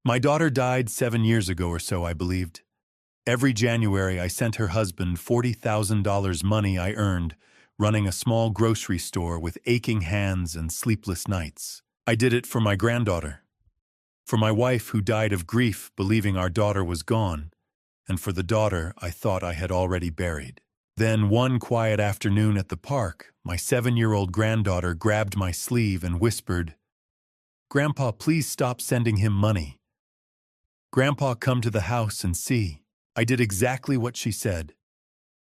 My daughter died 7 years ago or so, I believed. Every January, I sent her husband $40,000 money I earned, running a small grocery store with aching hands and sleepless nights. I did it for my granddaughter, for my wife who died of grief believing our daughter was gone, and for the daughter I thought I had already buried. Then one quiet afternoon at the park, my 7-year-old granddaughter grabbed my sleeve and whispered, "Grandpa, please stop sending him money. Grandpa, come to the house and see." I did exactly what she said,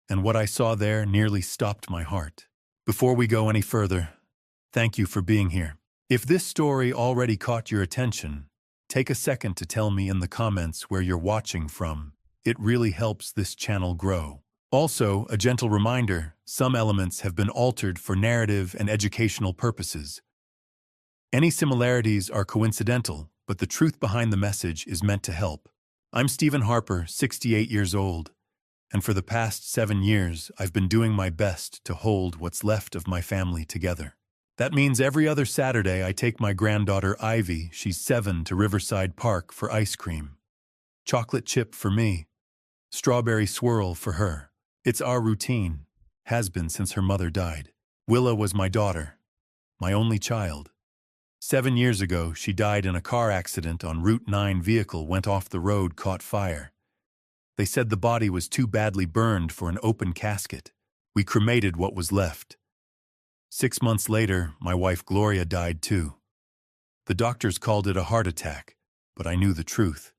and what I saw there nearly stopped my heart. Before we go any further, thank you for being here. If this story already caught your attention, take a second to tell me in the comments where you're watching from. It really helps this channel grow. Also, a gentle reminder, some elements have been altered for narrative and educational purposes. Any similarities are coincidental, but the truth behind the message is meant to help. I'm Stephen Harper, 68 years old, and for the past 7 years, I've been doing my best to hold what's left of my family together. That means every other Saturday I take my granddaughter Ivy, she's 7, to Riverside Park for ice cream. Chocolate chip for me, strawberry swirl for her. It's our routine, has been since her mother died. Willa was my daughter, my only child. 7 years ago, she died in a car accident on Route 9. Vehicle went off the road, caught fire. They said the body was too badly burned for an open casket. We cremated what was left. 6 months later, my wife Gloria died too. The doctors called it a heart attack, but I knew the truth.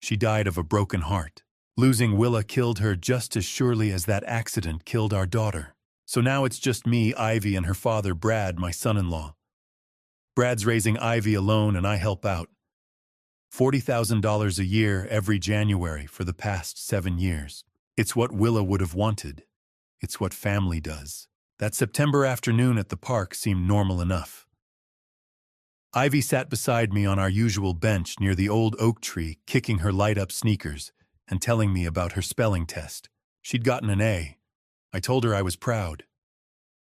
She died of a broken heart. Losing Willa killed her just as surely as that accident killed our daughter. So now it's just me, Ivy, and her father, Brad, my son-in-law. Brad's raising Ivy alone and I help out. $40,000 a year every January for the past 7 years. It's what Willa would have wanted. It's what family does. That September afternoon at the park seemed normal enough. Ivy sat beside me on our usual bench near the old oak tree, kicking her light-up sneakers and telling me about her spelling test. She'd gotten an A. I told her I was proud.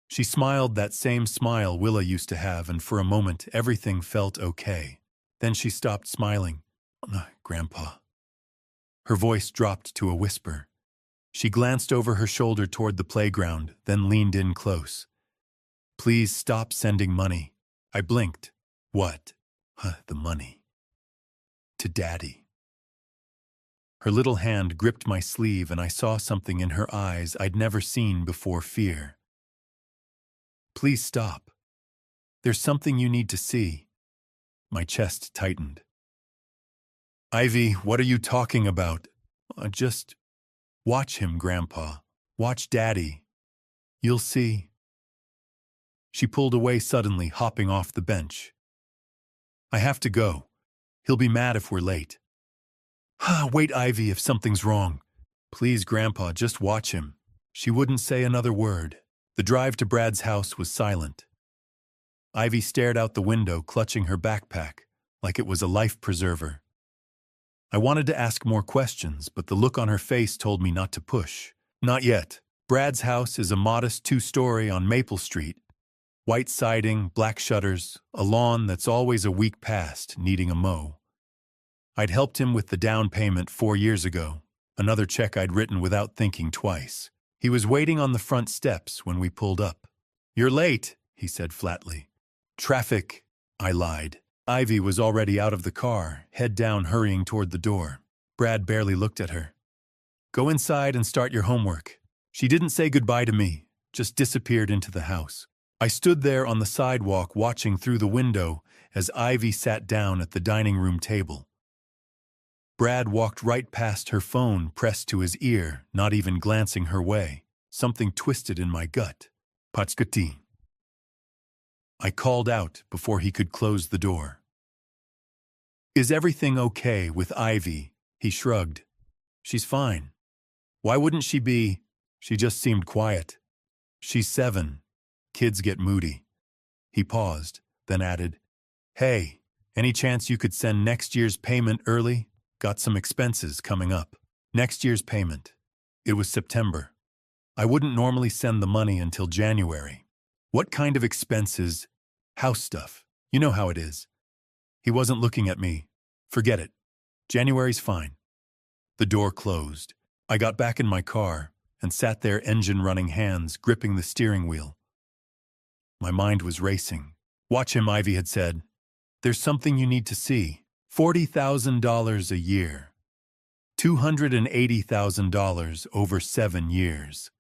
She smiled that same smile Willa used to have, and for a moment everything felt okay. Then she stopped smiling. "Grandpa." Her voice dropped to a whisper. She glanced over her shoulder toward the playground, then leaned in close. "Please stop sending money." I blinked. "What?" "The money. To Daddy." Her little hand gripped my sleeve and I saw something in her eyes I'd never seen before: fear. "Please stop. There's something you need to see." My chest tightened. "Ivy, what are you talking about?" Just watch him, Grandpa. Watch Daddy. You'll see." She pulled away suddenly, hopping off the bench. "I have to go. He'll be mad if we're late." "Wait, Ivy, if something's wrong." "Please, Grandpa, just watch him." She wouldn't say another word. The drive to Brad's house was silent. Ivy stared out the window, clutching her backpack, like it was a life preserver. I wanted to ask more questions, but the look on her face told me not to push. Not yet. Brad's house is a modest 2-story on Maple Street. White siding, black shutters, a lawn that's always a week past, needing a mow. I'd helped him with the down payment 4 years ago, another check I'd written without thinking twice. He was waiting on the front steps when we pulled up. "You're late," he said flatly. "Traffic," I lied. Ivy was already out of the car, head down, hurrying toward the door. Brad barely looked at her. "Go inside and start your homework." She didn't say goodbye to me, just disappeared into the house. I stood there on the sidewalk watching through the window as Ivy sat down at the dining room table. Brad walked right past her, phone pressed to his ear, not even glancing her way. Something twisted in my gut. "Patskati." I called out before he could close the door. "Is everything okay with Ivy?" He shrugged. "She's fine. Why wouldn't she be? She just seemed quiet. She's 7. Kids get moody." He paused, then added, "Hey, any chance you could send next year's payment early? Got some expenses coming up." Next year's payment. It was September. I wouldn't normally send the money until January. "What kind of expenses?" "House stuff. You know how it is." He wasn't looking at me. Forget it. January's fine. The door closed. I got back in my car and sat there, engine-running hands gripping the steering wheel. My mind was racing. Watch him, Ivy had said. There's something you need to see. $40,000 a year. $280,000 over 7 years.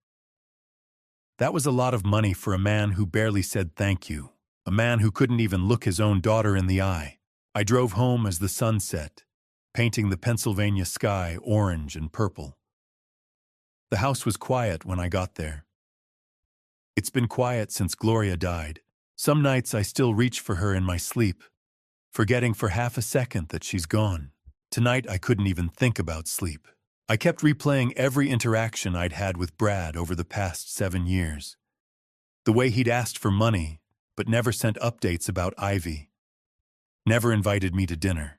That was a lot of money for a man who barely said thank you, a man who couldn't even look his own daughter in the eye. I drove home as the sun set, painting the Pennsylvania sky orange and purple. The house was quiet when I got there. It's been quiet since Gloria died. Some nights I still reach for her in my sleep, forgetting for half a second that she's gone. Tonight I couldn't even think about sleep. I kept replaying every interaction I'd had with Brad over the past 7 years. The way he'd asked for money, but never sent updates about Ivy. Never invited me to dinner.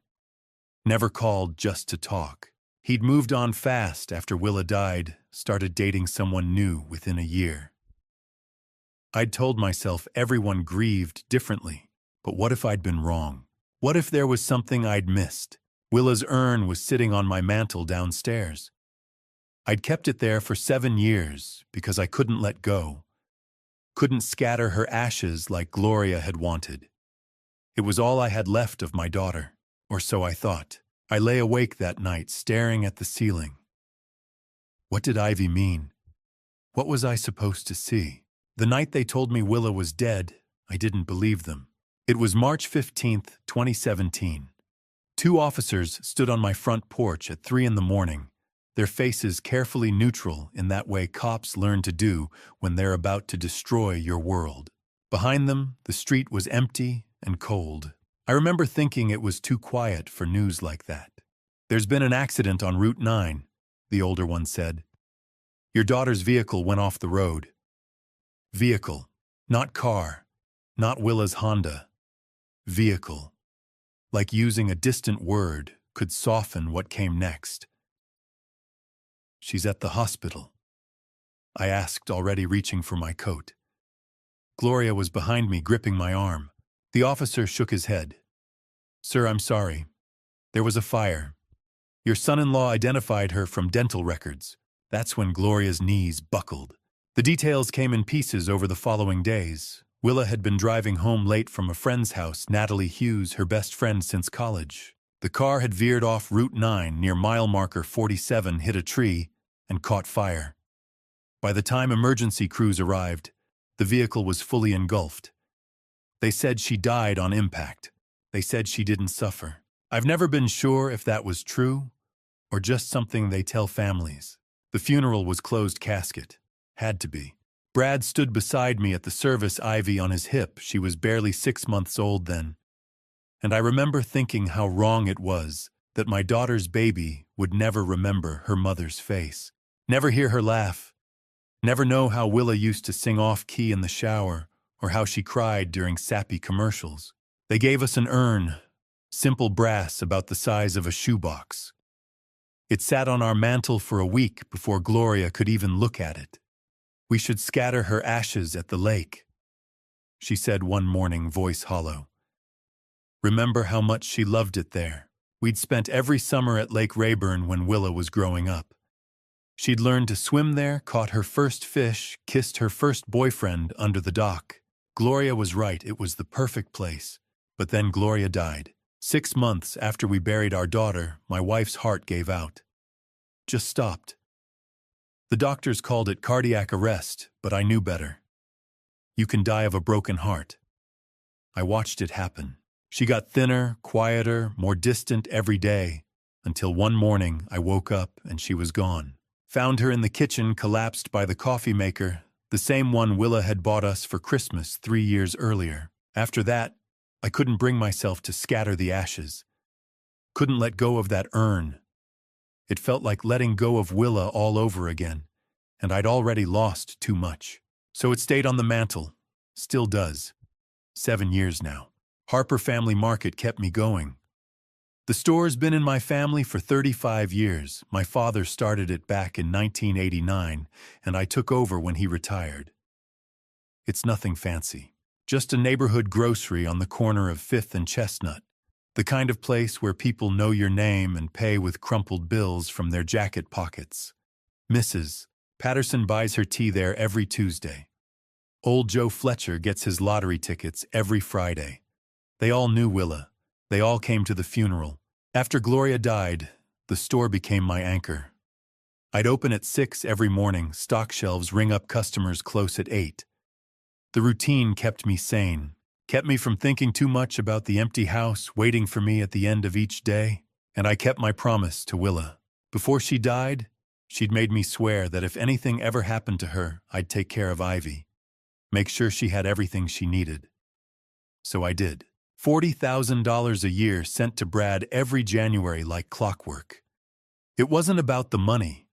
Never called just to talk. He'd moved on fast after Willa died, started dating someone new within a year. I'd told myself everyone grieved differently, but what if I'd been wrong? What if there was something I'd missed? Willa's urn was sitting on my mantel downstairs. I'd kept it there for 7 years because I couldn't let go. Couldn't scatter her ashes like Gloria had wanted. It was all I had left of my daughter, or so I thought. I lay awake that night staring at the ceiling. What did Ivy mean? What was I supposed to see? The night they told me Willa was dead, I didn't believe them. It was March 15th, 2017. 2 officers stood on my front porch at 3 in the morning, their faces carefully neutral in that way cops learn to do when they're about to destroy your world. Behind them, the street was empty and cold. I remember thinking it was too quiet for news like that. There's been an accident on Route 9, the older one said. Your daughter's vehicle went off the road. Vehicle, not car, not Willa's Honda. Vehicle. Like using a distant word could soften what came next. She's at the hospital, I asked, already reaching for my coat. Gloria was behind me, gripping my arm. The officer shook his head. Sir, I'm sorry. There was a fire. Your son-in-law identified her from dental records. That's when Gloria's knees buckled. The details came in pieces over the following days. Willa had been driving home late from a friend's house, Natalie Hughes, her best friend since college. The car had veered off Route 9 near mile marker 47, hit a tree, and caught fire. By the time emergency crews arrived, the vehicle was fully engulfed. They said she died on impact. They said she didn't suffer. I've never been sure if that was true or just something they tell families. The funeral was closed casket. Had to be. Brad stood beside me at the service, Ivy on his hip. She was barely 6 months old then. And I remember thinking how wrong it was that my daughter's baby would never remember her mother's face, never hear her laugh, never know how Willa used to sing off-key in the shower or how she cried during sappy commercials. They gave us an urn, simple brass about the size of a shoebox. It sat on our mantel for a week before Gloria could even look at it. We should scatter her ashes at the lake, she said one morning, voice hollow. Remember how much she loved it there. We'd spent every summer at Lake Rayburn when Willa was growing up. She'd learned to swim there, caught her first fish, kissed her first boyfriend under the dock. Gloria was right, it was the perfect place. But then Gloria died. 6 months after we buried our daughter, my wife's heart gave out. Just stopped. The doctors called it cardiac arrest, but I knew better. You can die of a broken heart. I watched it happen. She got thinner, quieter, more distant every day, until one morning I woke up and she was gone. Found her in the kitchen, collapsed by the coffee maker, the same one Willa had bought us for Christmas 3 years earlier. After that, I couldn't bring myself to scatter the ashes. Couldn't let go of that urn. It felt like letting go of Willa all over again, and I'd already lost too much. So it stayed on the mantel. Still does. 7 years now. Harper Family Market kept me going. The store's been in my family for 35 years. My father started it back in 1989, and I took over when he retired. It's nothing fancy. Just a neighborhood grocery on the corner of 5th and Chestnut. The kind of place where people know your name and pay with crumpled bills from their jacket pockets. Mrs. Patterson buys her tea there every Tuesday. Old Joe Fletcher gets his lottery tickets every Friday. They all knew Willa. They all came to the funeral. After Gloria died, the store became my anchor. I'd open at 6 every morning, stock shelves ring up customers close at 8. The routine kept me sane, kept me from thinking too much about the empty house waiting for me at the end of each day, and I kept my promise to Willa. Before she died, she'd made me swear that if anything ever happened to her, I'd take care of Ivy, make sure she had everything she needed. So I did. $40,000 a year sent to Brad every January like clockwork. It wasn't about the money.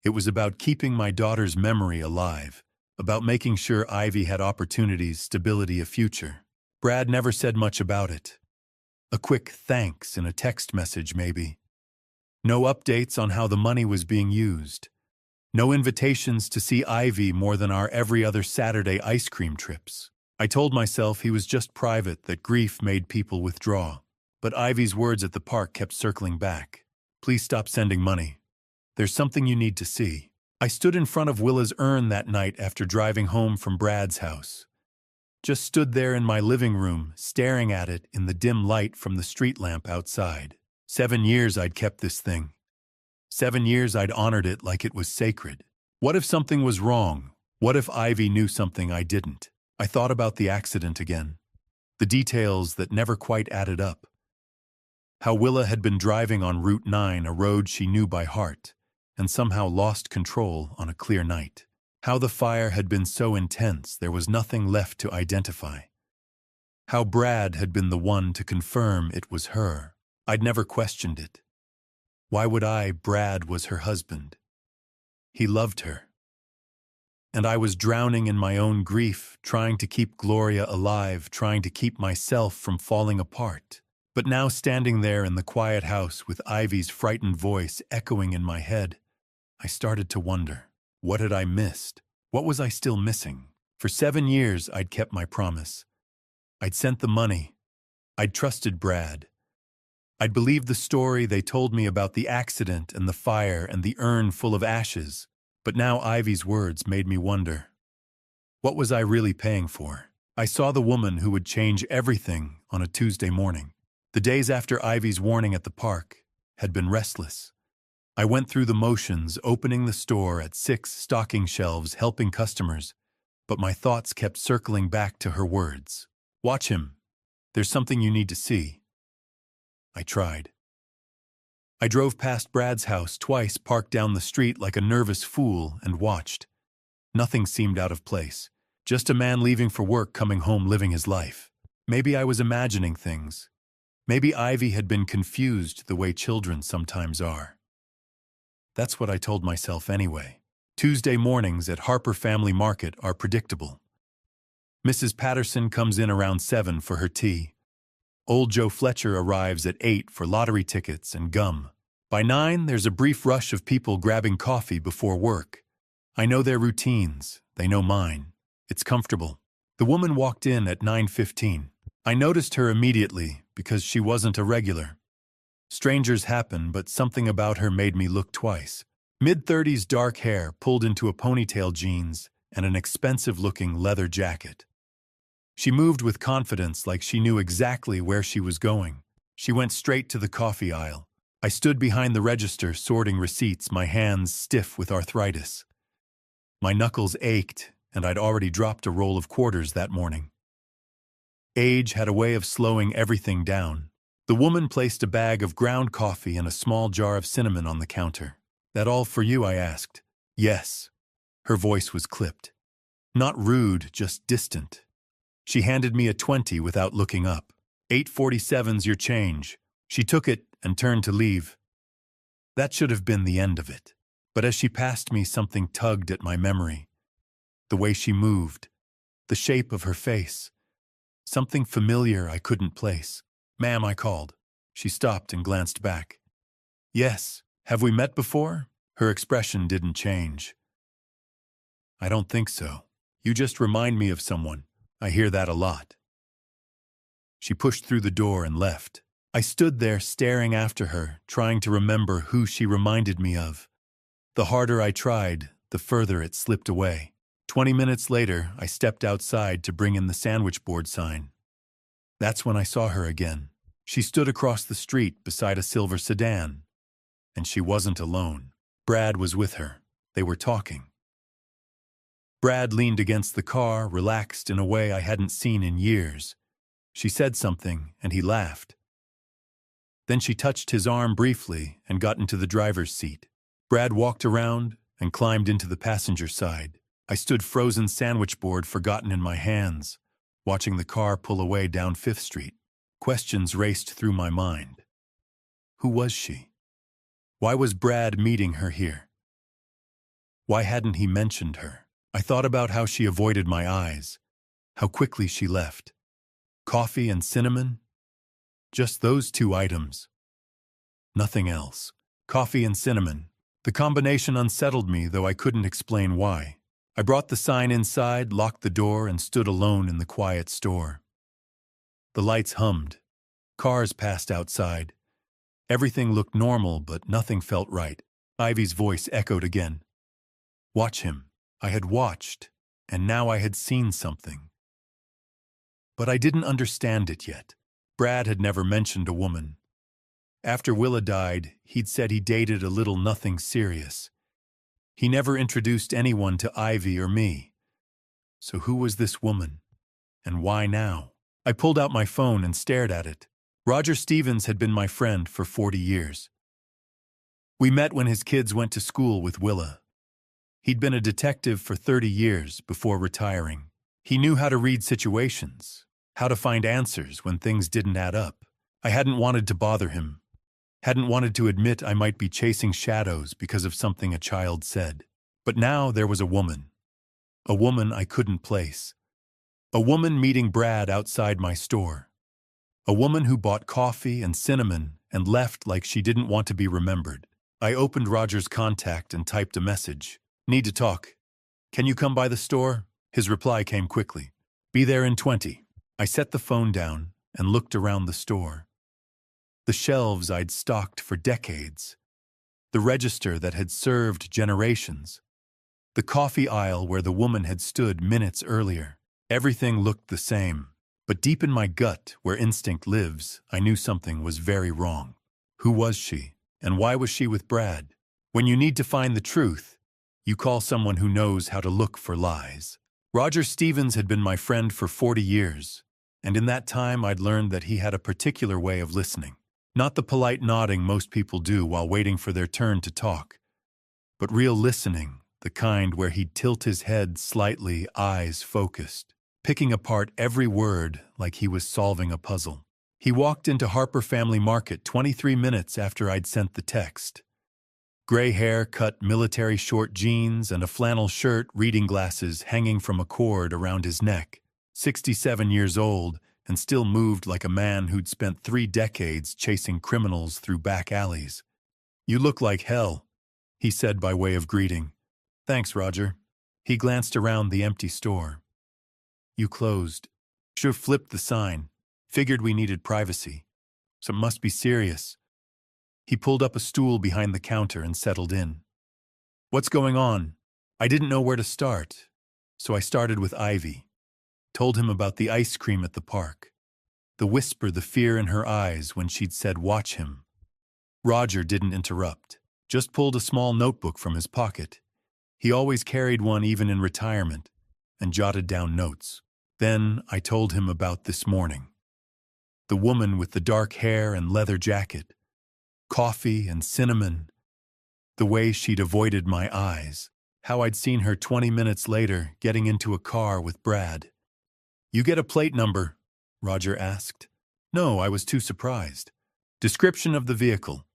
It was about keeping my daughter's memory alive, about making sure Ivy had opportunities, stability, a future. Brad never said much about it. A quick thanks in a text message, maybe. No updates on how the money was being used. No invitations to see Ivy more than our every other Saturday ice cream trips. I told myself he was just private, that grief made people withdraw. But Ivy's words at the park kept circling back. Please stop sending money. There's something you need to see. I stood in front of Willa's urn that night after driving home from Brad's house. Just stood there in my living room, staring at it in the dim light from the street lamp outside. 7 years I'd kept this thing. 7 years I'd honored it like it was sacred. What if something was wrong? What if Ivy knew something I didn't? I thought about the accident again. The details that never quite added up. How Willa had been driving on Route 9, a road she knew by heart, and somehow lost control on a clear night. How the fire had been so intense there was nothing left to identify. How Brad had been the one to confirm it was her. I'd never questioned it. Why would I? Brad was her husband. He loved her. And I was drowning in my own grief, trying to keep Gloria alive, trying to keep myself from falling apart. But now, standing there in the quiet house with Ivy's frightened voice echoing in my head, I started to wonder, what had I missed? What was I still missing? For 7 years, I'd kept my promise. I'd sent the money. I'd trusted Brad. I'd believed the story they told me about the accident and the fire and the urn full of ashes. But now Ivy's words made me wonder. What was I really paying for? I saw the woman who would change everything on a Tuesday morning. The days after Ivy's warning at the park had been restless. I went through the motions, opening the store at 6 stocking shelves, helping customers, but my thoughts kept circling back to her words. Watch him. There's something you need to see. I tried. I drove past Brad's house twice, parked down the street like a nervous fool, and watched. Nothing seemed out of place. Just a man leaving for work, coming home, living his life. Maybe I was imagining things. Maybe Ivy had been confused the way children sometimes are. That's what I told myself anyway. Tuesday mornings at Harper Family Market are predictable. Mrs. Patterson comes in around 7 for her tea. Old Joe Fletcher arrives at 8 for lottery tickets and gum. By 9, there's a brief rush of people grabbing coffee before work. I know their routines. They know mine. It's comfortable. The woman walked in at 9:15. I noticed her immediately because she wasn't a regular. Strangers happen, but something about her made me look twice. Mid-30s dark hair pulled into a ponytail, jeans, and an expensive-looking leather jacket. She moved with confidence, like she knew exactly where she was going. She went straight to the coffee aisle. I stood behind the register, sorting receipts, my hands stiff with arthritis. My knuckles ached, and I'd already dropped a roll of quarters that morning. Age had a way of slowing everything down. The woman placed a bag of ground coffee and a small jar of cinnamon on the counter. That all for you? I asked. Yes. Her voice was clipped. Not rude, just distant. She handed me a 20 without looking up. 8.47's your change. She took it and turned to leave. That should have been the end of it. But as she passed me, something tugged at my memory. The way she moved. The shape of her face. Something familiar I couldn't place. Ma'am, I called. She stopped and glanced back. Yes. Have we met before? Her expression didn't change. I don't think so. You just remind me of someone. I hear that a lot. She pushed through the door and left. I stood there staring after her, trying to remember who she reminded me of. The harder I tried, the further it slipped away. 20 minutes later, I stepped outside to bring in the sandwich board sign. That's when I saw her again. She stood across the street beside a silver sedan. And she wasn't alone. Brad was with her. They were talking. Brad leaned against the car, relaxed in a way I hadn't seen in years. She said something, and he laughed. Then she touched his arm briefly and got into the driver's seat. Brad walked around and climbed into the passenger side. I stood frozen sandwich board forgotten in my hands, watching the car pull away down 5th Street. Questions raced through my mind. Who was she? Why was Brad meeting her here? Why hadn't he mentioned her? I thought about how she avoided my eyes, how quickly she left. Coffee and cinnamon? Just those 2 items. Nothing else. Coffee and cinnamon. The combination unsettled me, though I couldn't explain why. I brought the sign inside, locked the door, and stood alone in the quiet store. The lights hummed. Cars passed outside. Everything looked normal, but nothing felt right. Ivy's voice echoed again. Watch him. I had watched, and now I had seen something. But I didn't understand it yet. Brad had never mentioned a woman. After Willa died, he'd said he dated a little nothing serious. He never introduced anyone to Ivy or me. So who was this woman? And why now? I pulled out my phone and stared at it. Roger Stevens had been my friend for 40 years. We met when his kids went to school with Willa. He'd been a detective for 30 years before retiring. He knew how to read situations, how to find answers when things didn't add up. I hadn't wanted to bother him. Hadn't wanted to admit I might be chasing shadows because of something a child said. But now there was a woman. A woman I couldn't place. A woman meeting Brad outside my store. A woman who bought coffee and cinnamon and left like she didn't want to be remembered. I opened Roger's contact and typed a message. Need to talk. Can you come by the store? His reply came quickly. Be there in 20. I set the phone down and looked around the store. The shelves I'd stocked for decades. The register that had served generations. The coffee aisle where the woman had stood minutes earlier. Everything looked the same. But deep in my gut, where instinct lives, I knew something was very wrong. Who was she? And why was she with Brad? When you need to find the truth, you call someone who knows how to look for lies. Roger Stevens had been my friend for 40 years, and in that time I'd learned that he had a particular way of listening. Not the polite nodding most people do while waiting for their turn to talk, but real listening, the kind where he'd tilt his head slightly, eyes focused, picking apart every word like he was solving a puzzle. He walked into Harper Family Market 23 minutes after I'd sent the text. Gray hair, cut military short jeans, and a flannel shirt, reading glasses hanging from a cord around his neck. 67 years old, and still moved like a man who'd spent 3 decades chasing criminals through back alleys. You look like hell, he said by way of greeting. Thanks, Roger. He glanced around the empty store. You closed. Should've flipped the sign. Figured we needed privacy. So it must be serious. He pulled up a stool behind the counter and settled in. What's going on? I didn't know where to start, so I started with Ivy. Told him about the ice cream at the park. The whisper, the fear in her eyes when she'd said, watch him. Roger didn't interrupt, just pulled a small notebook from his pocket. He always carried one even in retirement, and jotted down notes. Then I told him about this morning. The woman with the dark hair and leather jacket. Coffee and cinnamon. The way she'd avoided my eyes. How I'd seen her 20 minutes later getting into a car with Brad. You get a plate number? Roger asked. No, I was too surprised. Description of the vehicle.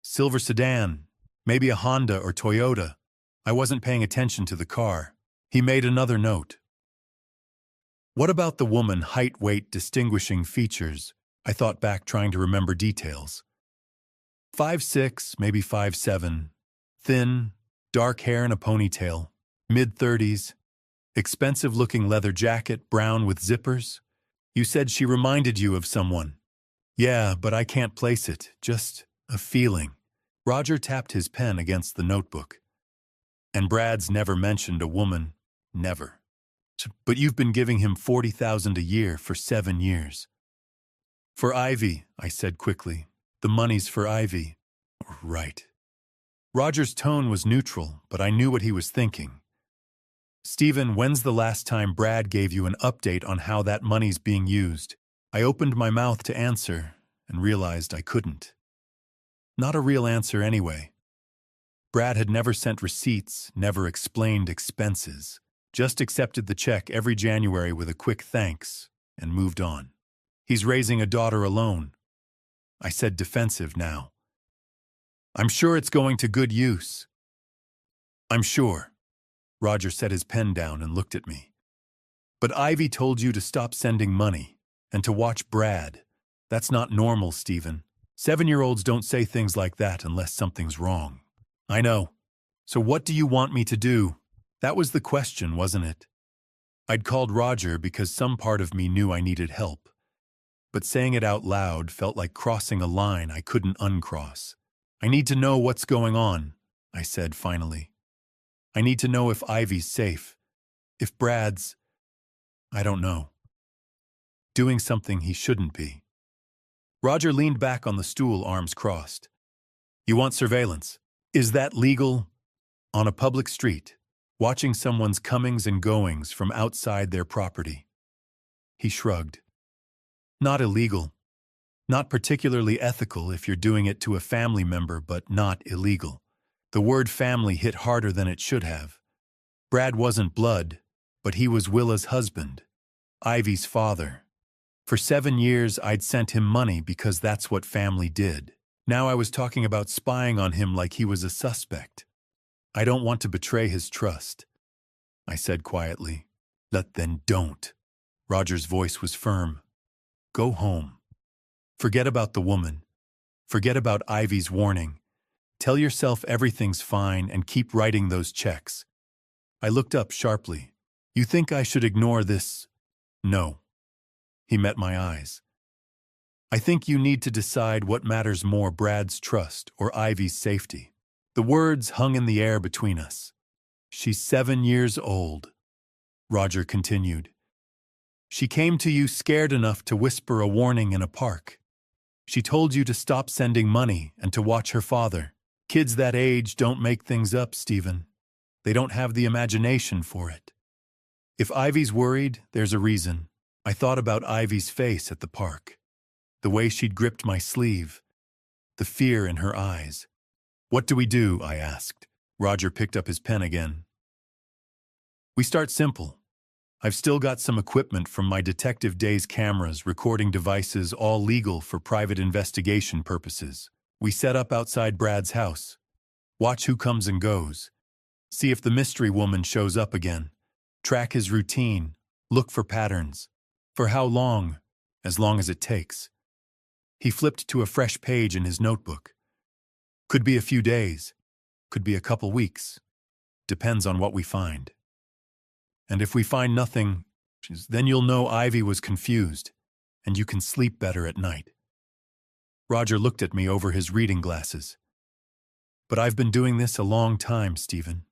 Silver sedan. Maybe a Honda or Toyota. I wasn't paying attention to the car. He made another note. What about the woman, height, weight, distinguishing features? I thought back, trying to remember details. 5'6", maybe 5'7". Thin, dark hair in a ponytail. Mid-30s. Expensive-looking leather jacket, brown with zippers. You said she reminded you of someone. Yeah, but I can't place it. Just a feeling. Roger tapped his pen against the notebook. And Brad's never mentioned a woman. Never. But you've been giving him $40,000 a year for 7 years. For Ivy, I said quickly. The money's for Ivy. Right. Roger's tone was neutral, but I knew what he was thinking. Stephen, when's the last time Brad gave you an update on how that money's being used? I opened my mouth to answer and realized I couldn't. Not a real answer anyway. Brad had never sent receipts, never explained expenses, just accepted the check every January with a quick thanks and moved on. He's raising a daughter alone. I said, defensive now. I'm sure it's going to good use. I'm sure. Roger set his pen down and looked at me. But Ivy told you to stop sending money and to watch Brad. That's not normal, Stephen. 7-year-olds don't say things like that unless something's wrong. I know. So what do you want me to do? That was the question, wasn't it? I'd called Roger because some part of me knew I needed help. But saying it out loud felt like crossing a line I couldn't uncross. I need to know what's going on, I said finally. I need to know if Ivy's safe. If Brad's, I don't know, doing something he shouldn't be. Roger leaned back on the stool, arms crossed. You want surveillance? Is that legal? On a public street, watching someone's comings and goings from outside their property. He shrugged. Not illegal. Not particularly ethical if you're doing it to a family member, but not illegal. The word family hit harder than it should have. Brad wasn't blood, but he was Willa's husband, Ivy's father. For 7 years, I'd sent him money because that's what family did. Now I was talking about spying on him like he was a suspect. I don't want to betray his trust, I said quietly. Then don't. Roger's voice was firm. Go home. Forget about the woman. Forget about Ivy's warning. Tell yourself everything's fine and keep writing those checks. I looked up sharply. You think I should ignore this? No. He met my eyes. I think you need to decide what matters more, Brad's trust or Ivy's safety. The words hung in the air between us. She's 7 years old, Roger continued. She came to you scared enough to whisper a warning in a park. She told you to stop sending money and to watch her father. Kids that age don't make things up, Stephen. They don't have the imagination for it. If Ivy's worried, there's a reason. I thought about Ivy's face at the park. The way she'd gripped my sleeve. The fear in her eyes. What do we do? I asked. Roger picked up his pen again. We start simple. I've still got some equipment from my detective days, cameras, recording devices, all legal for private investigation purposes. We set up outside Brad's house. Watch who comes and goes. See if the mystery woman shows up again. Track his routine. Look for patterns. For how long? As long as it takes. He flipped to a fresh page in his notebook. Could be a few days. Could be a couple weeks. Depends on what we find. And if we find nothing, then you'll know Ivy was confused, and you can sleep better at night. Roger looked at me over his reading glasses. But I've been doing this a long time, Stephen.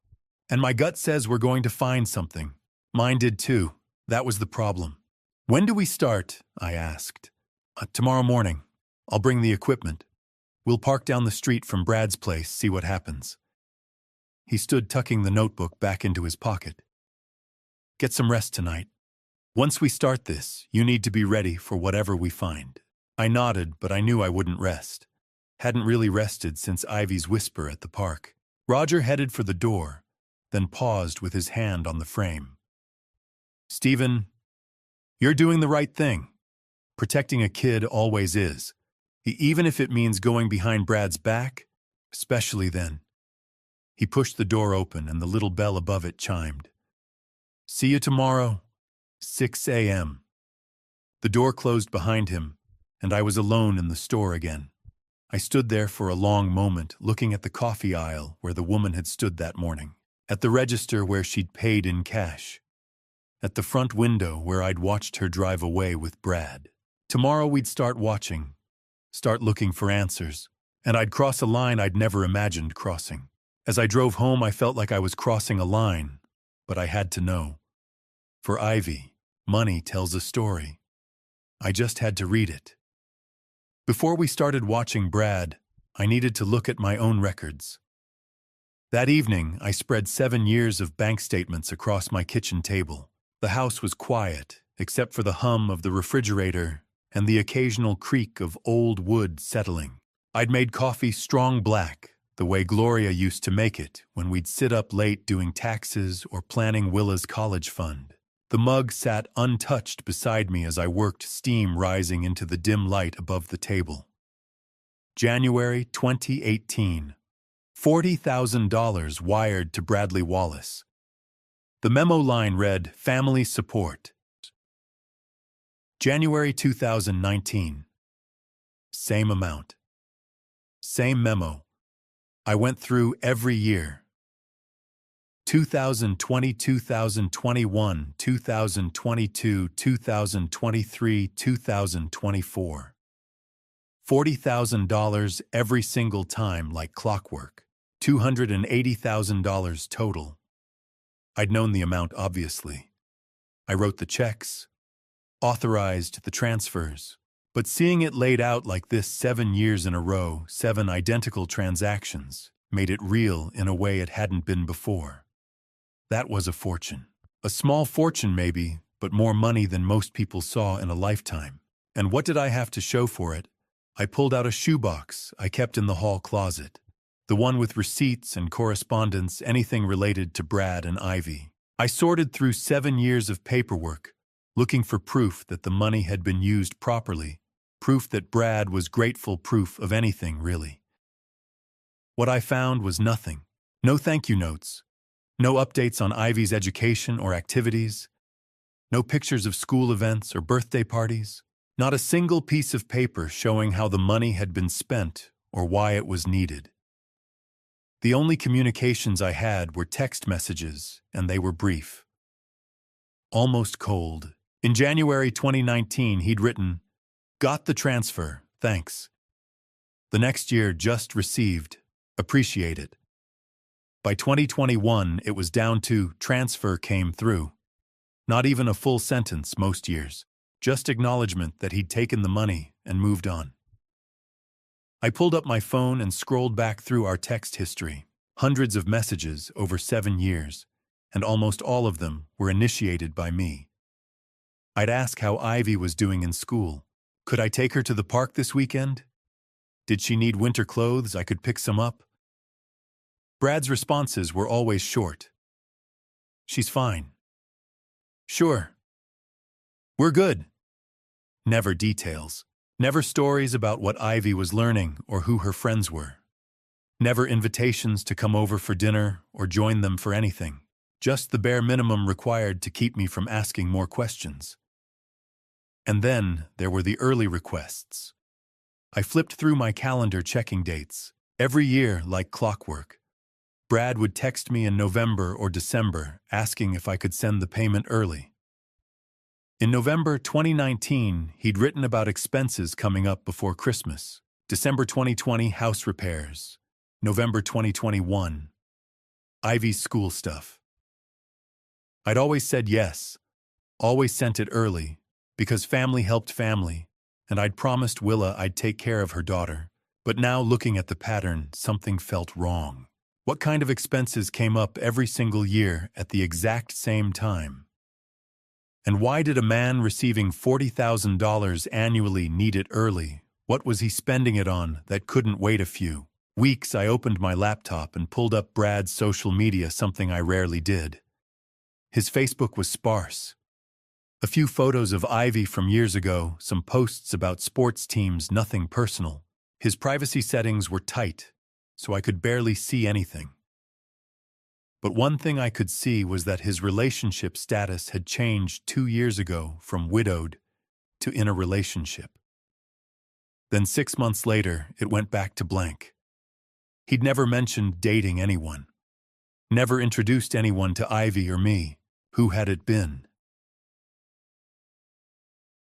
And my gut says we're going to find something. Mine did too. That was the problem. When do we start? I asked. Tomorrow morning. I'll bring the equipment. We'll park down the street from Brad's place, see what happens. He stood tucking the notebook back into his pocket. Get some rest tonight. Once we start this, you need to be ready for whatever we find. I nodded, but I knew I wouldn't rest. Hadn't really rested since Ivy's whisper at the park. Roger headed for the door, then paused with his hand on the frame. Stephen, you're doing the right thing. Protecting a kid always is. Even if it means going behind Brad's back, especially then. He pushed the door open and the little bell above it chimed. See you tomorrow, 6 a.m. The door closed behind him, and I was alone in the store again. I stood there for a long moment, looking at the coffee aisle where the woman had stood that morning, at the register where she'd paid in cash, at the front window where I'd watched her drive away with Brad. Tomorrow we'd start watching, start looking for answers. And I'd cross a line I'd never imagined crossing. As I drove home, I felt like I was crossing a line, but I had to know. For Ivy, money tells a story. I just had to read it. Before we started watching Brad, I needed to look at my own records. That evening, I spread 7 years of bank statements across my kitchen table. The house was quiet, except for the hum of the refrigerator and the occasional creak of old wood settling. I'd made coffee strong black, the way Gloria used to make it when we'd sit up late doing taxes or planning Willa's college fund. The mug sat untouched beside me as I worked, steam rising into the dim light above the table. January 2018. $40,000 wired to Bradley Wallace. The memo line read, "Family support." January 2019. Same amount. Same memo. I went through every year. 2020, 2021, 2022, 2023, 2024. $40,000 every single time like clockwork. $280,000 total. I'd known the amount, obviously. I wrote the checks, authorized the transfers. But seeing it laid out like this 7 years in a row, 7 identical transactions, made it real in a way it hadn't been before. That was a fortune. A small fortune maybe, but more money than most people saw in a lifetime. And what did I have to show for it? I pulled out a shoebox I kept in the hall closet. The one with receipts and correspondence, anything related to Brad and Ivy. I sorted through 7 years of paperwork, looking for proof that the money had been used properly, proof that Brad was grateful, proof of anything, really. What I found was nothing. No thank you notes. No updates on Ivy's education or activities. No pictures of school events or birthday parties. Not a single piece of paper showing how the money had been spent or why it was needed. The only communications I had were text messages, and they were brief. Almost cold. In January 2019, he'd written, "Got the transfer, thanks." The next year, just received, appreciate it. By 2021, it was down to transfer came through. Not even a full sentence most years, just acknowledgement that he'd taken the money and moved on. I pulled up my phone and scrolled back through our text history. Hundreds of messages over 7 years, and almost all of them were initiated by me. I'd ask how Ivy was doing in school. Could I take her to the park this weekend? Did she need winter clothes? I could pick some up. Brad's responses were always short. "She's fine." "Sure." "We're good." Never details. Never stories about what Ivy was learning or who her friends were. Never invitations to come over for dinner or join them for anything. Just the bare minimum required to keep me from asking more questions. And then there were the early requests. I flipped through my calendar checking dates. Every year, like clockwork, Brad would text me in November or December asking if I could send the payment early. In November 2019, he'd written about expenses coming up before Christmas. December 2020, house repairs. November 2021, Ivy's school stuff. I'd always said yes, always sent it early, because family helped family, and I'd promised Willa I'd take care of her daughter. But now, looking at the pattern, something felt wrong. What kind of expenses came up every single year at the exact same time? And why did a man receiving $40,000 annually need it early? What was he spending it on that couldn't wait a few weeks? I opened my laptop and pulled up Brad's social media, something I rarely did. His Facebook was sparse. A few photos of Ivy from years ago, some posts about sports teams, nothing personal. His privacy settings were tight, so I could barely see anything. But one thing I could see was that his relationship status had changed 2 years ago from widowed to in a relationship. Then 6 months later, it went back to blank. He'd never mentioned dating anyone. Never introduced anyone to Ivy or me. Who had it been?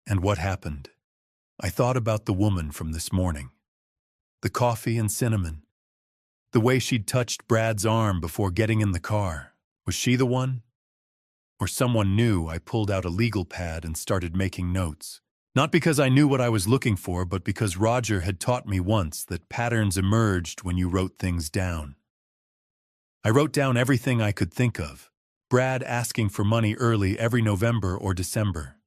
And what happened? I thought about the woman from this morning. The coffee and cinnamon. The way she'd touched Brad's arm before getting in the car. Was she the one? Or someone new? I pulled out a legal pad and started making notes. Not because I knew what I was looking for, but because Roger had taught me once that patterns emerged when you wrote things down. I wrote down everything I could think of. Brad asking for money early every November or December.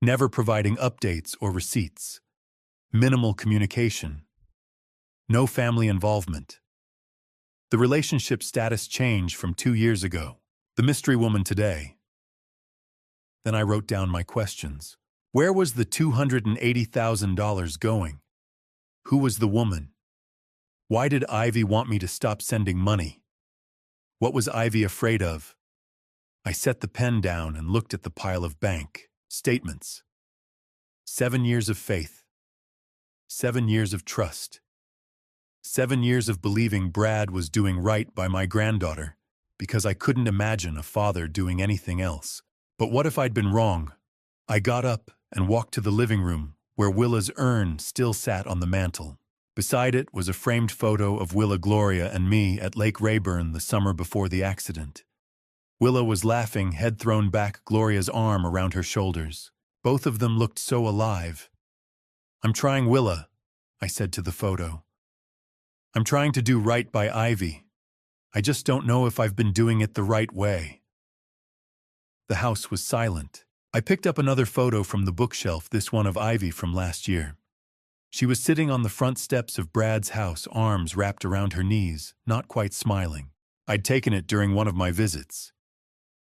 Never providing updates or receipts. Minimal communication. No family involvement. The relationship status changed from 2 years ago. The mystery woman today. Then I wrote down my questions. Where was the $280,000 going? Who was the woman? Why did Ivy want me to stop sending money? What was Ivy afraid of? I set the pen down and looked at the pile of bank statements. 7 years of faith. 7 years of trust. 7 years of believing Brad was doing right by my granddaughter, because I couldn't imagine a father doing anything else. But what if I'd been wrong? I got up and walked to the living room, where Willa's urn still sat on the mantel. Beside it was a framed photo of Willa, Gloria, and me at Lake Rayburn the summer before the accident. Willa was laughing, head thrown back, Gloria's arm around her shoulders. Both of them looked so alive. "I'm trying, Willa," I said to the photo. "I'm trying to do right by Ivy. I just don't know if I've been doing it the right way." The house was silent. I picked up another photo from the bookshelf, this one of Ivy from last year. She was sitting on the front steps of Brad's house, arms wrapped around her knees, not quite smiling. I'd taken it during one of my visits.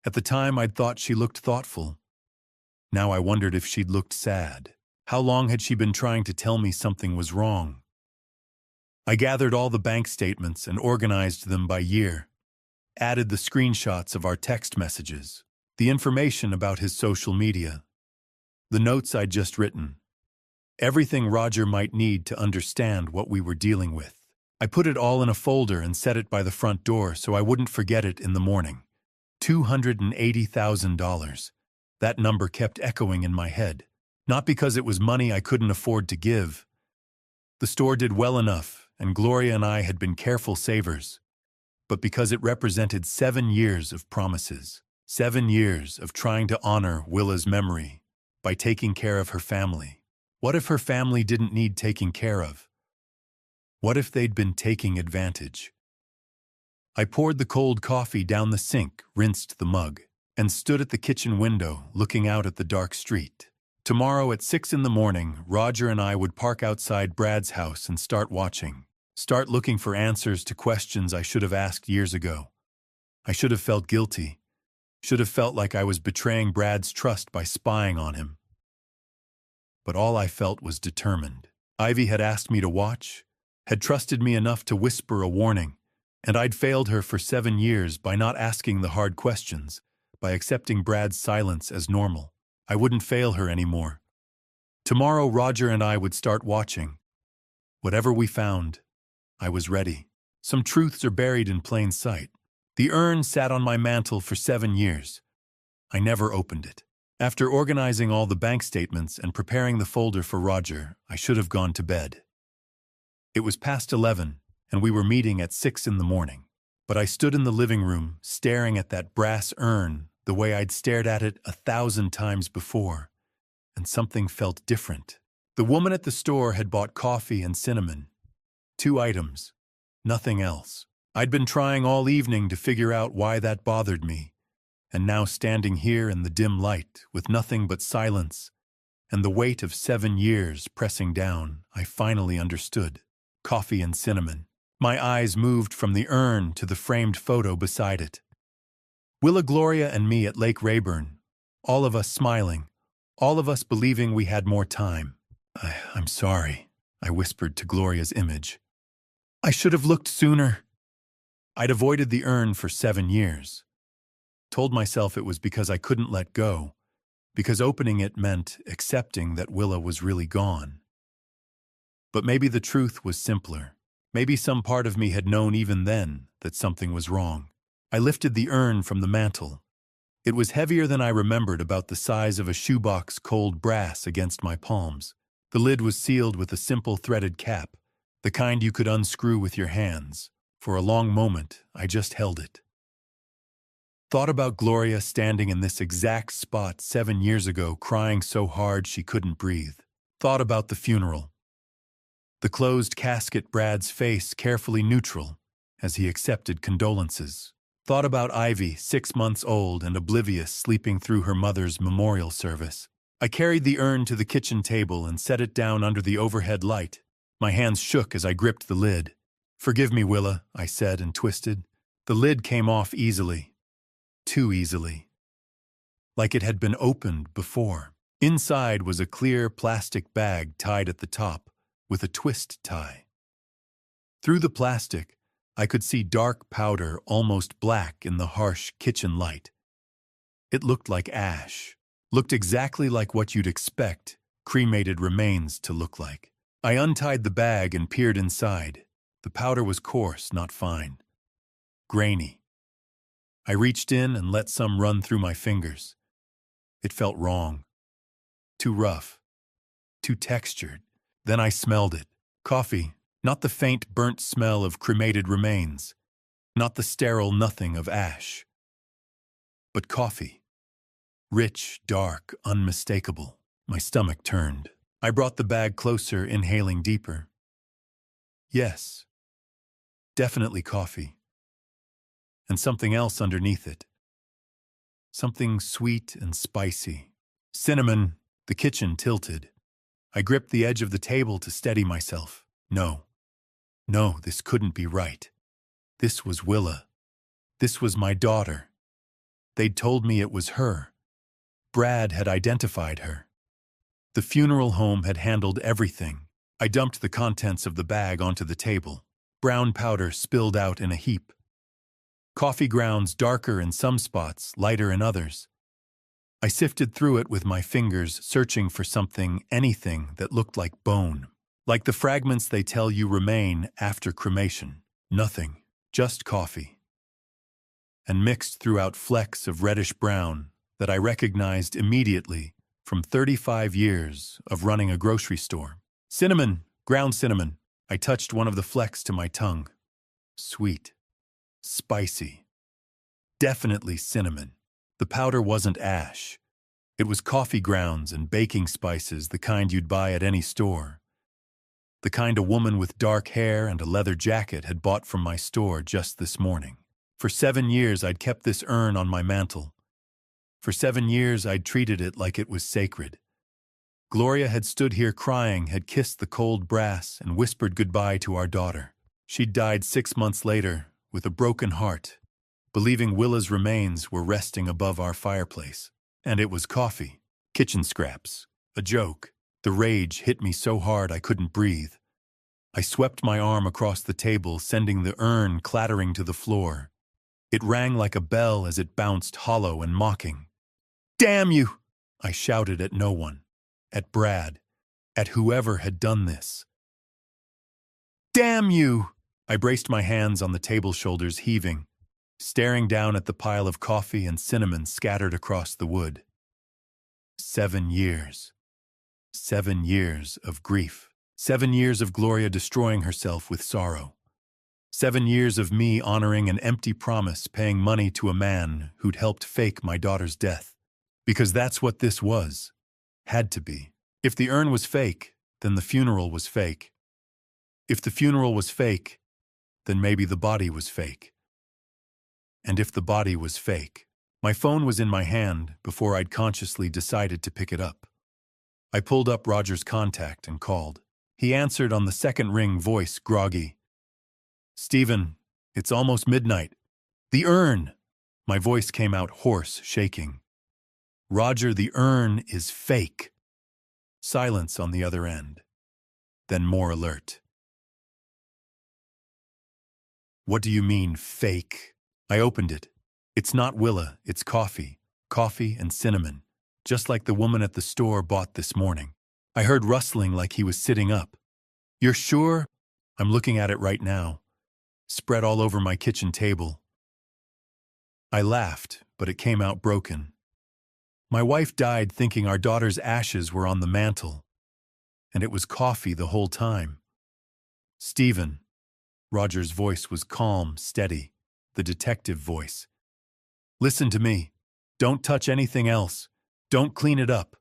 At the time, I'd thought she looked thoughtful. Now I wondered if she'd looked sad. How long had she been trying to tell me something was wrong? I gathered all the bank statements and organized them by year. Added the screenshots of our text messages. The information about his social media. The notes I'd just written. Everything Roger might need to understand what we were dealing with. I put it all in a folder and set it by the front door so I wouldn't forget it in the morning. $280,000. That number kept echoing in my head. Not because it was money I couldn't afford to give. The store did well enough, and Gloria and I had been careful savers. But because it represented 7 years of promises. 7 years of trying to honor Willa's memory by taking care of her family. What if her family didn't need taking care of? What if they'd been taking advantage? I poured the cold coffee down the sink, rinsed the mug, and stood at the kitchen window looking out at the dark street. Tomorrow at 6 in the morning, Roger and I would park outside Brad's house and start watching. Start looking for answers to questions I should have asked years ago. I should have felt guilty. Should have felt like I was betraying Brad's trust by spying on him. But all I felt was determined. Ivy had asked me to watch, had trusted me enough to whisper a warning, and I'd failed her for 7 years by not asking the hard questions, by accepting Brad's silence as normal. I wouldn't fail her anymore. Tomorrow Roger and I would start watching. Whatever we found, I was ready. Some truths are buried in plain sight. The urn sat on my mantel for 7 years. I never opened it. After organizing all the bank statements and preparing the folder for Roger, I should have gone to bed. It was past 11, and we were meeting at 6 in the morning. But I stood in the living room, staring at that brass urn the way I'd stared at it 1,000 times before, and something felt different. The woman at the store had bought coffee and cinnamon. 2 items, nothing else. I'd been trying all evening to figure out why that bothered me, and now standing here in the dim light with nothing but silence and the weight of 7 years pressing down, I finally understood. Coffee and cinnamon. My eyes moved from the urn to the framed photo beside it. Willa, Gloria, and me at Lake Rayburn, all of us smiling, all of us believing we had more time. I'm sorry, I whispered to Gloria's image. I should have looked sooner. I'd avoided the urn for 7 years. Told myself it was because I couldn't let go, because opening it meant accepting that Willa was really gone. But maybe the truth was simpler. Maybe some part of me had known even then that something was wrong. I lifted the urn from the mantel. It was heavier than I remembered, about the size of a shoebox, cold brass against my palms. The lid was sealed with a simple threaded cap, the kind you could unscrew with your hands. For a long moment, I just held it. Thought about Gloria standing in this exact spot 7 years ago, crying so hard she couldn't breathe. Thought about the funeral. The closed casket, Brad's face carefully neutral as he accepted condolences. Thought about Ivy, 6 months old and oblivious, sleeping through her mother's memorial service. I carried the urn to the kitchen table and set it down under the overhead light. My hands shook as I gripped the lid. "Forgive me, Willa," I said and twisted. The lid came off easily. Too easily. Like it had been opened before. Inside was a clear plastic bag tied at the top with a twist tie. Through the plastic, I could see dark powder, almost black in the harsh kitchen light. It looked like ash. Looked exactly like what you'd expect cremated remains to look like. I untied the bag and peered inside. The powder was coarse, not fine. Grainy. I reached in and let some run through my fingers. It felt wrong. Too rough. Too textured. Then I smelled it. Coffee. Not the faint, burnt smell of cremated remains. Not the sterile nothing of ash. But coffee. Rich, dark, unmistakable. My stomach turned. I brought the bag closer, inhaling deeper. Yes. Definitely coffee. And something else underneath it. Something sweet and spicy. Cinnamon. The kitchen tilted. I gripped the edge of the table to steady myself. No. No, this couldn't be right. This was Willa. This was my daughter. They'd told me it was her. Brad had identified her. The funeral home had handled everything. I dumped the contents of the bag onto the table. Brown powder spilled out in a heap. Coffee grounds, darker in some spots, lighter in others. I sifted through it with my fingers, searching for something, anything that looked like bone. Like the fragments they tell you remain after cremation. Nothing, just coffee. And mixed throughout flecks of reddish-brown that I recognized immediately from 35 years of running a grocery store. Cinnamon, ground cinnamon. I touched one of the flecks to my tongue. Sweet. Spicy. Definitely cinnamon. The powder wasn't ash. It was coffee grounds and baking spices, the kind you'd buy at any store. The kind a woman with dark hair and a leather jacket had bought from my store just this morning. For 7 years I'd kept this urn on my mantel. For 7 years I'd treated it like it was sacred. Gloria had stood here crying, had kissed the cold brass and whispered goodbye to our daughter. She'd died 6 months later with a broken heart, believing Willa's remains were resting above our fireplace. And it was coffee, kitchen scraps, a joke. The rage hit me so hard I couldn't breathe. I swept my arm across the table, sending the urn clattering to the floor. It rang like a bell as it bounced hollow and mocking. "Damn you!" I shouted at no one. At Brad. At whoever had done this. "Damn you!" I braced my hands on the table shoulders, heaving, staring down at the pile of coffee and cinnamon scattered across the wood. 7 years. 7 years of grief. 7 years of Gloria destroying herself with sorrow. 7 years of me honoring an empty promise, paying money to a man who'd helped fake my daughter's death. Because that's what this was. Had to be. If the urn was fake, then the funeral was fake. If the funeral was fake, then maybe the body was fake. And if the body was fake, my phone was in my hand before I'd consciously decided to pick it up. I pulled up Roger's contact and called. He answered on the second ring, voice groggy. "Stephen, it's almost midnight." "The urn!" My voice came out hoarse, shaking. "Roger, the urn is fake." Silence on the other end. Then more alert. "What do you mean, fake?" I opened it. "It's not Willa, it's coffee. Coffee and cinnamon. Just like the woman at the store bought this morning." I heard rustling like he was sitting up. "You're sure?" "I'm looking at it right now. Spread all over my kitchen table." I laughed, but it came out broken. My wife died thinking our daughter's ashes were on the mantel. And it was coffee the whole time. "Stephen." Roger's voice was calm, steady, the detective voice. "Listen to me. Don't touch anything else. Don't clean it up.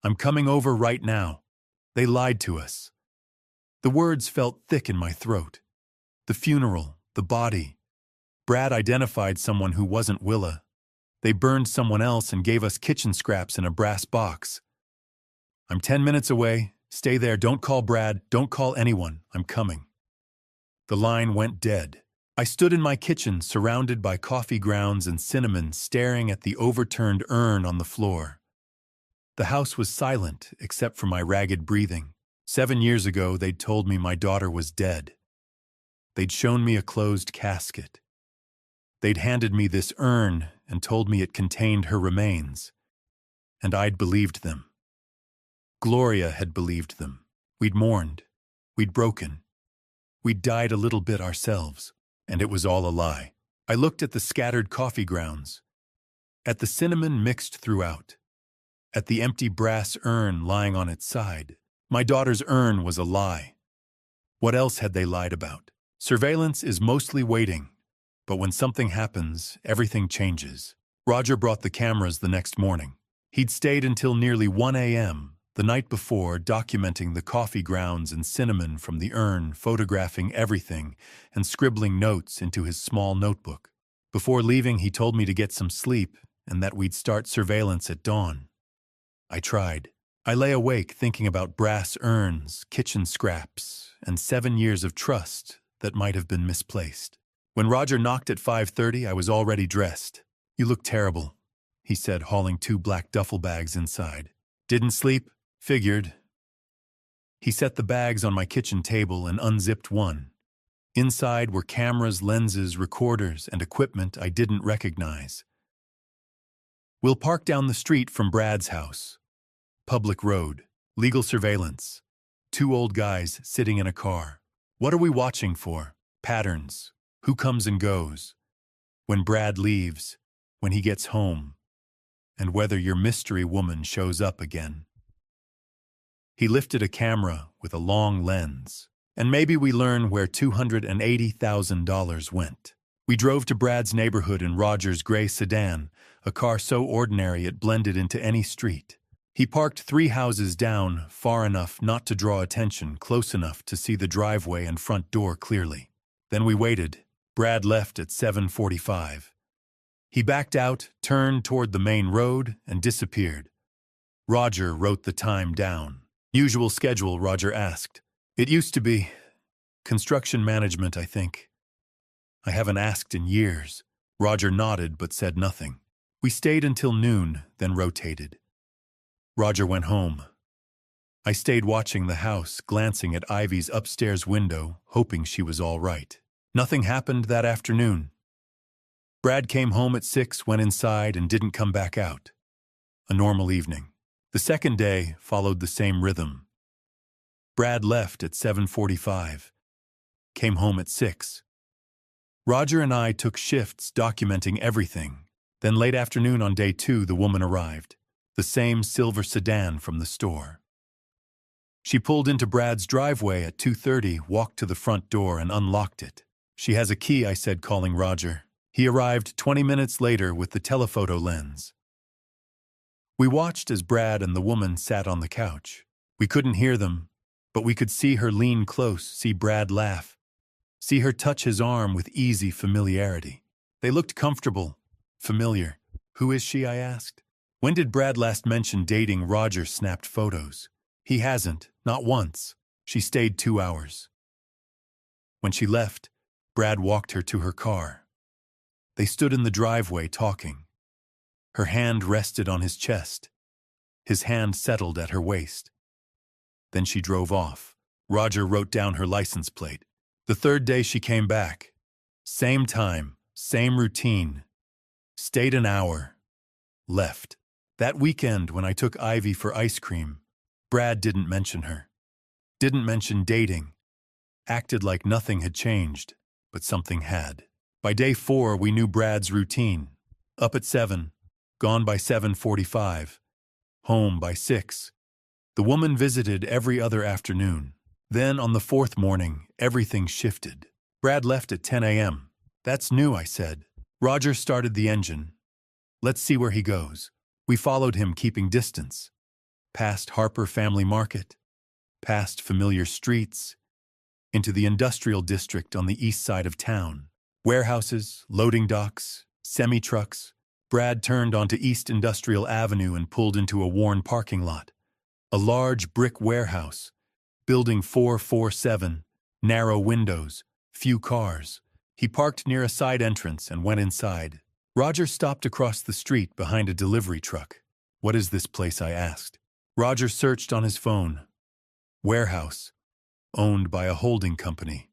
I'm coming over right now. They lied to us." The words felt thick in my throat. The funeral, the body. Brad identified someone who wasn't Willa. They burned someone else and gave us kitchen scraps in a brass box. "I'm 10 minutes away. Stay there. Don't call Brad. Don't call anyone. I'm coming." The line went dead. I stood in my kitchen, surrounded by coffee grounds and cinnamon, staring at the overturned urn on the floor. The house was silent, except for my ragged breathing. 7 years ago, they'd told me my daughter was dead. They'd shown me a closed casket. They'd handed me this urn and told me it contained her remains. And I'd believed them. Gloria had believed them. We'd mourned. We'd broken. We'd died a little bit ourselves. And it was all a lie. I looked at the scattered coffee grounds, at the cinnamon mixed throughout, at the empty brass urn lying on its side. My daughter's urn was a lie. What else had they lied about? Surveillance is mostly waiting, but when something happens, everything changes. Roger brought the cameras the next morning. He'd stayed until nearly 1 a.m., the night before, documenting the coffee grounds and cinnamon from the urn, photographing everything, and scribbling notes into his small notebook. Before leaving, he told me to get some sleep and that we'd start surveillance at dawn. I tried. I lay awake thinking about brass urns, kitchen scraps, and 7 years of trust that might have been misplaced. When Roger knocked at 5:30, I was already dressed. "You look terrible," he said, hauling 2 black duffel bags inside. "Didn't sleep? Figured." He set the bags on my kitchen table and unzipped one. Inside were cameras, lenses, recorders, and equipment I didn't recognize. "We'll park down the street from Brad's house. Public road. Legal surveillance. 2 old guys sitting in a car. What are we watching for? Patterns. Who comes and goes? When Brad leaves, when he gets home, and whether your mystery woman shows up again." He lifted a camera with a long lens. "And maybe we learn where $280,000 went." We drove to Brad's neighborhood in Roger's gray sedan, a car so ordinary it blended into any street. He parked 3 houses down, far enough not to draw attention, close enough to see the driveway and front door clearly. Then we waited. Brad left at 7:45. He backed out, turned toward the main road, and disappeared. Roger wrote the time down. "Usual schedule?" Roger asked. "It used to be. Construction management, I think." "I haven't asked in years." Roger nodded but said nothing. We stayed until noon, then rotated. Roger went home. I stayed watching the house, glancing at Ivy's upstairs window, hoping she was all right. Nothing happened that afternoon. Brad came home at 6, went inside, and didn't come back out. A normal evening. The second day followed the same rhythm. Brad left at 7:45. Came home at 6. Roger and I took shifts documenting everything. Then late afternoon on day 2, the woman arrived. The same silver sedan from the store. She pulled into Brad's driveway at 2:30, walked to the front door, and unlocked it. "She has a key," I said, calling Roger. He arrived 20 minutes later with the telephoto lens. We watched as Brad and the woman sat on the couch. We couldn't hear them, but we could see her lean close, see Brad laugh, see her touch his arm with easy familiarity. They looked comfortable, familiar. "Who is she?" I asked. "When did Brad last mention dating?" Roger snapped photos. "He hasn't, not once." She stayed 2 hours. When she left, Brad walked her to her car. They stood in the driveway talking. Her hand rested on his chest. His hand settled at her waist. Then she drove off. Roger wrote down her license plate. The third day she came back. Same time, same routine. Stayed an hour. Left. That weekend when I took Ivy for ice cream, Brad didn't mention her. Didn't mention dating. Acted like nothing had changed, but something had. By day 4, we knew Brad's routine. Up at 7. Gone by 7:45. Home by 6. The woman visited every other afternoon. Then, on the fourth morning, everything shifted. Brad left at 10 a.m. That's new, I said. Roger started the engine. Let's see where he goes. We followed him, keeping distance. Past Harper Family Market, past familiar streets, into the industrial district on the east side of town. Warehouses, loading docks, semi-trucks. Brad turned onto East Industrial Avenue and pulled into a worn parking lot. A large brick warehouse, building 447, narrow windows, few cars. He parked near a side entrance and went inside. Roger stopped across the street behind a delivery truck. What is this place? I asked. Roger searched on his phone. Warehouse, owned by a holding company.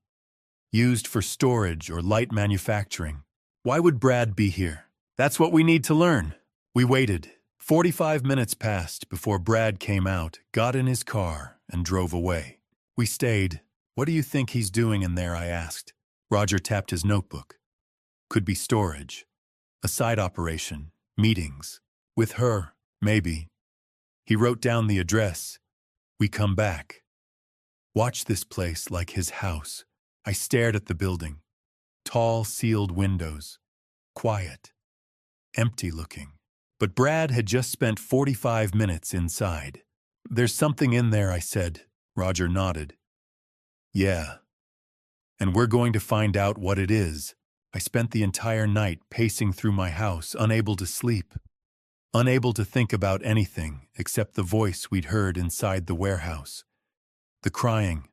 Used for storage or light manufacturing. Why would Brad be here? That's what we need to learn. We waited. 45 minutes passed before Brad came out, got in his car, and drove away. We stayed. What do you think he's doing in there? I asked. Roger tapped his notebook. Could be storage. A side operation. Meetings. With her, maybe. He wrote down the address. We come back. Watch this place like his house. I stared at the building. Tall, sealed windows. Quiet. Empty looking. But Brad had just spent 45 minutes inside. There's something in there, I said. Roger nodded. Yeah. And we're going to find out what it is. I spent the entire night pacing through my house, unable to sleep. Unable to think about anything except the voice we'd heard inside the warehouse. The crying,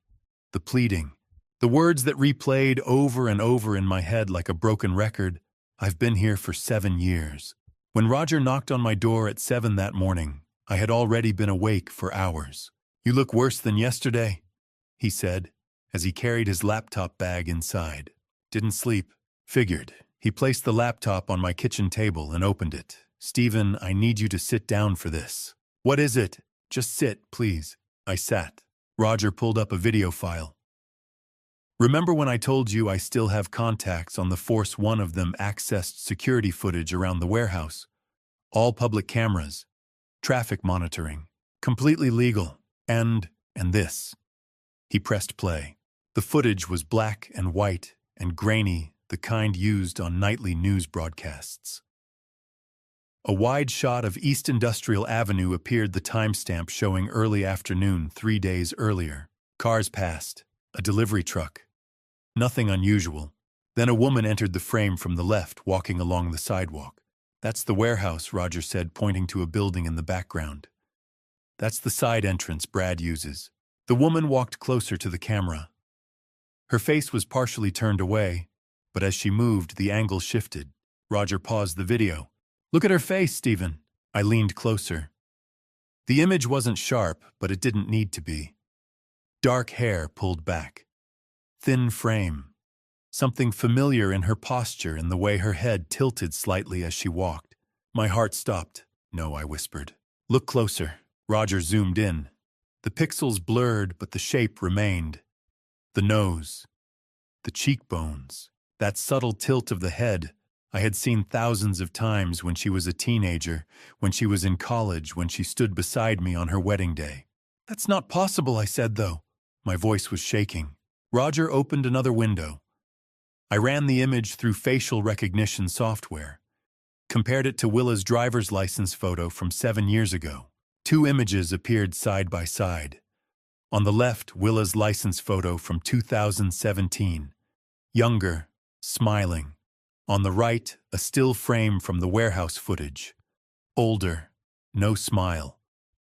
the pleading, the words that replayed over and over in my head like a broken record. I've been here for 7 years. When Roger knocked on my door at 7 that morning, I had already been awake for hours. You look worse than yesterday, he said, as he carried his laptop bag inside. Didn't sleep. Figured. He placed the laptop on my kitchen table and opened it. Stephen, I need you to sit down for this. What is it? Just sit, please. I sat. Roger pulled up a video file. Remember when I told you I still have contacts on the force? One of them accessed security footage around the warehouse. All public cameras. Traffic monitoring. Completely legal. And this. He pressed play. The footage was black and white and grainy, the kind used on nightly news broadcasts. A wide shot of East Industrial Avenue appeared, the timestamp showing early afternoon 3 days earlier. Cars passed. A delivery truck. Nothing unusual. Then a woman entered the frame from the left, walking along the sidewalk. That's the warehouse, Roger said, pointing to a building in the background. That's the side entrance Brad uses. The woman walked closer to the camera. Her face was partially turned away, but as she moved, the angle shifted. Roger paused the video. Look at her face, Stephen. I leaned closer. The image wasn't sharp, but it didn't need to be. Dark hair pulled back. Thin frame. Something familiar in her posture and the way her head tilted slightly as she walked. My heart stopped. No, I whispered. Look closer. Roger zoomed in. The pixels blurred, but the shape remained. The nose. The cheekbones. That subtle tilt of the head I had seen thousands of times when she was a teenager, when she was in college, when she stood beside me on her wedding day. That's not possible, I said, though. My voice was shaking. Roger opened another window. I ran the image through facial recognition software. Compared it to Willa's driver's license photo from 7 years ago. 2 images appeared side by side. On the left, Willa's license photo from 2017. Younger, smiling. On the right, a still frame from the warehouse footage. Older, no smile.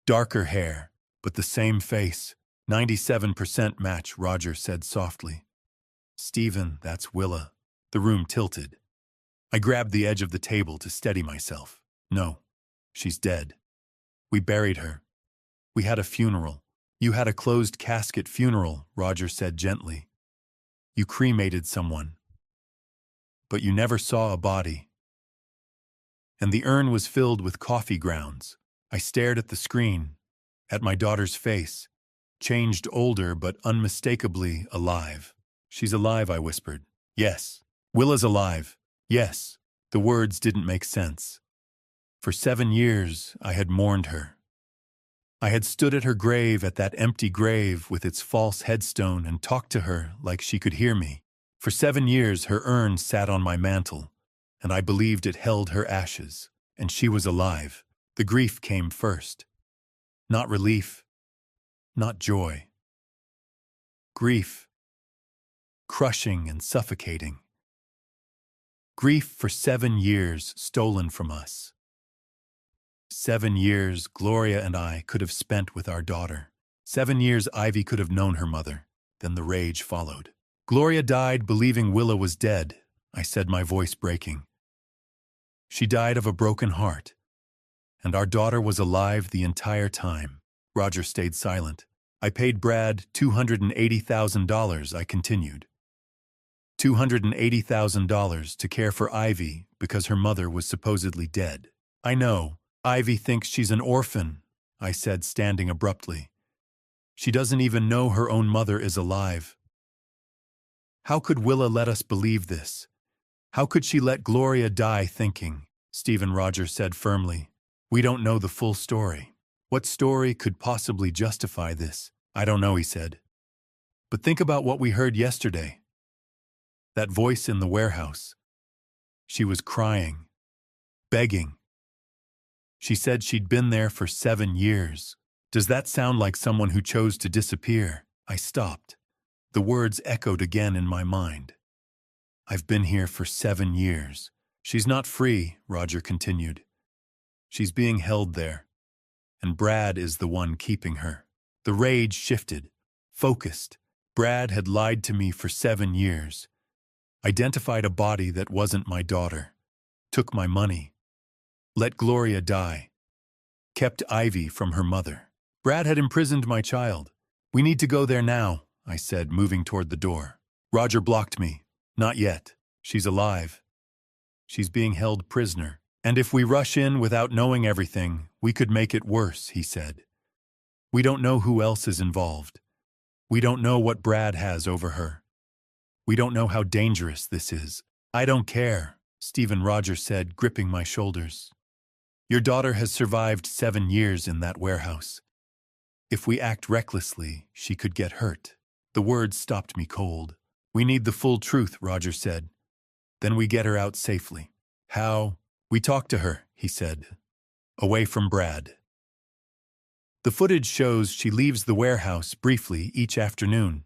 Darker hair, but the same face. 97% match, Roger said softly. Stephen, that's Willa. The room tilted. I grabbed the edge of the table to steady myself. No, she's dead. We buried her. We had a funeral. You had a closed casket funeral, Roger said gently. You cremated someone. But you never saw a body. And the urn was filled with coffee grounds. I stared at the screen, at my daughter's face, changed older but unmistakably alive. She's alive, I whispered. Yes. Willa's alive. Yes. The words didn't make sense. For 7 years, I had mourned her. I had stood at her grave, at that empty grave with its false headstone, and talked to her like she could hear me. For 7 years her urn sat on my mantel, and I believed it held her ashes, and she was alive. The grief came first. Not relief, not joy. Grief, crushing and suffocating. Grief for 7 years stolen from us. 7 years Gloria and I could have spent with our daughter. 7 years Ivy could have known her mother. Then the rage followed. Gloria died believing Willa was dead, I said, my voice breaking. She died of a broken heart. And our daughter was alive the entire time. Roger stayed silent. I paid Brad $280,000, I continued. $280,000 to care for Ivy because her mother was supposedly dead. I know. Ivy thinks she's an orphan, I said, standing abruptly. She doesn't even know her own mother is alive. How could Willa let us believe this? How could she let Gloria die thinking? Stephen, Roger said firmly. We don't know the full story. What story could possibly justify this? I don't know, he said. But think about what we heard yesterday. That voice in the warehouse. She was crying, begging. She said she'd been there for 7 years. Does that sound like someone who chose to disappear? I stopped. The words echoed again in my mind. I've been here for 7 years. She's not free, Roger continued. She's being held there, and Brad is the one keeping her. The rage shifted, focused. Brad had lied to me for 7 years, identified a body that wasn't my daughter, took my money, let Gloria die, kept Ivy from her mother. Brad had imprisoned my child. We need to go there now, I said, moving toward the door. Roger blocked me. Not yet. She's alive. She's being held prisoner. And if we rush in without knowing everything, we could make it worse, he said. We don't know who else is involved. We don't know what Brad has over her. We don't know how dangerous this is. I don't care, Stephen, Roger said, gripping my shoulders. Your daughter has survived 7 years in that warehouse. If we act recklessly, she could get hurt. The words stopped me cold. We need the full truth, Roger said. Then we get her out safely. How? We talk to her, he said. Away from Brad. The footage shows she leaves the warehouse briefly each afternoon.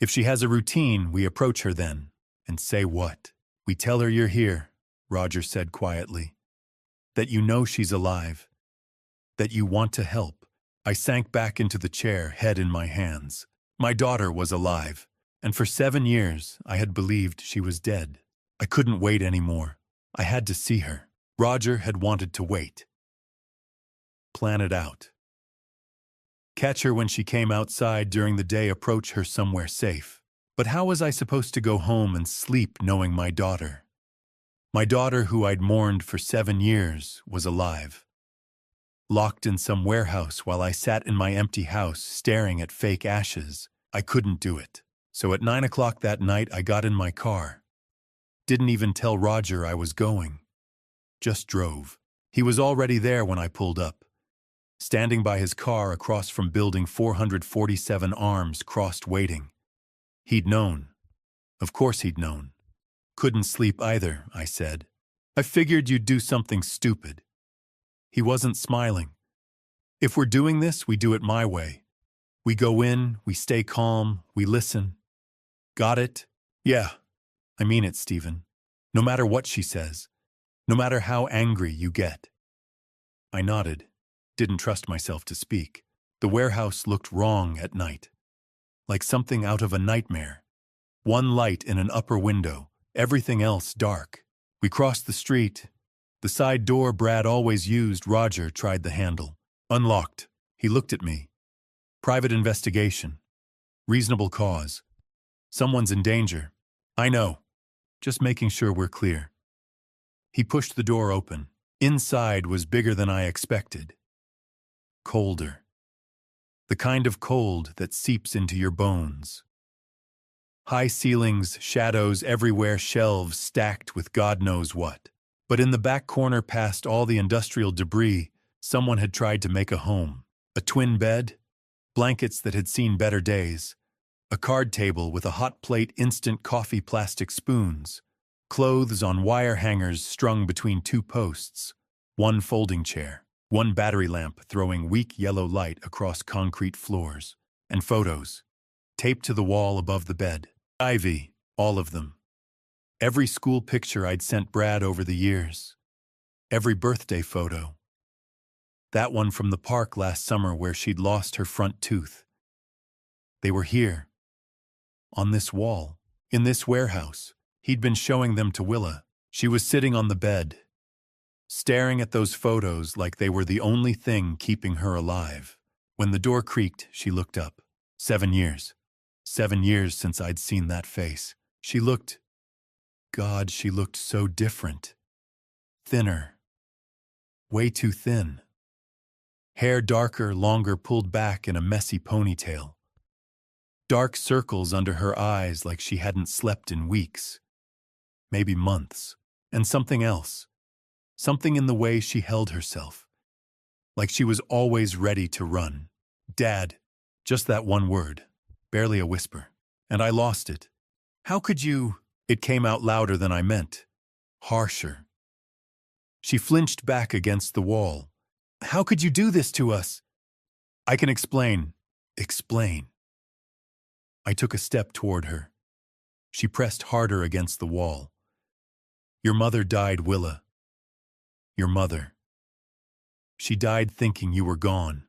If she has a routine, we approach her then. And say what? We tell her you're here, Roger said quietly. That you know she's alive. That you want to help. I sank back into the chair, head in my hands. My daughter was alive, and for 7 years I had believed she was dead. I couldn't wait anymore. I had to see her. Roger had wanted to wait. Plan it out. Catch her when she came outside during the day, approach her somewhere safe. But how was I supposed to go home and sleep knowing my daughter? My daughter, who I'd mourned for 7 years, was alive. Locked in some warehouse while I sat in my empty house staring at fake ashes. I couldn't do it. So at 9 o'clock that night I got in my car. Didn't even tell Roger I was going. Just drove. He was already there when I pulled up. Standing by his car across from building 447, arms crossed, waiting. He'd known. Of course he'd known. Couldn't sleep either, I said. I figured you'd do something stupid. He wasn't smiling. If we're doing this, we do it my way. We go in, we stay calm, we listen. Got it? Yeah. I mean it, Stephen. No matter what she says. No matter how angry you get. I nodded. Didn't trust myself to speak. The warehouse looked wrong at night. Like something out of a nightmare. One light in an upper window, everything else dark. We crossed the street. The side door Brad always used. Roger tried the handle. Unlocked. He looked at me. Private investigation. Reasonable cause. Someone's in danger. I know. Just making sure we're clear. He pushed the door open. Inside was bigger than I expected. Colder. The kind of cold that seeps into your bones. High ceilings, shadows everywhere, shelves stacked with God knows what. But in the back corner, past all the industrial debris, someone had tried to make a home. A twin bed, blankets that had seen better days, a card table with a hot plate instant coffee plastic spoons, clothes on wire hangers strung between two posts, one folding chair, one battery lamp throwing weak yellow light across concrete floors, and photos, taped to the wall above the bed. Ivy, all of them. Every school picture I'd sent Brad over the years. Every birthday photo. That one from the park last summer where she'd lost her front tooth. They were here. On this wall. In this warehouse. He'd been showing them to Willa. She was sitting on the bed, staring at those photos like they were the only thing keeping her alive. When the door creaked, she looked up. 7 years. 7 years since I'd seen that face. She looked so different. Thinner. Way too thin. Hair darker, longer, pulled back in a messy ponytail. Dark circles under her eyes like she hadn't slept in weeks. Maybe months. And something else. Something in the way she held herself. Like she was always ready to run. Dad. Just that one word. Barely a whisper. And I lost it. How could you? It came out louder than I meant. Harsher. She flinched back against the wall. How could you do this to us? I can explain. Explain. I took a step toward her. She pressed harder against the wall. Your mother died, Willa. Your mother. She died thinking you were gone.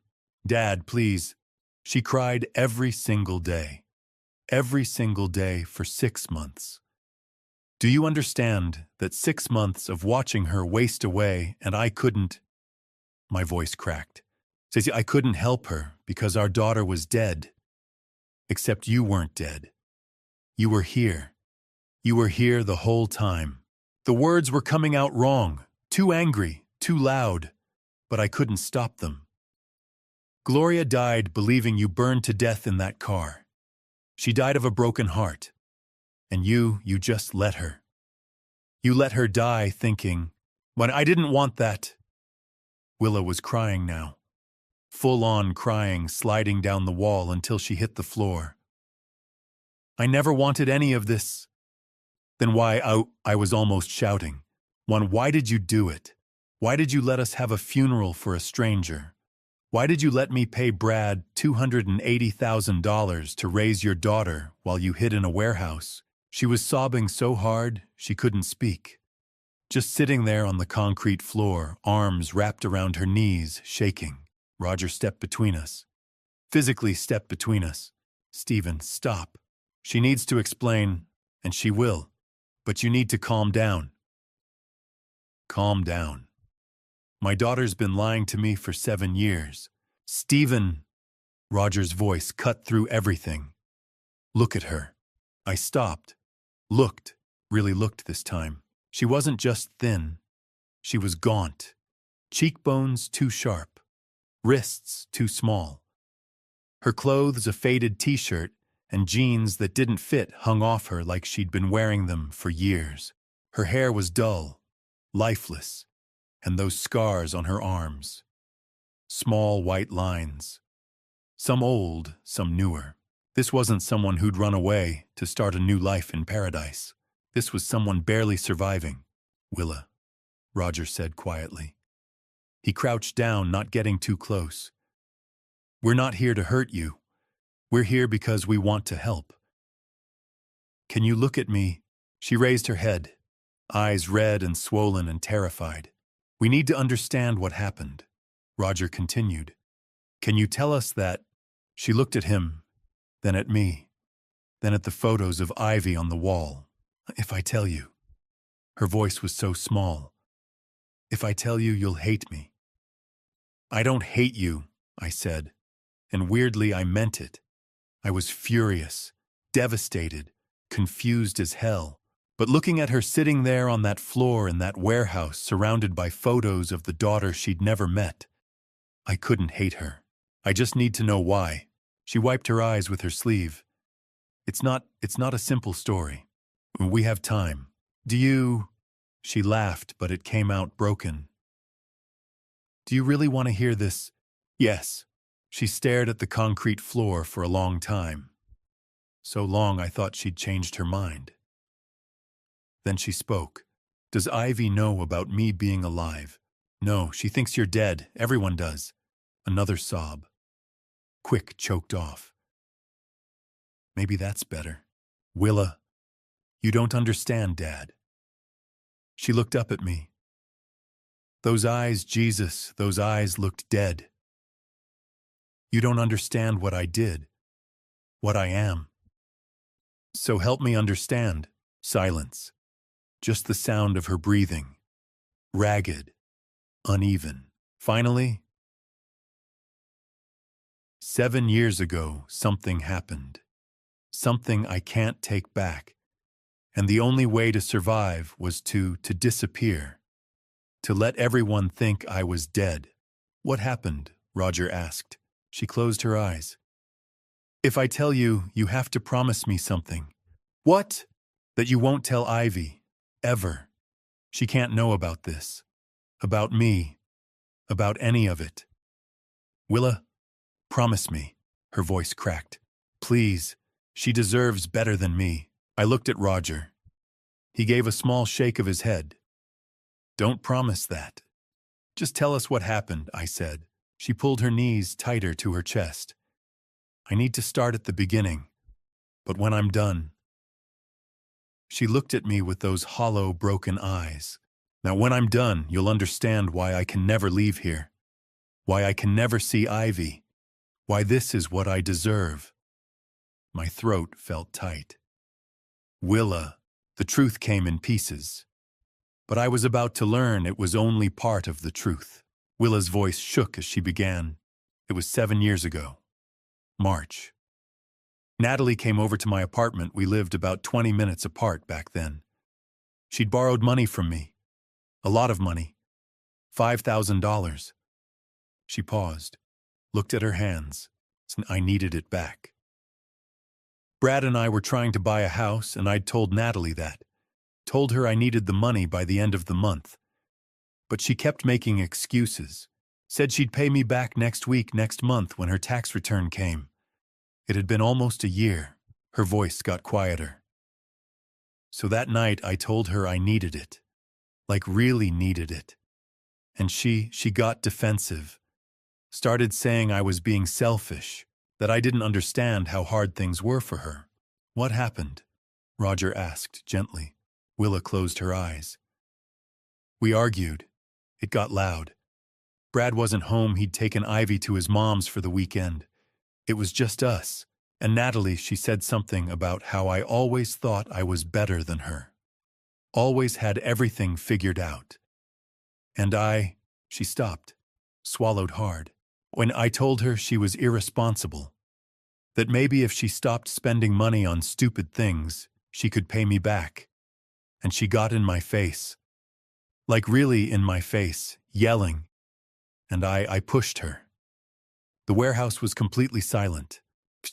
Dad, please. She cried every single day. Every single day for 6 months. Do you understand that 6 months of watching her waste away and I couldn't? My voice cracked. Stacey, I couldn't help her because our daughter was dead. Except you weren't dead. You were here. You were here the whole time. The words were coming out wrong, too angry, too loud, but I couldn't stop them. Gloria died believing you burned to death in that car. She died of a broken heart. And you just let her. You let her die thinking, when I didn't want that. Willa was crying now. Full-on crying, sliding down the wall until she hit the floor. I never wanted any of this. Then why, I was almost shouting. Why did you do it? Why did you let us have a funeral for a stranger? Why did you let me pay Brad $280,000 to raise your daughter while you hid in a warehouse? She was sobbing so hard she couldn't speak. Just sitting there on the concrete floor, arms wrapped around her knees, shaking. Roger stepped between us. Physically stepped between us. Stephen, stop. She needs to explain, and she will. But you need to calm down. Calm down. My daughter's been lying to me for 7 years. Stephen. Roger's voice cut through everything. Look at her. I stopped. Looked. Really looked this time. She wasn't just thin. She was gaunt. Cheekbones too sharp. Wrists too small. Her clothes a faded t-shirt and jeans that didn't fit hung off her like she'd been wearing them for years. Her hair was dull, lifeless, and those scars on her arms. Small white lines. Some old, some newer. This wasn't someone who'd run away to start a new life in paradise. This was someone barely surviving. Willa, Roger said quietly. He crouched down, not getting too close. We're not here to hurt you. We're here because we want to help. Can you look at me? She raised her head, eyes red and swollen and terrified. We need to understand what happened. Roger continued. Can you tell us that? She looked at him, then at me, then at the photos of Ivy on the wall. If I tell you. Her voice was so small. If I tell you, you'll hate me. I don't hate you, I said, and weirdly I meant it. I was furious, devastated, confused as hell. But looking at her sitting there on that floor in that warehouse surrounded by photos of the daughter she'd never met, I couldn't hate her. I just need to know why. She wiped her eyes with her sleeve. It's not a simple story. We have time. Do you? She laughed, but it came out broken. Do you really want to hear this? Yes. She stared at the concrete floor for a long time. So long I thought she'd changed her mind. Then she spoke. Does Ivy know about me being alive? No, she thinks you're dead. Everyone does. Another sob. Quick, choked off. Maybe that's better. Willa, you don't understand, Dad. She looked up at me. Those eyes, Jesus, those eyes looked dead. You don't understand what I did, what I am. So help me understand. Silence. Just the sound of her breathing. Ragged. Uneven. Finally, 7 years ago, something happened. Something I can't take back. And the only way to survive was to disappear. To let everyone think I was dead. What happened? Roger asked. She closed her eyes. If I tell you, you have to promise me something. What? That you won't tell Ivy. Ever. She can't know about this. About me. About any of it. Willa, promise me. Her voice cracked. Please. She deserves better than me. I looked at Roger. He gave a small shake of his head. Don't promise that. Just tell us what happened, I said. She pulled her knees tighter to her chest. I need to start at the beginning, but when I'm done. She looked at me with those hollow, broken eyes. Now when I'm done, you'll understand why I can never leave here. Why I can never see Ivy. Why this is what I deserve. My throat felt tight. Willa, the truth came in pieces. But I was about to learn it was only part of the truth. Willa's voice shook as she began. It was 7 years ago. March. Natalie came over to my apartment. We lived about 20 minutes apart back then. She'd borrowed money from me. A lot of money. $5,000. She paused, looked at her hands. I needed it back. Brad and I were trying to buy a house, and I'd told Natalie that. Told her I needed the money by the end of the month. But she kept making excuses. Said she'd pay me back next week, next month, when her tax return came. It had been almost a year. Her voice got quieter. So that night I told her I needed it. Like really needed it. And she got defensive. Started saying I was being selfish, that I didn't understand how hard things were for her. What happened? Roger asked gently. Willa closed her eyes. We argued. It got loud. Brad wasn't home. He'd taken Ivy to his mom's for the weekend. It was just us. And Natalie, she said something about how I always thought I was better than her. Always had everything figured out. And she stopped, swallowed hard. When I told her she was irresponsible, that maybe if she stopped spending money on stupid things, she could pay me back. And she got in my face. Like really in my face, yelling. And I pushed her. The warehouse was completely silent.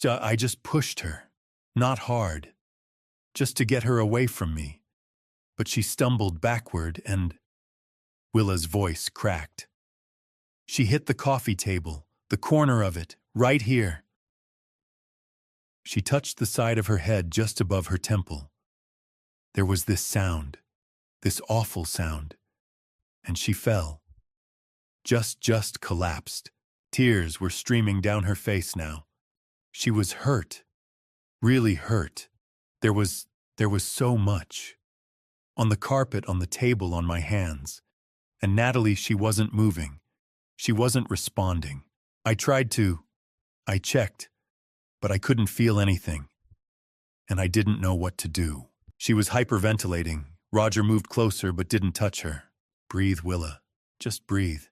I just pushed her. Not hard. Just to get her away from me. But she stumbled backward and Willa's voice cracked. She hit the coffee table, the corner of it, right here. She touched the side of her head just above her temple. There was this sound, this awful sound, and she fell. Just collapsed. Tears were streaming down her face now. She was hurt, really hurt. There was so much. On the carpet, on the table, on my hands. And Natalie, she wasn't moving. She wasn't responding. I checked, but I couldn't feel anything. And I didn't know what to do. She was hyperventilating. Roger moved closer but didn't touch her. Breathe, Willa. Just breathe.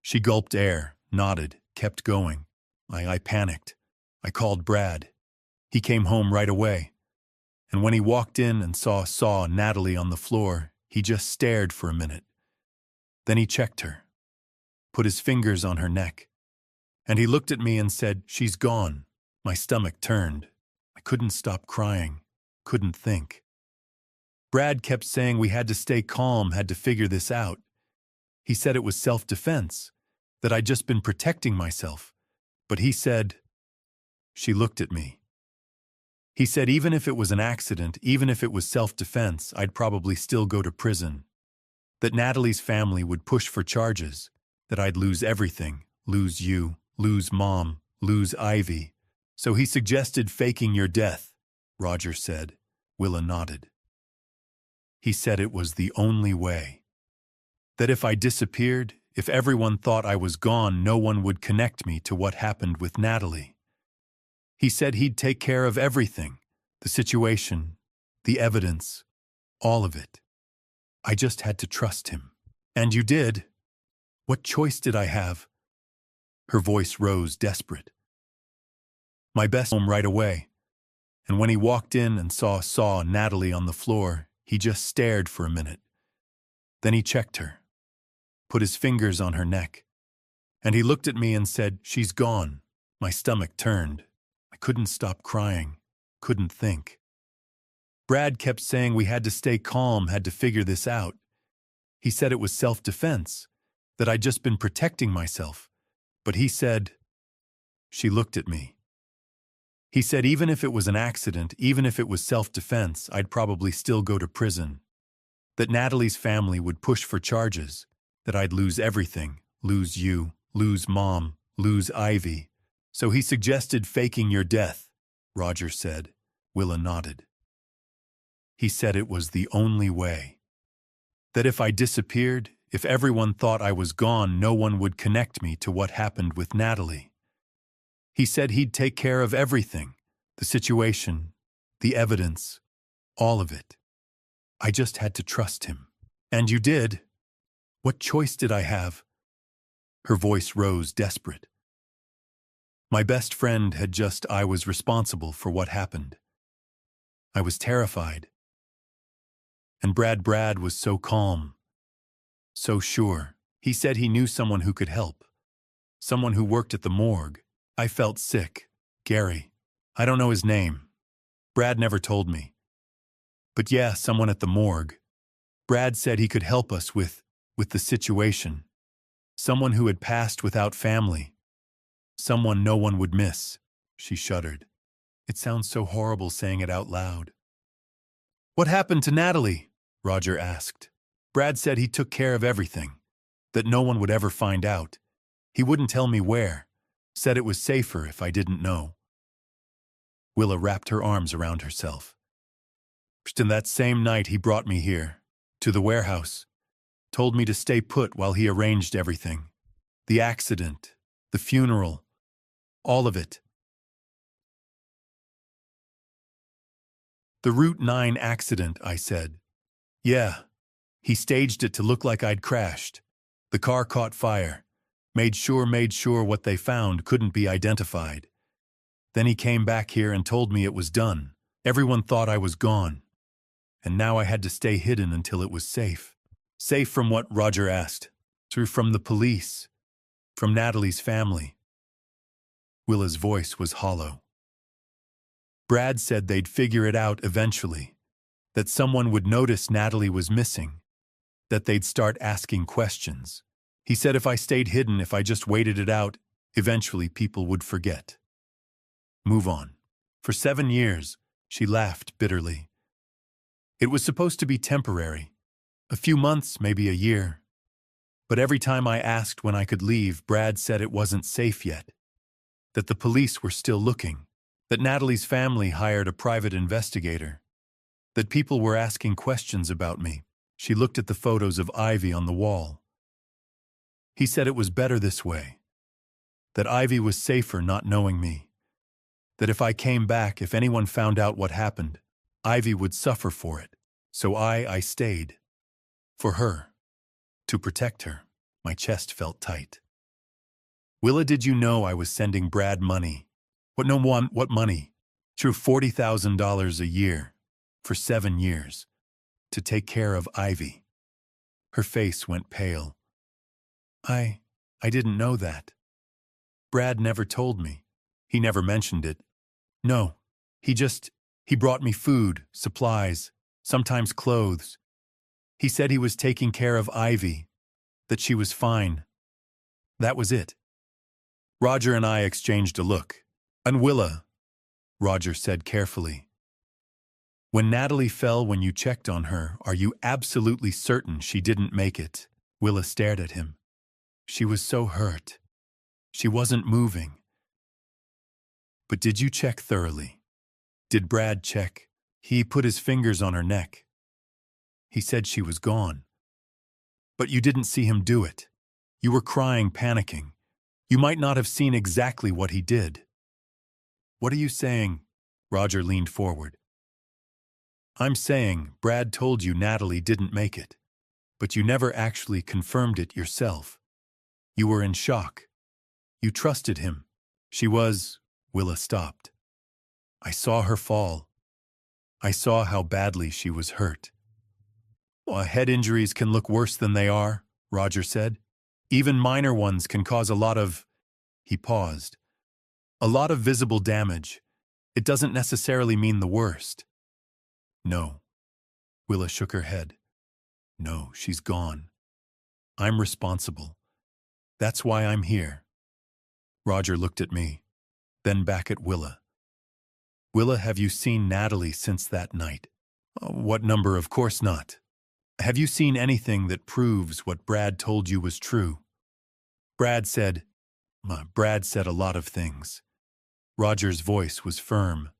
She gulped air, nodded, kept going. I panicked. I called Brad. He came home right away. And when he walked in and saw Natalie on the floor, he just stared for a minute. Then he checked her, put his fingers on her neck. And he looked at me and said, "She's gone." My stomach turned. I couldn't stop crying, couldn't think. Brad kept saying we had to stay calm, had to figure this out. He said it was self-defense, that I'd just been protecting myself. But he said, she looked at me. He said even if it was an accident, even if it was self-defense, I'd probably still go to prison. That Natalie's family would push for charges, that I'd lose everything, lose you, lose Mom, lose Ivy. So he suggested faking your death, Roger said. Willa nodded. He said it was the only way. That if I disappeared, if everyone thought I was gone, no one would connect me to what happened with Natalie. He said he'd take care of everything, the situation, the evidence, all of it. I just had to trust him. And you did. What choice did I have? Her voice rose, desperate. My best home right away. And when he walked in and saw Natalie on the floor, he just stared for a minute. Then he checked her, put his fingers on her neck, and he looked at me and said, she's gone. My stomach turned. I couldn't stop crying, couldn't think. Brad kept saying we had to stay calm, had to figure this out. He said it was self-defense, that I'd just been protecting myself. But he said, she looked at me. He said even if it was an accident, even if it was self-defense, I'd probably still go to prison. That Natalie's family would push for charges, that I'd lose everything, lose you, lose Mom, lose Ivy. So he suggested faking your death, Roger said. Willa nodded. He said it was the only way. That if I disappeared, if everyone thought I was gone, no one would connect me to what happened with Natalie. He said he'd take care of everything, the situation, the evidence, all of it. I just had to trust him. And you did. What choice did I have? Her voice rose, desperate. My best friend had I was responsible for what happened. I was terrified. And Brad was so calm, so sure. He said he knew someone who could help, someone who worked at the morgue. I felt sick. Gary. I don't know his name. Brad never told me. But yeah, someone at the morgue. Brad said he could help us with the situation. Someone who had passed without family. Someone no one would miss. She shuddered. It sounds so horrible saying it out loud. What happened to Natalie? Roger asked. Brad said he took care of everything, that no one would ever find out. He wouldn't tell me where, said it was safer if I didn't know. Willa wrapped her arms around herself. And that same night he brought me here, to the warehouse, told me to stay put while he arranged everything. The accident, the funeral, all of it. The Route 9 accident, I said. Yeah. He staged it to look like I'd crashed. The car caught fire. Made sure what they found couldn't be identified. Then he came back here and told me it was done. Everyone thought I was gone. And now I had to stay hidden until it was safe. Safe from what? Roger asked. From the police. From Natalie's family. Willa's voice was hollow. Brad said they'd figure it out eventually. That someone would notice Natalie was missing. That they'd start asking questions. He said if I stayed hidden, if I just waited it out, eventually people would forget. Move on. For 7 years, she laughed bitterly. It was supposed to be temporary. A few months, maybe a year. But every time I asked when I could leave, Brad said it wasn't safe yet. That the police were still looking. That Natalie's family hired a private investigator. That people were asking questions about me. She looked at the photos of Ivy on the wall. He said it was better this way. That Ivy was safer not knowing me. That if I came back, if anyone found out what happened, Ivy would suffer for it. So I stayed. For her. To protect her. My chest felt tight. Willa, did you know I was sending Brad money? What money? True, $40,000 a year. For 7 years. To take care of Ivy. Her face went pale. I didn't know that. Brad never told me. He never mentioned it. No, he brought me food, supplies, sometimes clothes. He said he was taking care of Ivy, that she was fine. That was it. Roger and I exchanged a look. And Willa, Roger said carefully. When Natalie fell when you checked on her, are you absolutely certain she didn't make it? Willa stared at him. She was so hurt. She wasn't moving. But did you check thoroughly? Did Brad check? He put his fingers on her neck. He said she was gone. But you didn't see him do it. You were crying, panicking. You might not have seen exactly what he did. What are you saying? Roger leaned forward. I'm saying Brad told you Natalie didn't make it, but you never actually confirmed it yourself. You were in shock. You trusted him. She was... Willa stopped. I saw her fall. I saw how badly she was hurt. Well, head injuries can look worse than they are, Roger said. Even minor ones can cause a lot of... He paused. A lot of visible damage. It doesn't necessarily mean the worst. No. Willa shook her head. No, she's gone. I'm responsible. That's why I'm here. Roger looked at me, then back at Willa. Willa, have you seen Natalie since that night? What number? Of course not. Have you seen anything that proves what Brad told you was true? Brad said a lot of things. Roger's voice was firm.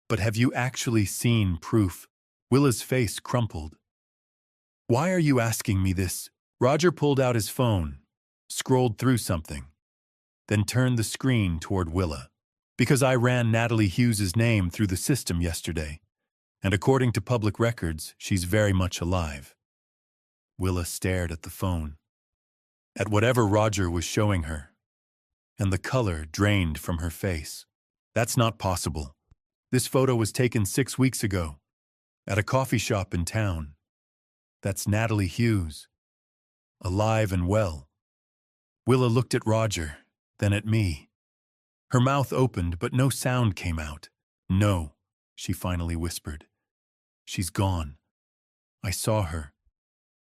But have you actually seen proof? Willa's face crumpled. Why are you asking me this? Roger pulled out his phone, scrolled through something, then turned the screen toward Willa. Because I ran Natalie Hughes's name through the system yesterday, and according to public records, she's very much alive. Willa stared at the phone, at whatever Roger was showing her, and the color drained from her face. That's not possible. This photo was taken 6 weeks ago, at a coffee shop in town. That's Natalie Hughes, alive and well. Willa looked at Roger, then at me. Her mouth opened, but no sound came out. No, she finally whispered. She's gone. I saw her.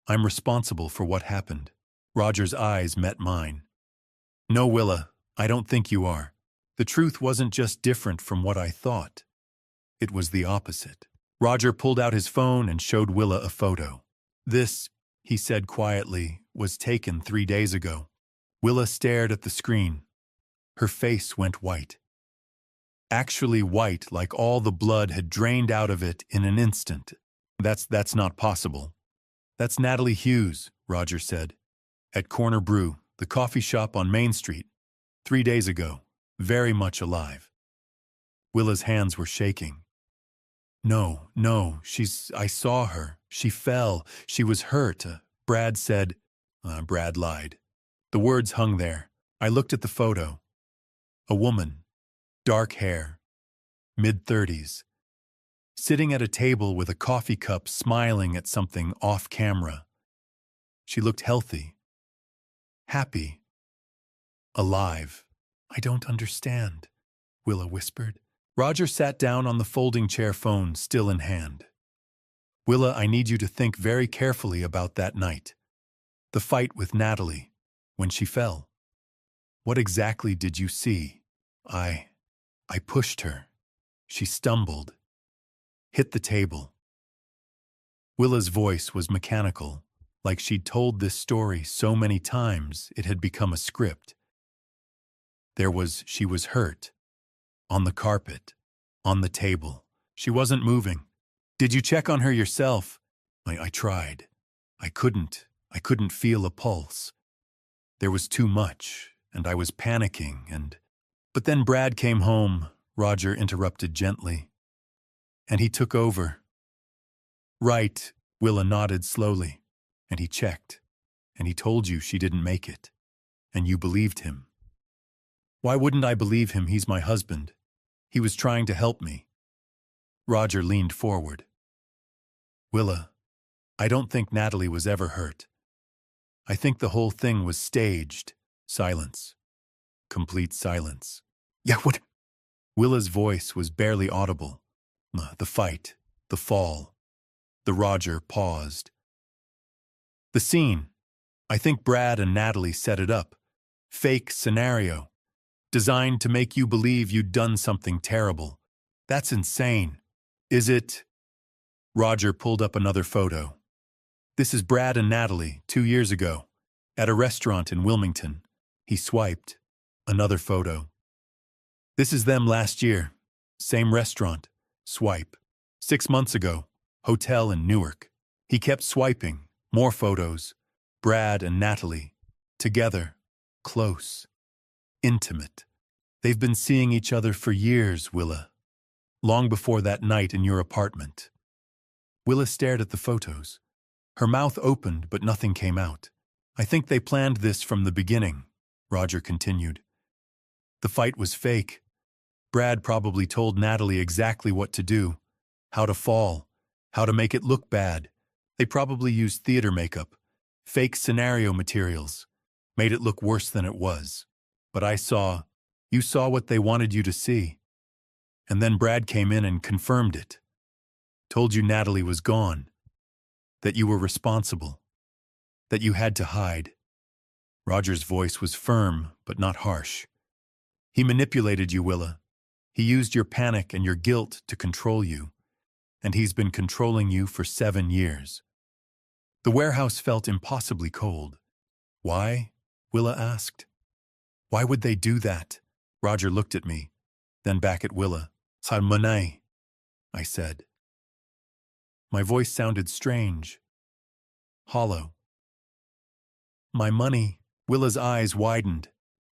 I'm responsible for what happened. Roger's eyes met mine. No, Willa, I don't think you are. The truth wasn't just different from what I thought. It was the opposite. Roger pulled out his phone and showed Willa a photo. This, he said quietly, was taken 3 days ago. Willa stared at the screen. Her face went white. Actually white, like all the blood had drained out of it in an instant. That's not possible. That's Natalie Hughes, Roger said. At Corner Brew, the coffee shop on Main Street. 3 days ago. Very much alive. Willa's hands were shaking. No, I saw her. She fell. She was hurt. Brad said... Brad lied. The words hung there. I looked at the photo. A woman, dark hair, mid-30s, sitting at a table with a coffee cup smiling at something off camera. She looked healthy, happy, alive. I don't understand, Willa whispered. Roger sat down on the folding chair, phone still in hand. Willa, I need you to think very carefully about that night. The fight with Natalie, when she fell. What exactly did you see? I pushed her. She stumbled, hit the table. Willa's voice was mechanical, like she'd told this story so many times it had become a script. She was hurt. On the carpet. On the table. She wasn't moving. Did you check on her yourself? I tried. I couldn't feel a pulse. There was too much, and I was panicking, But then Brad came home, Roger interrupted gently. And he took over. Right, Willa nodded slowly. And he checked. And he told you she didn't make it. And you believed him. Why wouldn't I believe him? He's my husband. He was trying to help me. Roger leaned forward. Willa, I don't think Natalie was ever hurt. I think the whole thing was staged. Silence. Complete silence. Yeah, what? Willa's voice was barely audible. The fight. The fall. The Roger paused. The scene. I think Brad and Natalie set it up. Fake scenario. designed to make you believe you'd done something terrible. That's insane. Is it? Roger pulled up another photo. This is Brad and Natalie, 2 years ago, at a restaurant in Wilmington. He swiped. Another photo. This is them last year. Same restaurant. Swipe. 6 months ago. Hotel in Newark. He kept swiping. More photos. Brad and Natalie. Together. Close. Intimate. They've been seeing each other for years, Willa. Long before that night in your apartment. Willa stared at the photos. Her mouth opened, but nothing came out. I think they planned this from the beginning, Roger continued. The fight was fake. Brad probably told Natalie exactly what to do, how to fall, how to make it look bad. They probably used theater makeup, fake scenario materials, made it look worse than it was. But you saw what they wanted you to see. And then Brad came in and confirmed it. Told you Natalie was gone. That you were responsible. That you had to hide. Roger's voice was firm, but not harsh. He manipulated you, Willa. He used your panic and your guilt to control you. And he's been controlling you for 7 years. The warehouse felt impossibly cold. Why? Willa asked. Why would they do that? Roger looked at me, then back at Willa. Salmonai, I said. My voice sounded strange, hollow. My money. Willa's eyes widened.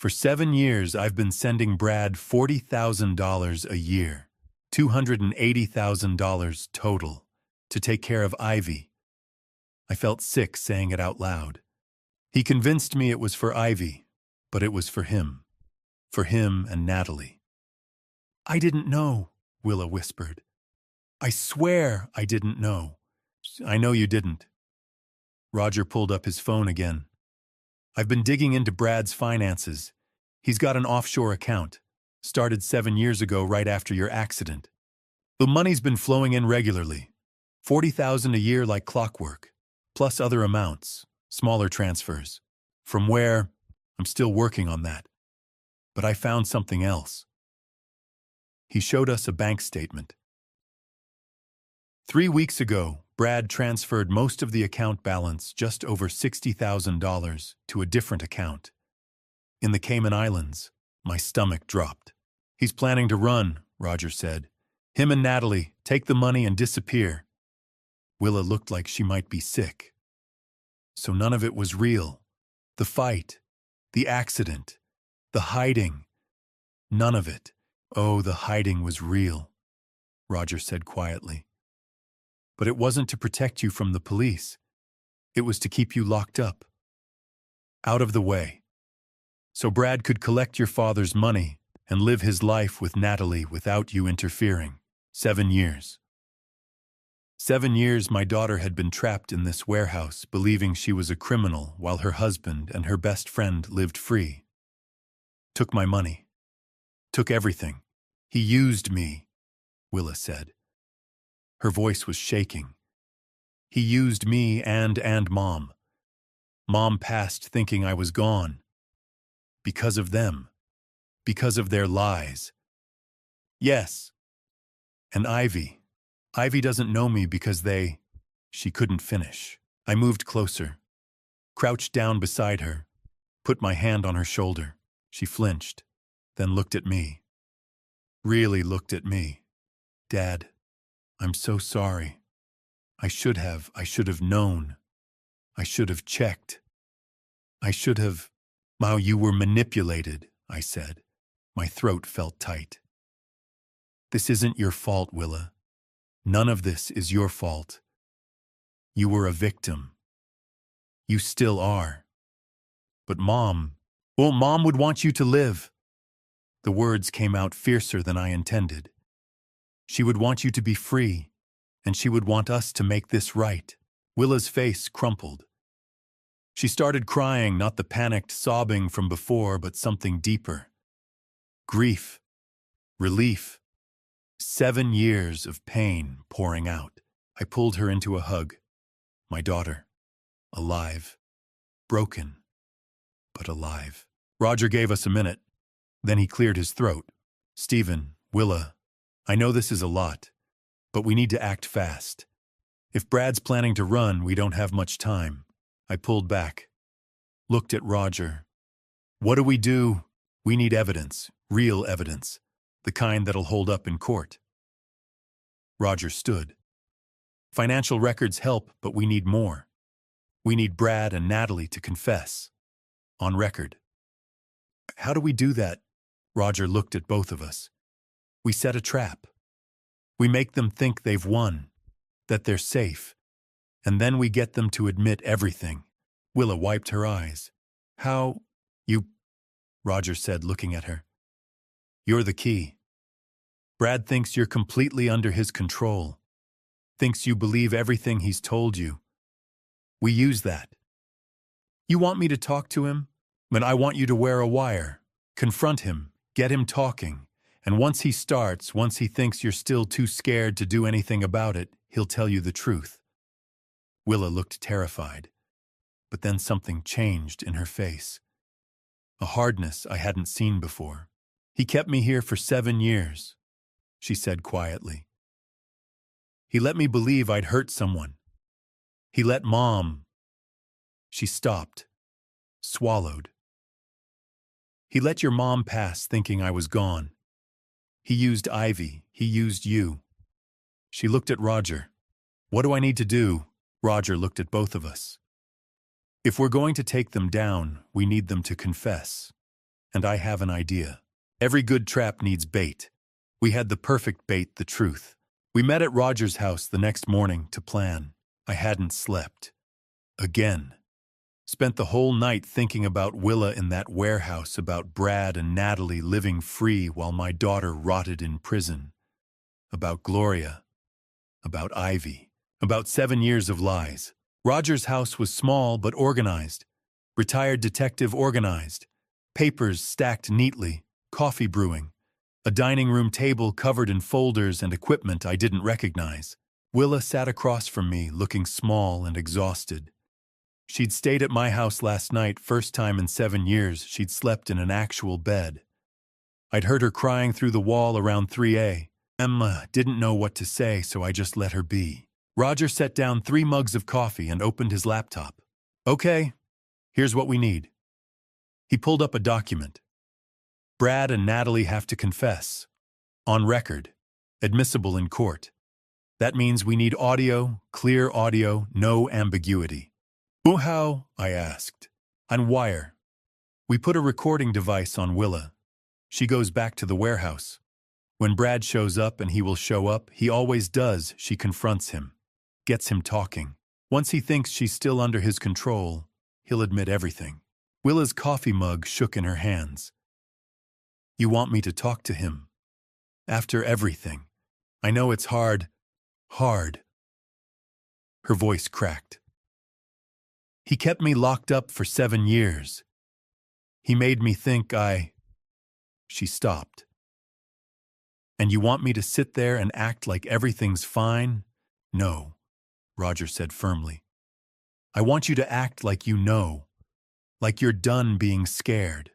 For 7 years, I've been sending Brad $40,000 a year, $280,000 total, to take care of Ivy. I felt sick saying it out loud. He convinced me it was for Ivy, but it was for him and Natalie. I didn't know, Willa whispered. I swear I didn't know. I know you didn't. Roger pulled up his phone again. I've been digging into Brad's finances. He's got an offshore account. Started 7 years ago right after your accident. The money's been flowing in regularly. $40,000 a year like clockwork, plus other amounts, smaller transfers. From where? I'm still working on that. But I found something else. He showed us a bank statement. 3 weeks ago, Brad transferred most of the account balance, just over $60,000, to a different account. In the Cayman Islands, my stomach dropped. He's planning to run, Roger said. Him and Natalie take the money and disappear. Willa looked like she might be sick. So none of it was real. The fight, the accident, the hiding. None of it. Oh, the hiding was real, Roger said quietly. But it wasn't to protect you from the police. It was to keep you locked up. Out of the way. So Brad could collect your father's money and live his life with Natalie without you interfering. 7 years. 7 years my daughter had been trapped in this warehouse, believing she was a criminal while her husband and her best friend lived free. Took my money. Took everything. He used me, Willa said. Her voice was shaking. He used me and Mom. Mom passed thinking I was gone. Because of them. Because of their lies. Yes. And Ivy. Ivy doesn't know me because they... She couldn't finish. I moved closer. Crouched down beside her. Put my hand on her shoulder. She flinched. Then looked at me. Really looked at me. Dad, I'm so sorry. I should have known. I should have checked. I should have... Wow, you were manipulated, I said. My throat felt tight. This isn't your fault, Willa. None of this is your fault. You were a victim. You still are. But Mom would want you to live. The words came out fiercer than I intended. She would want you to be free, and she would want us to make this right. Willa's face crumpled. She started crying, not the panicked sobbing from before, but something deeper. Grief. Relief. 7 years of pain pouring out. I pulled her into a hug. My daughter. Alive. Broken. But alive. Roger gave us a minute. Then he cleared his throat. Stephen, Willa, I know this is a lot, but we need to act fast. If Brad's planning to run, we don't have much time. I pulled back, looked at Roger. What do we do? We need evidence, real evidence, the kind that'll hold up in court. Roger stood. Financial records help, but we need more. We need Brad and Natalie to confess. On record. How do we do that? Roger looked at both of us. We set a trap. We make them think they've won, that they're safe, and then we get them to admit everything. Willa wiped her eyes. How? You, Roger said, looking at her. You're the key. Brad thinks you're completely under his control. Thinks you believe everything he's told you. We use that. You want me to talk to him? But I want you to wear a wire. Confront him. Get him talking. And once he starts, once he thinks you're still too scared to do anything about it, he'll tell you the truth. Willa looked terrified. But then something changed in her face. A hardness I hadn't seen before. He kept me here for 7 years, she said quietly. He let me believe I'd hurt someone. He let Mom. She stopped, swallowed. He let your mom pass thinking I was gone. He used Ivy. He used you. She looked at Roger. What do I need to do? Roger looked at both of us. If we're going to take them down, we need them to confess. And I have an idea. Every good trap needs bait. We had the perfect bait, the truth. We met at Roger's house the next morning to plan. I hadn't slept. Again. Spent the whole night thinking about Willa in that warehouse, about Brad and Natalie living free while my daughter rotted in prison. About Gloria. About Ivy. About 7 years of lies. Roger's house was small but organized. Retired detective organized. Papers stacked neatly. Coffee brewing. A dining room table covered in folders and equipment I didn't recognize. Willa sat across from me, looking small and exhausted. She'd stayed at my house last night, first time in 7 years she'd slept in an actual bed. I'd heard her crying through the wall around 3A. Emma didn't know what to say, so I just let her be. Roger set down 3 mugs of coffee and opened his laptop. Okay, here's what we need. He pulled up a document. Brad and Natalie have to confess. On record. Admissible in court. That means we need audio, clear audio, no ambiguity. How? I asked. On wire. We put a recording device on Willa. She goes back to the warehouse. When Brad shows up, and he will show up, he always does, she confronts him. Gets him talking. Once he thinks she's still under his control, he'll admit everything. Willa's coffee mug shook in her hands. You want me to talk to him? After everything. I know it's hard. Hard. Her voice cracked. He kept me locked up for 7 years. He made me think She stopped. And you want me to sit there and act like everything's fine? No, Roger said firmly. I want you to act like you know, like you're done being scared,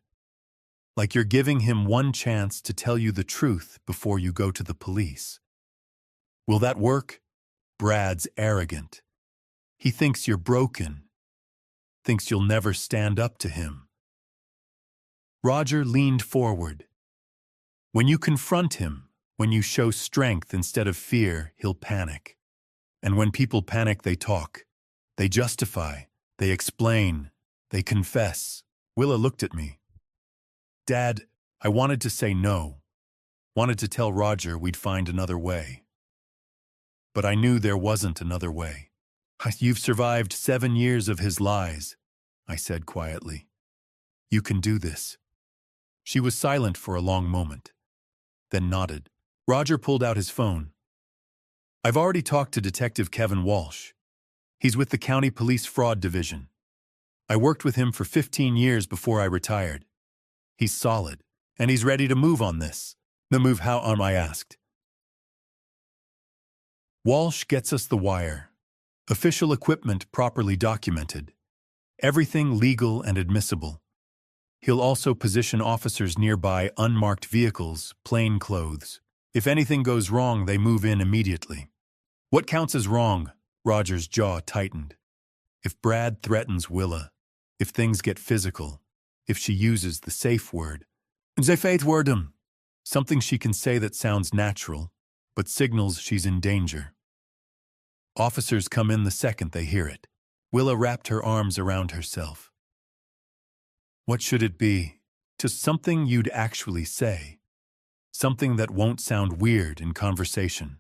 like you're giving him one chance to tell you the truth before you go to the police. Will that work? Brad's arrogant. He thinks you're broken. Thinks you'll never stand up to him. Roger leaned forward. When you confront him, when you show strength instead of fear, he'll panic. And when people panic, they talk. They justify. They explain. They confess. Willa looked at me. Dad, I wanted to say no. Wanted to tell Roger we'd find another way. But I knew there wasn't another way. You've survived 7 years of his lies, I said quietly. You can do this. She was silent for a long moment, then nodded. Roger pulled out his phone. I've already talked to Detective Kevin Walsh. He's with the County Police Fraud Division. I worked with him for 15 years before I retired. He's solid, and he's ready to move on this. The move how, I asked. Walsh gets us the wire. Official equipment properly documented. Everything legal and admissible. He'll also position officers nearby unmarked vehicles, plain clothes. If anything goes wrong, they move in immediately. What counts as wrong? Roger's jaw tightened. If Brad threatens Willa, if things get physical, if she uses the safe word, they faith word him, something she can say that sounds natural, but signals she's in danger. Officers come in the second they hear it. Willa wrapped her arms around herself. What should it be? Just something you'd actually say. Something that won't sound weird in conversation.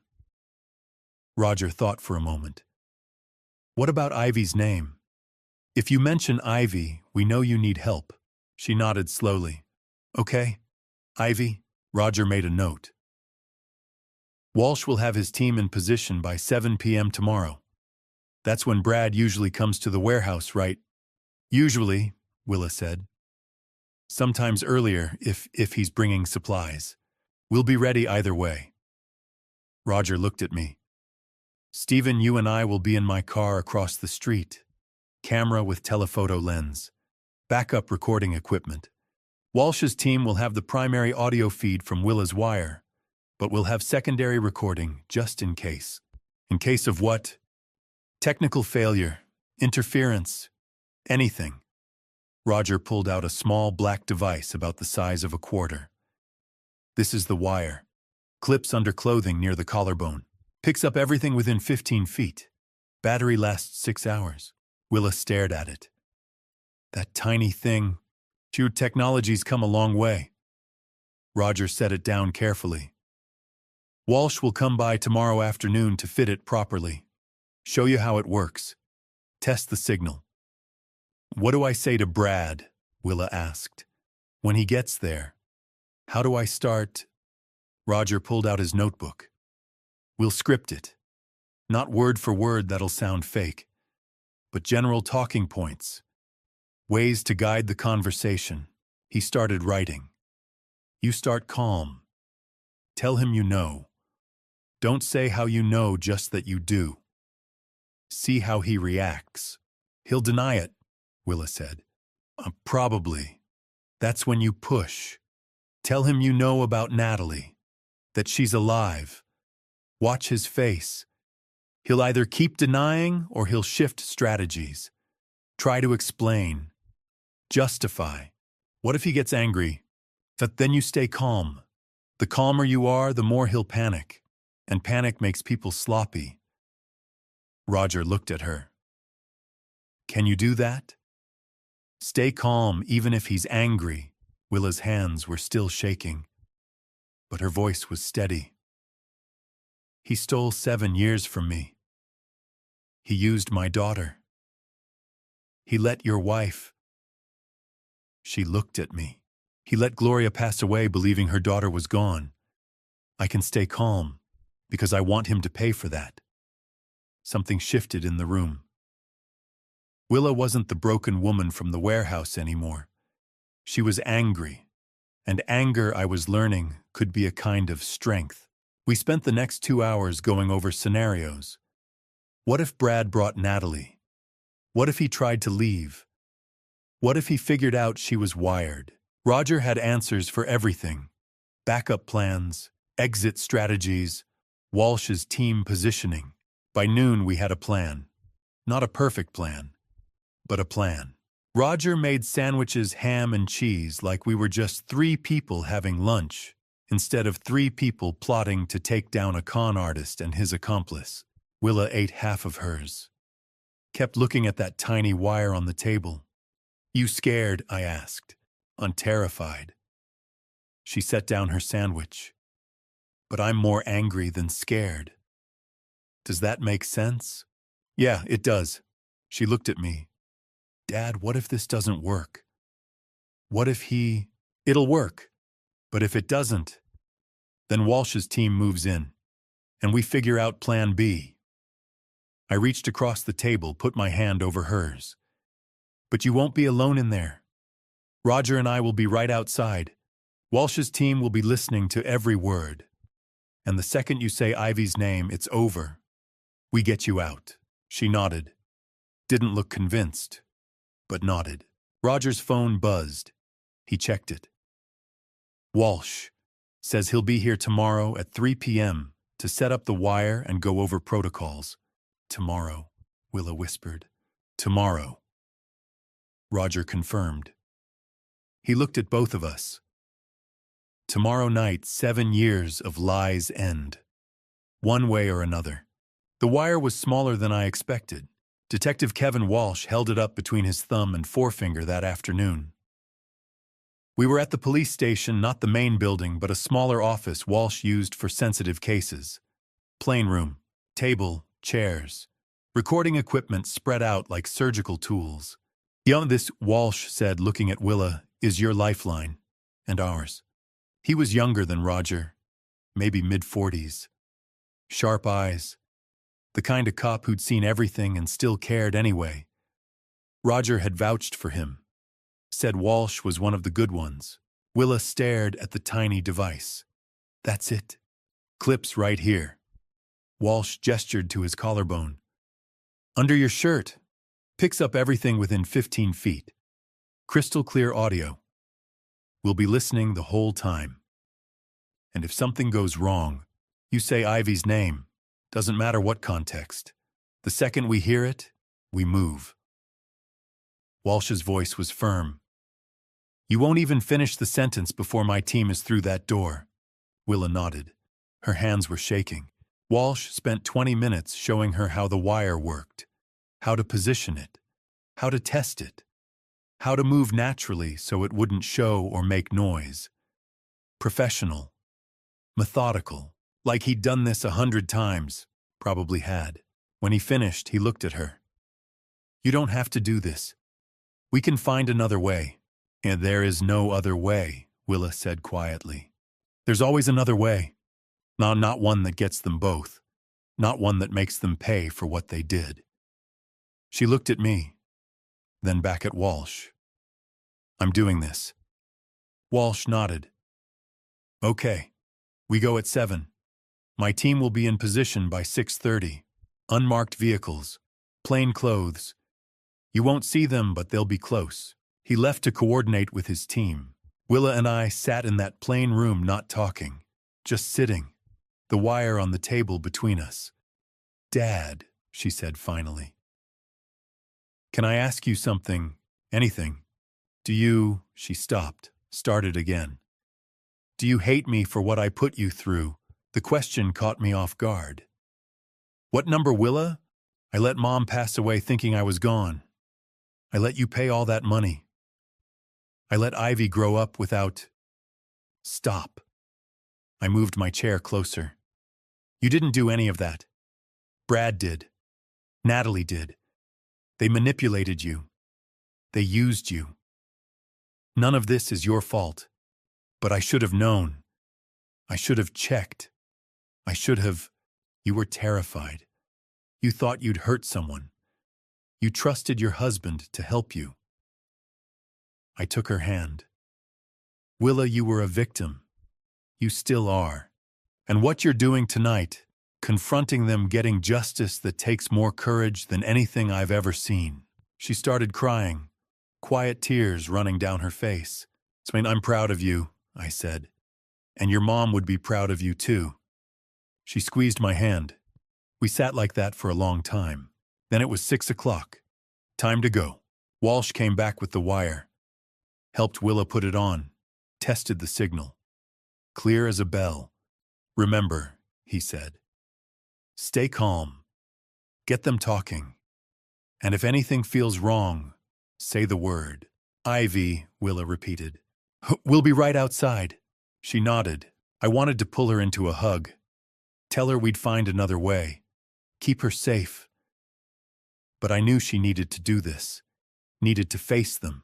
Roger thought for a moment. What about Ivy's name? If you mention Ivy, we know you need help. She nodded slowly. Okay, Ivy. Roger made a note. Walsh will have his team in position by 7 p.m. tomorrow. That's when Brad usually comes to the warehouse, right? Usually, Willa said. Sometimes earlier, if he's bringing supplies. We'll be ready either way. Roger looked at me. Stephen, you and I will be in my car across the street. Camera with telephoto lens. Backup recording equipment. Walsh's team will have the primary audio feed from Willa's wire, but we'll have secondary recording just in case. In case of what? Technical failure, interference, anything. Roger pulled out a small black device about the size of a quarter. This is the wire. Clips under clothing near the collarbone. Picks up everything within 15 feet. Battery lasts 6 hours. Willa stared at it. That tiny thing. Your technology's come a long way. Roger set it down carefully. Walsh will come by tomorrow afternoon to fit it properly. Show you how it works. Test the signal. What do I say to Brad? Willa asked. When he gets there. How do I start? Roger pulled out his notebook. We'll script it. Not word for word, that'll sound fake. But general talking points. Ways to guide the conversation. He started writing. You start calm. Tell him you know. Don't say how you know, just that you do. See how he reacts. He'll deny it, Willa said. Probably. That's when you push. Tell him you know about Natalie. That she's alive. Watch his face. He'll either keep denying or he'll shift strategies. Try to explain. Justify. What if he gets angry? But then you stay calm. The calmer you are, the more he'll panic. And panic makes people sloppy. Roger looked at her. Can you do that? Stay calm even if he's angry. Willa's hands were still shaking. But her voice was steady. He stole 7 years from me. He used my daughter. He let your wife. She looked at me. He let Gloria pass away believing her daughter was gone. I can stay calm because I want him to pay for that. Something shifted in the room. Willa wasn't the broken woman from the warehouse anymore. She was angry, and anger, I was learning, could be a kind of strength. We spent the next 2 hours going over scenarios. What if Brad brought Natalie? What if he tried to leave? What if he figured out she was wired? Roger had answers for everything. Backup plans, exit strategies, Walsh's team positioning. By noon we had a plan. Not a perfect plan, but a plan. Roger made sandwiches, ham and cheese, like we were just 3 people having lunch, instead of 3 people plotting to take down a con artist and his accomplice. Willa ate half of hers. Kept looking at that tiny wire on the table. You scared? I asked, unterrified. She set down her sandwich. But I'm more angry than scared. Does that make sense? Yeah, it does. She looked at me. Dad, what if this doesn't work? What if he... It'll work. But if it doesn't, then Walsh's team moves in, and we figure out plan B. I reached across the table, put my hand over hers. But you won't be alone in there. Roger and I will be right outside. Walsh's team will be listening to every word. And the second you say Ivy's name, it's over. We get you out. She nodded. Didn't look convinced, but nodded. Roger's phone buzzed. He checked it. Walsh says he'll be here tomorrow at 3 p.m. to set up the wire and go over protocols. Tomorrow, Willa whispered. Tomorrow. Roger confirmed. He looked at both of us. Tomorrow night, 7 years of lies end. One way or another. The wire was smaller than I expected. Detective Kevin Walsh held it up between his thumb and forefinger that afternoon. We were at the police station, not the main building, but a smaller office Walsh used for sensitive cases. Plain room, table, chairs. Recording equipment spread out like surgical tools. Beyond this, Walsh said, looking at Willa, is your lifeline, and ours. He was younger than Roger, maybe mid-40s. Sharp eyes. The kind of cop who'd seen everything and still cared anyway. Roger had vouched for him. Said Walsh was one of the good ones. Willa stared at the tiny device. That's it. Clips right here. Walsh gestured to his collarbone. Under your shirt. Picks up everything within 15 feet. Crystal clear audio. We'll be listening the whole time. And if something goes wrong, you say Ivy's name. Doesn't matter what context. The second we hear it, we move. Walsh's voice was firm. You won't even finish the sentence before my team is through that door. Willa nodded. Her hands were shaking. Walsh spent 20 minutes showing her how the wire worked, how to position it, how to test it, how to move naturally so it wouldn't show or make noise. Professional. Methodical. Like he'd done this 100 times. Probably had. When he finished, he looked at her. You don't have to do this. We can find another way. And there is no other way, Willa said quietly. There's always another way. No, not one that gets them both. Not one that makes them pay for what they did. She looked at me, then back at Walsh. I'm doing this. Walsh nodded. Okay. We go at 7. My team will be in position by 6:30. Unmarked vehicles. Plain clothes. You won't see them, but they'll be close. He left to coordinate with his team. Willa and I sat in that plain room not talking, just sitting, the wire on the table between us. Dad, she said finally. Can I ask you something? Anything? Do you, she stopped, started again. Do you hate me for what I put you through? The question caught me off guard. What number, Willa? I let Mom pass away thinking I was gone. I let you pay all that money. I let Ivy grow up without... Stop. I moved my chair closer. You didn't do any of that. Brad did. Natalie did. They manipulated you. They used you. None of this is your fault. But I should have known. I should have checked. I should have... You were terrified. You thought you'd hurt someone. You trusted your husband to help you. I took her hand. Willa, you were a victim. You still are. And what you're doing tonight, confronting them, getting justice that takes more courage than anything I've ever seen. She started crying, quiet tears running down her face. I'm proud of you, I said. And your mom would be proud of you too. She squeezed my hand. We sat like that for a long time. Then it was 6 o'clock. Time to go. Walsh came back with the wire. Helped Willa put it on. Tested the signal. Clear as a bell. Remember, he said. Stay calm. Get them talking. And if anything feels wrong, say the word. Ivy, Willa repeated. We'll be right outside. She nodded. I wanted to pull her into a hug. Tell her we'd find another way. Keep her safe. But I knew she needed to do this. Needed to face them.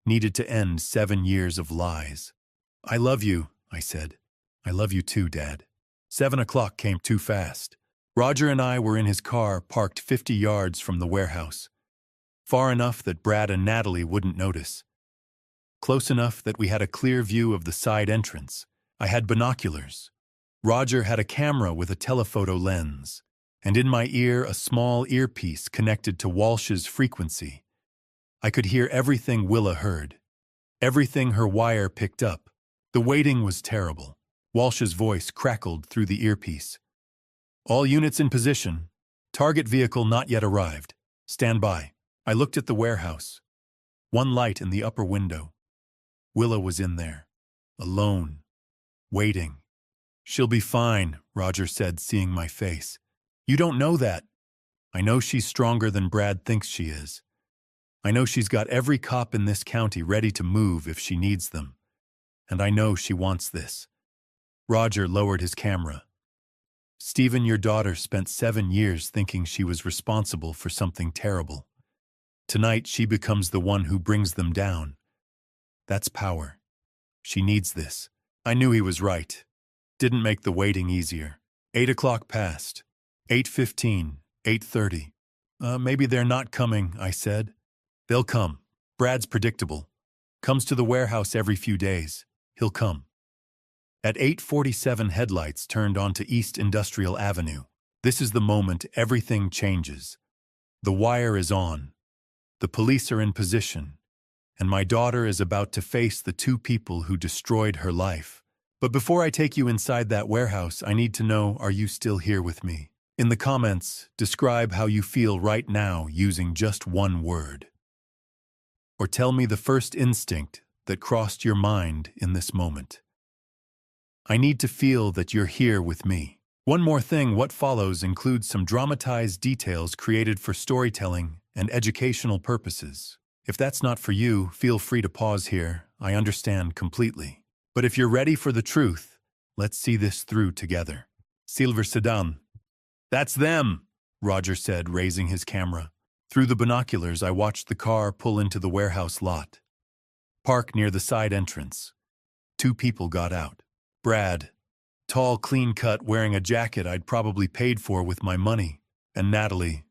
Needed to end 7 years of lies. I love you, I said. I love you too, Dad. 7 o'clock came too fast. Roger and I were in his car, parked 50 yards from the warehouse. Far enough that Brad and Natalie wouldn't notice. Close enough that we had a clear view of the side entrance. I had binoculars. Roger had a camera with a telephoto lens, and in my ear a small earpiece connected to Walsh's frequency. I could hear everything Willa heard. Everything her wire picked up. The waiting was terrible. Walsh's voice crackled through the earpiece. All units in position. Target vehicle not yet arrived. Stand by. I looked at the warehouse. One light in the upper window. Willa was in there. Alone. Waiting. She'll be fine, Roger said, seeing my face. You don't know that. I know she's stronger than Brad thinks she is. I know she's got every cop in this county ready to move if she needs them. And I know she wants this. Roger lowered his camera. Stephen, your daughter spent 7 years thinking she was responsible for something terrible. Tonight she becomes the one who brings them down. That's power. She needs this. I knew he was right. Didn't make the waiting easier. 8 o'clock passed. 8:15, 8:30. Maybe they're not coming, I said. They'll come. Brad's predictable. Comes to the warehouse every few days. He'll come. At 8:47, headlights turned onto East Industrial Avenue. This is the moment everything changes. The wire is on. The police are in position. And my daughter is about to face the 2 people who destroyed her life. But before I take you inside that warehouse, I need to know, are you still here with me? In the comments, describe how you feel right now using just one word. Or tell me the first instinct that crossed your mind in this moment. I need to feel that you're here with me. One more thing, what follows includes some dramatized details created for storytelling and educational purposes. If that's not for you, feel free to pause here. I understand completely. But if you're ready for the truth, let's see this through together. Silver sedan. That's them, Roger said, raising his camera. Through the binoculars, I watched the car pull into the warehouse lot. Park near the side entrance. 2 people got out. Brad, tall, clean-cut, wearing a jacket I'd probably paid for with my money. And Natalie,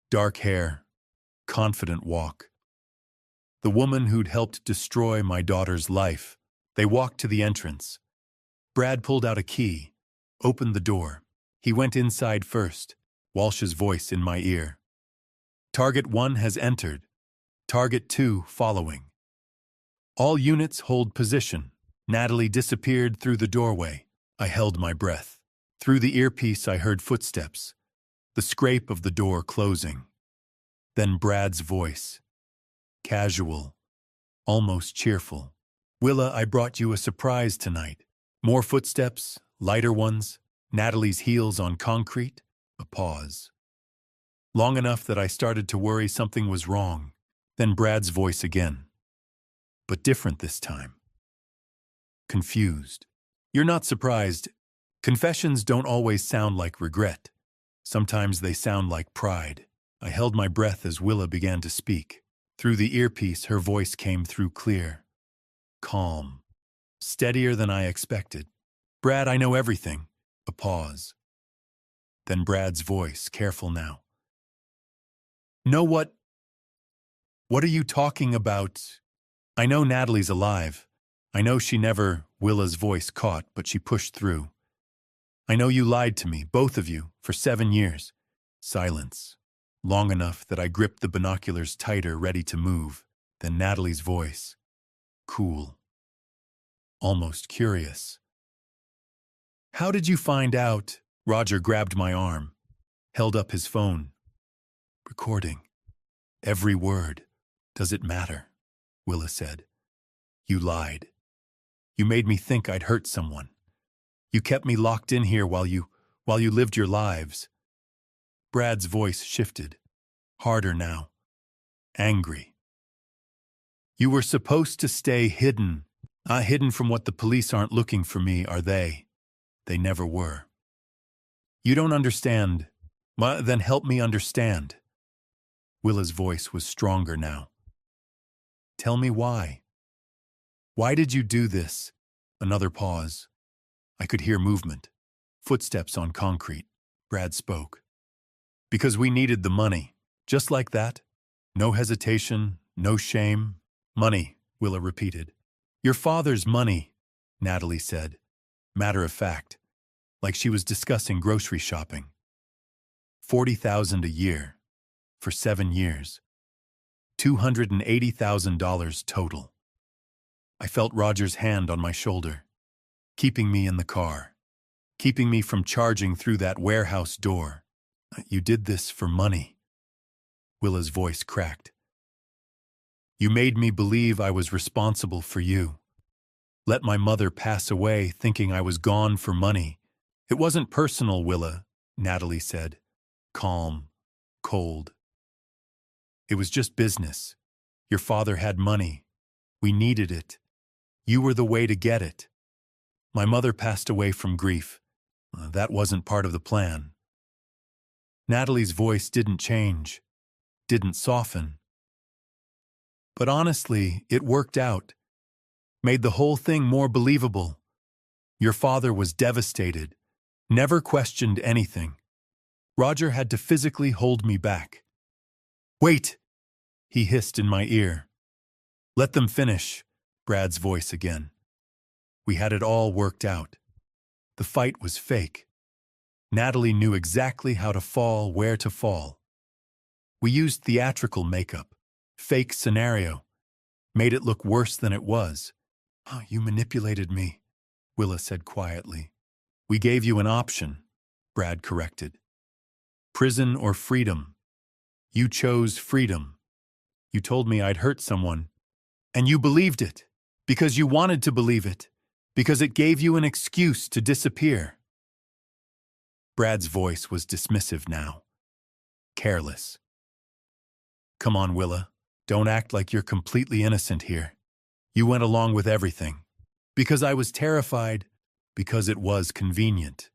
dark hair, confident walk. The woman who'd helped destroy my daughter's life. They walked to the entrance. Brad pulled out a key, opened the door. He went inside first, Walsh's voice in my ear. Target 1 has entered. Target 2 following. All units hold position. Natalie disappeared through the doorway. I held my breath. Through the earpiece I heard footsteps, the scrape of the door closing. Then Brad's voice. Casual, almost cheerful. Willa, I brought you a surprise tonight. More footsteps, lighter ones, Natalie's heels on concrete, a pause. Long enough that I started to worry something was wrong. Then Brad's voice again. But different this time. Confused. You're not surprised. Confessions don't always sound like regret. Sometimes they sound like pride. I held my breath as Willa began to speak. Through the earpiece, her voice came through clear. Calm. Steadier than I expected. Brad, I know everything. A pause. Then Brad's voice, careful now. Know what? What are you talking about? I know Natalie's alive. I know she never, Willa's voice caught, but she pushed through. I know you lied to me, both of you, for 7 years. Silence. Long enough that I gripped the binoculars tighter, ready to move. Then Natalie's voice. Cool. Almost curious. How did you find out? Roger grabbed my arm, held up his phone. Recording. Every word. Does it matter? Willa said. You lied. You made me think I'd hurt someone. You kept me locked in here while you lived your lives. Brad's voice shifted, harder now, angry. You were supposed to stay hidden. Hidden from what the police aren't looking for me, are they? They never were. You don't understand. Then help me understand. Willa's voice was stronger now. Tell me why. Why did you do this? Another pause. I could hear movement. Footsteps on concrete. Brad spoke. Because we needed the money. Just like that. No hesitation, no shame. Money, Willa repeated. Your father's money, Natalie said. Matter of fact. Like she was discussing grocery shopping. $40,000 a year. For 7 years. $280,000 total. I felt Roger's hand on my shoulder, keeping me in the car, keeping me from charging through that warehouse door. You did this for money. Willa's voice cracked. You made me believe I was responsible for you. Let my mother pass away thinking I was gone for money. It wasn't personal, Willa, Natalie said, calm, cold. It was just business. Your father had money. We needed it. You were the way to get it. My mother passed away from grief. That wasn't part of the plan. Natalie's voice didn't change, didn't soften. But honestly, it worked out. Made the whole thing more believable. Your father was devastated, never questioned anything. Roger had to physically hold me back. Wait, he hissed in my ear. Let them finish, Brad's voice again. We had it all worked out. The fight was fake. Natalie knew exactly how to fall, where to fall. We used theatrical makeup, fake scenario, made it look worse than it was. Oh, you manipulated me, Willa said quietly. We gave you an option, Brad corrected. Prison or freedom. You chose freedom. You told me I'd hurt someone, and you believed it, because you wanted to believe it, because it gave you an excuse to disappear. Brad's voice was dismissive now, careless. Come on, Willa, don't act like you're completely innocent here. You went along with everything, because I was terrified, because it was convenient.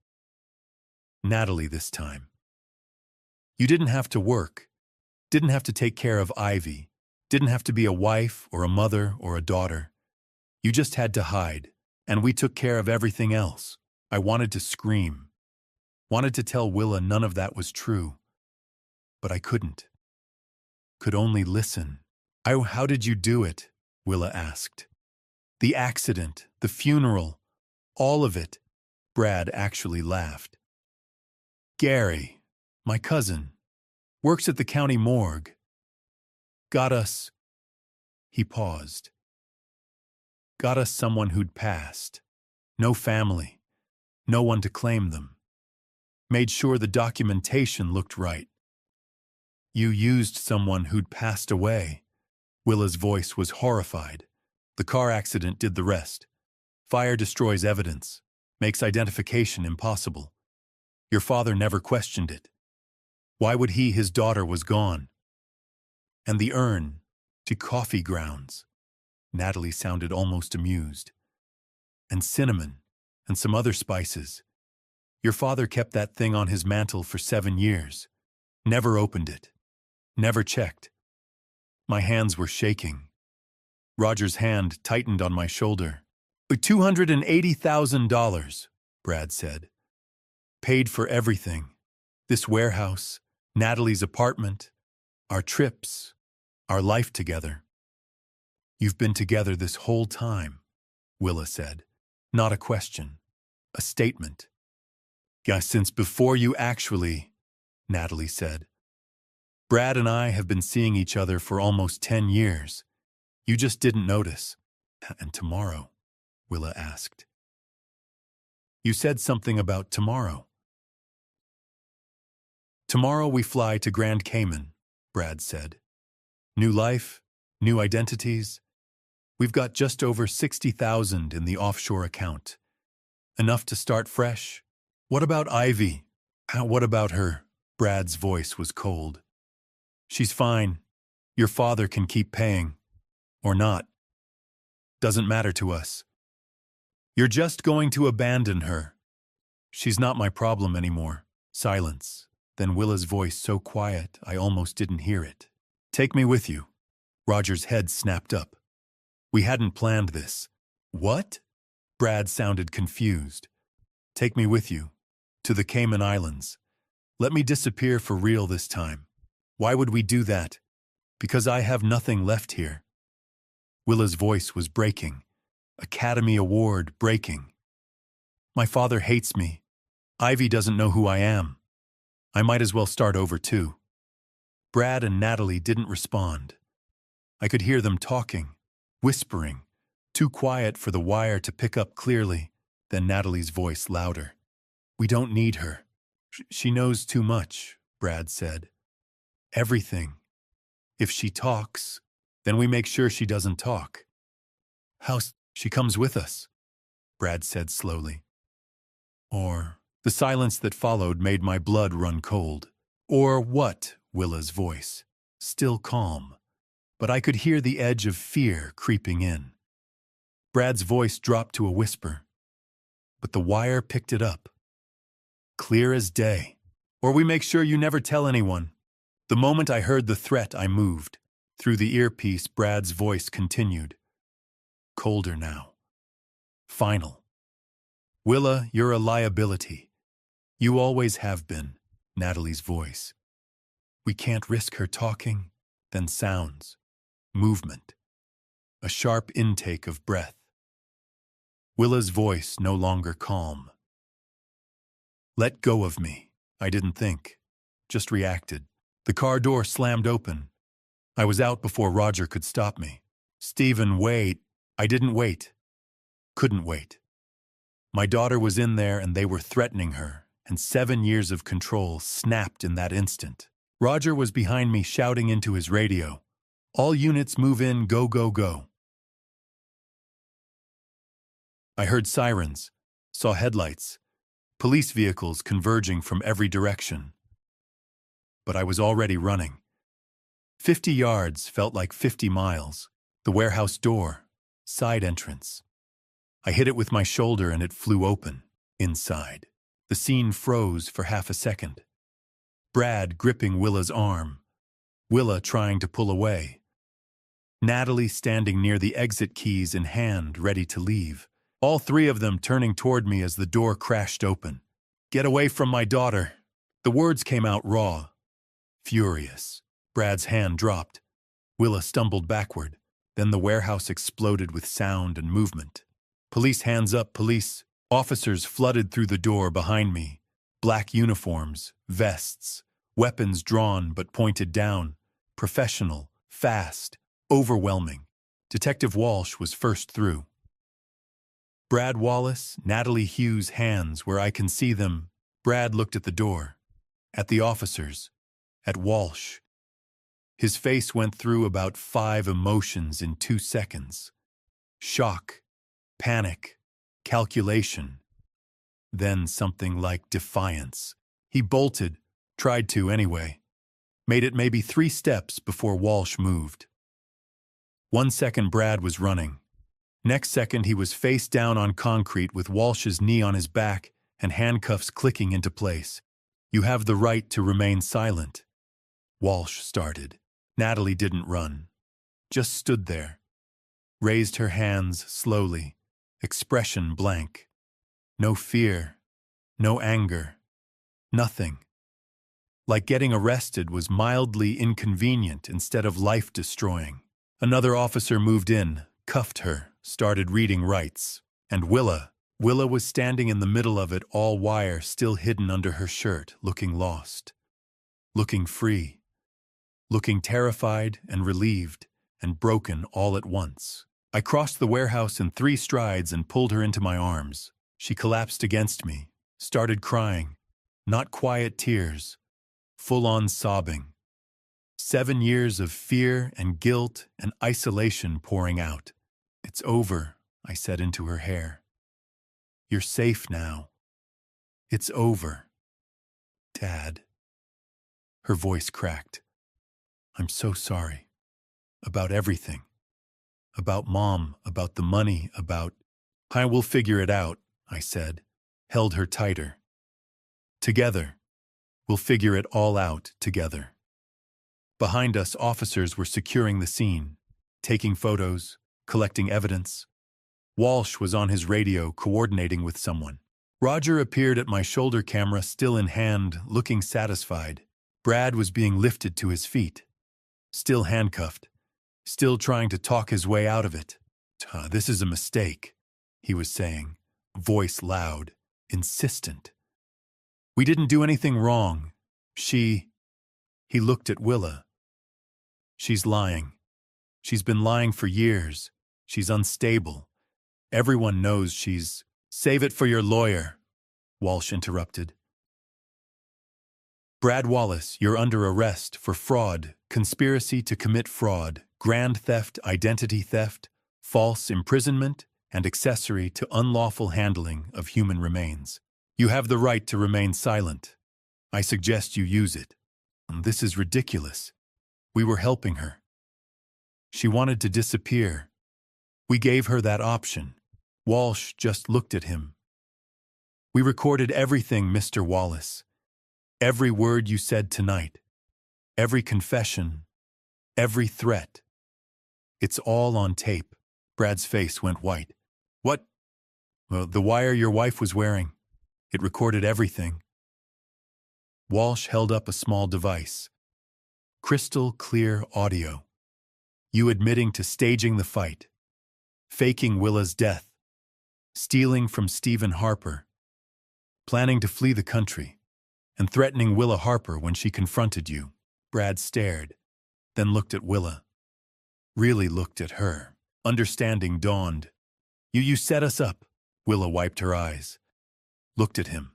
Natalie this time. You didn't have to work, didn't have to take care of Ivy, didn't have to be a wife or a mother or a daughter. You just had to hide, and we took care of everything else. I wanted to scream, wanted to tell Willa none of that was true, but I couldn't. Could only listen. How did you do it? Willa asked. The accident, the funeral, all of it. Brad actually laughed. Gary, my cousin, works at the county morgue. Got us. He paused. Got us someone who'd passed. No family. No one to claim them. Made sure the documentation looked right. You used someone who'd passed away. Willa's voice was horrified. The car accident did the rest. Fire destroys evidence, makes identification impossible. Your father never questioned it. Why would his daughter was gone? And the urn, to coffee grounds. Natalie sounded almost amused. And cinnamon, and some other spices. Your father kept that thing on his mantle for 7 years. Never opened it. Never checked. My hands were shaking. Roger's hand tightened on my shoulder. $280,000, Brad said. Paid for everything. This warehouse, Natalie's apartment, our trips, our life together. You've been together this whole time, Willa said. Not a question, a statement. Yeah, since before you actually, Natalie said. Brad and I have been seeing each other for almost 10 years. You just didn't notice. And tomorrow? Willa asked. You said something about tomorrow. Tomorrow we fly to Grand Cayman, Brad said. New life, new identities. We've got just over $60,000 in the offshore account. Enough to start fresh. What about Ivy? What about her? Brad's voice was cold. She's fine. Your father can keep paying. Or not. Doesn't matter to us. You're just going to abandon her. She's not my problem anymore. Silence. Then Willa's voice so quiet I almost didn't hear it. Take me with you. Roger's head snapped up. We hadn't planned this. What? Brad sounded confused. Take me with you. To the Cayman Islands. Let me disappear for real this time. Why would we do that? Because I have nothing left here. Willa's voice was breaking. Academy Award breaking. My father hates me. Ivy doesn't know who I am. I might as well start over too. Brad and Natalie didn't respond. I could hear them talking, whispering, Too quiet for the wire to pick up clearly, then Natalie's voice louder. We don't need her. She knows too much, Brad said. Everything. If she talks, then we make sure she doesn't talk. She comes with us, Brad said slowly. Or, the silence that followed made my blood run cold. Or what, Willa's voice, still calm, but I could hear the edge of fear creeping in. Brad's voice dropped to a whisper, but the wire picked it up. Clear as day. Or we make sure you never tell anyone. The moment I heard the threat, I moved. Through the earpiece, Brad's voice continued. Colder now. Final. Willa, you're a liability. You always have been, Natalie's voice. We can't risk her talking, then sounds, movement, a sharp intake of breath. Willa's voice no longer calm. Let go of me. I didn't think, just reacted. The car door slammed open. I was out before Roger could stop me. Stephen, wait. I didn't wait. Couldn't wait. My daughter was in there and they were threatening her, and 7 years of control snapped in that instant. Roger was behind me shouting into his radio. All units move in, go, go, go. I heard sirens, saw headlights, police vehicles converging from every direction. But I was already running. 50 yards felt like 50 miles. The warehouse door, side entrance. I hit it with my shoulder and it flew open, inside. The scene froze for half a second. Brad gripping Willa's arm. Willa trying to pull away. Natalie standing near the exit keys in hand, ready to leave. All three of them turning toward me as the door crashed open. Get away from my daughter. The words came out raw. Furious. Brad's hand dropped. Willa stumbled backward. Then the warehouse exploded with sound and movement. Police hands up, police. Officers flooded through the door behind me. Black uniforms, vests, weapons drawn but pointed down. Professional, fast, overwhelming. Detective Walsh was first through. Brad Wallace, Natalie Hughes' hands where I can see them. Brad looked at the door, at the officers, at Walsh. His face went through about 5 emotions in 2 seconds. Shock, panic, calculation. Then something like defiance. He bolted, tried to anyway. Made it maybe 3 steps before Walsh moved. 1 second Brad was running. Next second he was face down on concrete with Walsh's knee on his back and handcuffs clicking into place. You have the right to remain silent. Walsh started. Natalie didn't run. Just stood there. Raised her hands slowly, expression blank. No fear, no anger, nothing. Like getting arrested was mildly inconvenient instead of life-destroying. Another officer moved in, cuffed her, started reading rights. And Willa was standing in the middle of it, all wire still hidden under her shirt, looking lost. Looking free. Looking terrified and relieved and broken all at once. I crossed the warehouse in 3 strides and pulled her into my arms. She collapsed against me, started crying. Not quiet tears, full-on sobbing. 7 years of fear and guilt and isolation pouring out. It's over, I said into her hair. You're safe now. It's over. Dad. Her voice cracked. I'm so sorry. About everything. About Mom, about the money, about... I will figure it out, I said, held her tighter. Together. We'll figure it all out together. Behind us, officers were securing the scene, taking photos, collecting evidence. Walsh was on his radio, coordinating with someone. Roger appeared at my shoulder camera, still in hand, looking satisfied. Brad was being lifted to his feet. Still handcuffed, still trying to talk his way out of it. This is a mistake, he was saying, voice loud, insistent. We didn't do anything wrong. He looked at Willa. She's lying. She's been lying for years. She's unstable. Everyone knows she's— Save it for your lawyer, Walsh interrupted. Brad Wallace, you're under arrest for fraud, conspiracy to commit fraud, grand theft, identity theft, false imprisonment, and accessory to unlawful handling of human remains. You have the right to remain silent. I suggest you use it. This is ridiculous. We were helping her. She wanted to disappear. We gave her that option. Walsh just looked at him. We recorded everything, Mr. Wallace. Every word you said tonight. Every confession. Every threat. It's all on tape. Brad's face went white. What? Well, the wire your wife was wearing. It recorded everything. Walsh held up a small device. Crystal clear audio. You admitting to staging the fight. Faking Willa's death. Stealing from Stephen Harper. Planning to flee the country. And threatening Willa Harper when she confronted you. Brad stared, then looked at Willa. Really looked at her. Understanding dawned. You set us up. Willa wiped her eyes. Looked at him.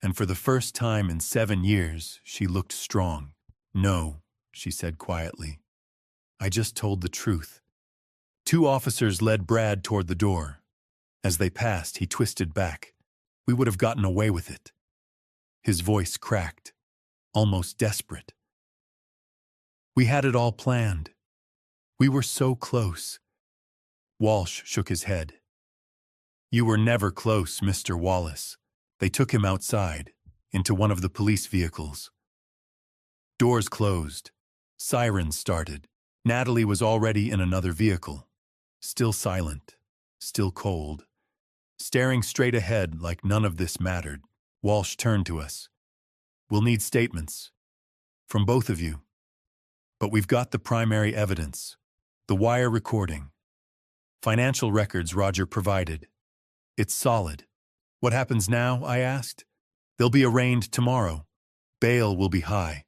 And for the first time in 7 years, she looked strong. No, she said quietly. I just told the truth. 2 officers led Brad toward the door. As they passed, he twisted back. We would have gotten away with it. His voice cracked, almost desperate. We had it all planned. We were so close. Walsh shook his head. You were never close, Mr. Wallace. They took him outside, into one of the police vehicles. Doors closed. Sirens started. Natalie was already in another vehicle. Still silent, still cold. Staring straight ahead like none of this mattered. Walsh turned to us. We'll need statements. From both of you. But we've got the primary evidence. The wire recording. Financial records Roger provided. It's solid. What happens now, I asked? They'll be arraigned tomorrow. Bail will be high.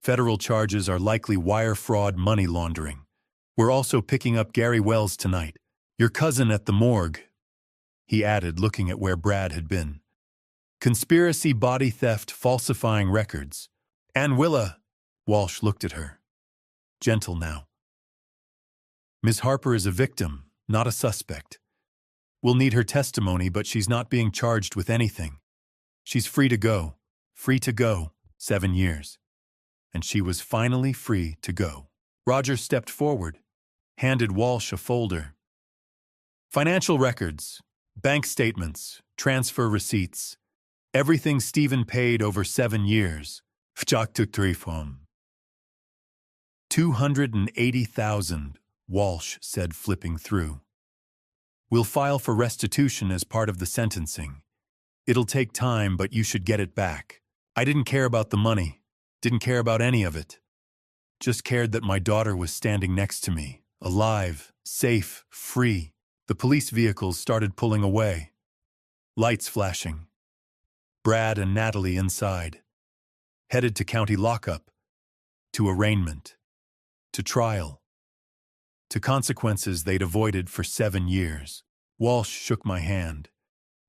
Federal charges are likely wire fraud, money laundering. We're also picking up Gary Wells tonight. Your cousin at the morgue. He added, looking at where Brad had been. Conspiracy, body theft, falsifying records. And Willa. Walsh looked at her. Gentle now. Ms. Harper is a victim, not a suspect. We'll need her testimony, but she's not being charged with anything. She's free to go. Free to go. 7 years. And she was finally free to go. Roger stepped forward, handed Walsh a folder. Financial records, bank statements, transfer receipts. Everything Stephen paid over 7 years. 280,000, Walsh said, flipping through. We'll file for restitution as part of the sentencing. It'll take time, but you should get it back. I didn't care about the money. Didn't care about any of it. Just cared that my daughter was standing next to me, alive, safe, free. The police vehicles started pulling away. Lights flashing. Brad and Natalie inside. Headed to county lockup. To arraignment. To trial. To consequences they'd avoided for 7 years. Walsh shook my hand.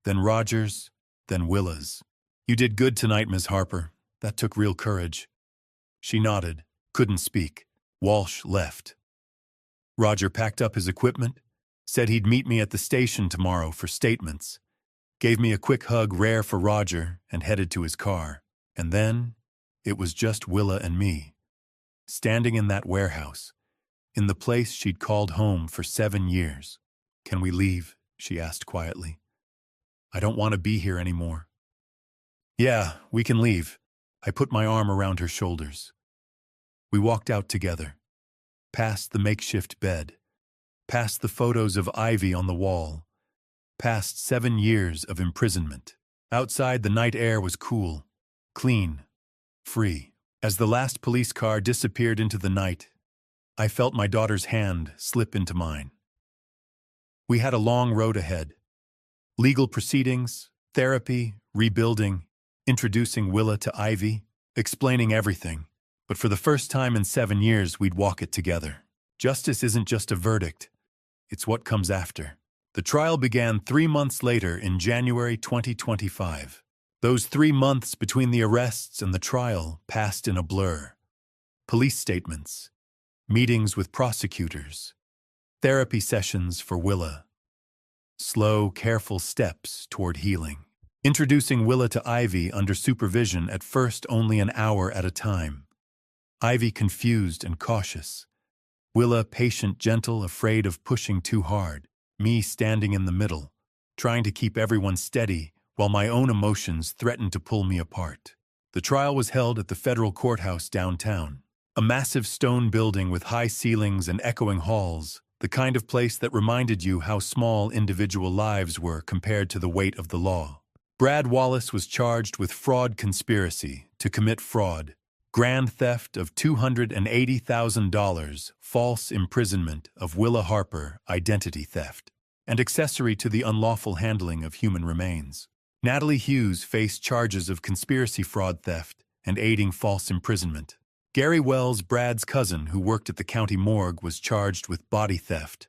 Then Roger's, then Willa's. You did good tonight, Ms. Harper. That took real courage. She nodded, couldn't speak. Walsh left. Roger packed up his equipment, said he'd meet me at the station tomorrow for statements, gave me a quick hug rare for Roger, and headed to his car. And then, it was just Willa and me, standing in that warehouse, in the place she'd called home for 7 years. Can we leave? She asked quietly. I don't want to be here anymore. Yeah, we can leave. I put my arm around her shoulders. We walked out together, past the makeshift bed, past the photos of Ivy on the wall, past 7 years of imprisonment. Outside, the night air was cool, clean, free. As the last police car disappeared into the night, I felt my daughter's hand slip into mine. We had a long road ahead. Legal proceedings, therapy, rebuilding, introducing Willa to Ivy, explaining everything. But for the first time in 7 years, we'd walk it together. Justice isn't just a verdict. it's what comes after. The trial began 3 months later in January 2025. Those 3 months between the arrests and the trial passed in a blur. Police statements, meetings with prosecutors, therapy sessions for Willa, slow, careful steps toward healing. Introducing Willa to Ivy under supervision, at first only an hour at a time. Ivy confused and cautious. Willa patient, gentle, afraid of pushing too hard. Me standing in the middle, trying to keep everyone steady while my own emotions threatened to pull me apart. The trial was held at the federal courthouse downtown. A massive stone building with high ceilings and echoing halls, the kind of place that reminded you how small individual lives were compared to the weight of the law. Brad Wallace was charged with fraud conspiracy to commit fraud, grand theft of $280,000, false imprisonment of Willa Harper, identity theft, and accessory to the unlawful handling of human remains. Natalie Hughes faced charges of conspiracy, fraud, theft, and aiding false imprisonment. Gary Wells, Brad's cousin who worked at the county morgue, was charged with body theft,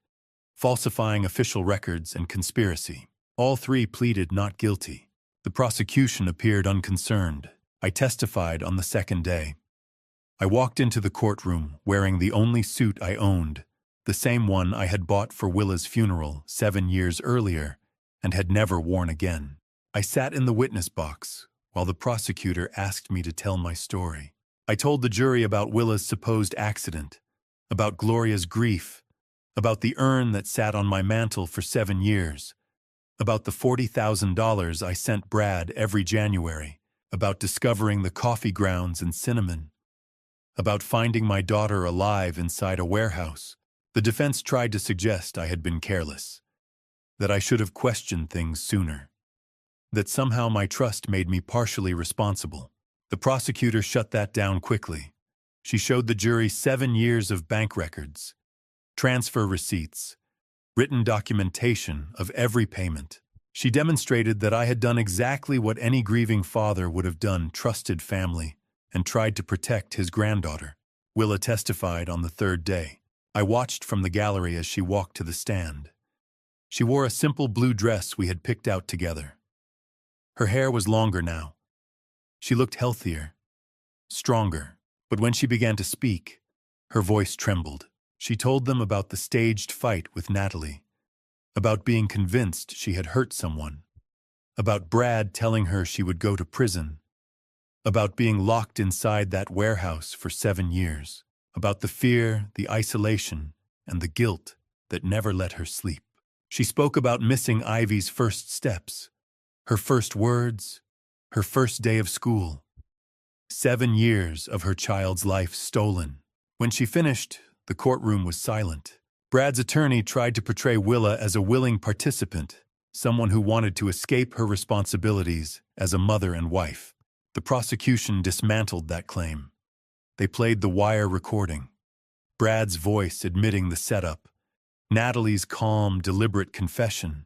falsifying official records, and conspiracy. All three pleaded not guilty. The prosecution appeared unconcerned. I testified on the second day. I walked into the courtroom wearing the only suit I owned, the same one I had bought for Willa's funeral 7 years earlier and had never worn again. I sat in the witness box while the prosecutor asked me to tell my story. I told the jury about Willa's supposed accident, about Gloria's grief, about the urn that sat on my mantle for 7 years, about the $40,000 I sent Brad every January, about discovering the coffee grounds and cinnamon, about finding my daughter alive inside a warehouse. The defense tried to suggest I had been careless, that I should have questioned things sooner, that somehow my trust made me partially responsible. The prosecutor shut that down quickly. She showed the jury 7 years of bank records, transfer receipts, written documentation of every payment. She demonstrated that I had done exactly what any grieving father would have done, trusted family, and tried to protect his granddaughter. Willa testified on the third day. I watched from the gallery as she walked to the stand. She wore a simple blue dress we had picked out together. Her hair was longer now. She looked healthier, stronger, but when she began to speak, her voice trembled. She told them about the staged fight with Natalie, about being convinced she had hurt someone, about Brad telling her she would go to prison, about being locked inside that warehouse for 7 years, about the fear, the isolation, and the guilt that never let her sleep. She spoke about missing Ivy's first steps, her first words, her first day of school. 7 years of her child's life stolen. When she finished, the courtroom was silent. Brad's attorney tried to portray Willa as a willing participant, someone who wanted to escape her responsibilities as a mother and wife. The prosecution dismantled that claim. They played the wire recording. Brad's voice admitting the setup, Natalie's calm, deliberate confession,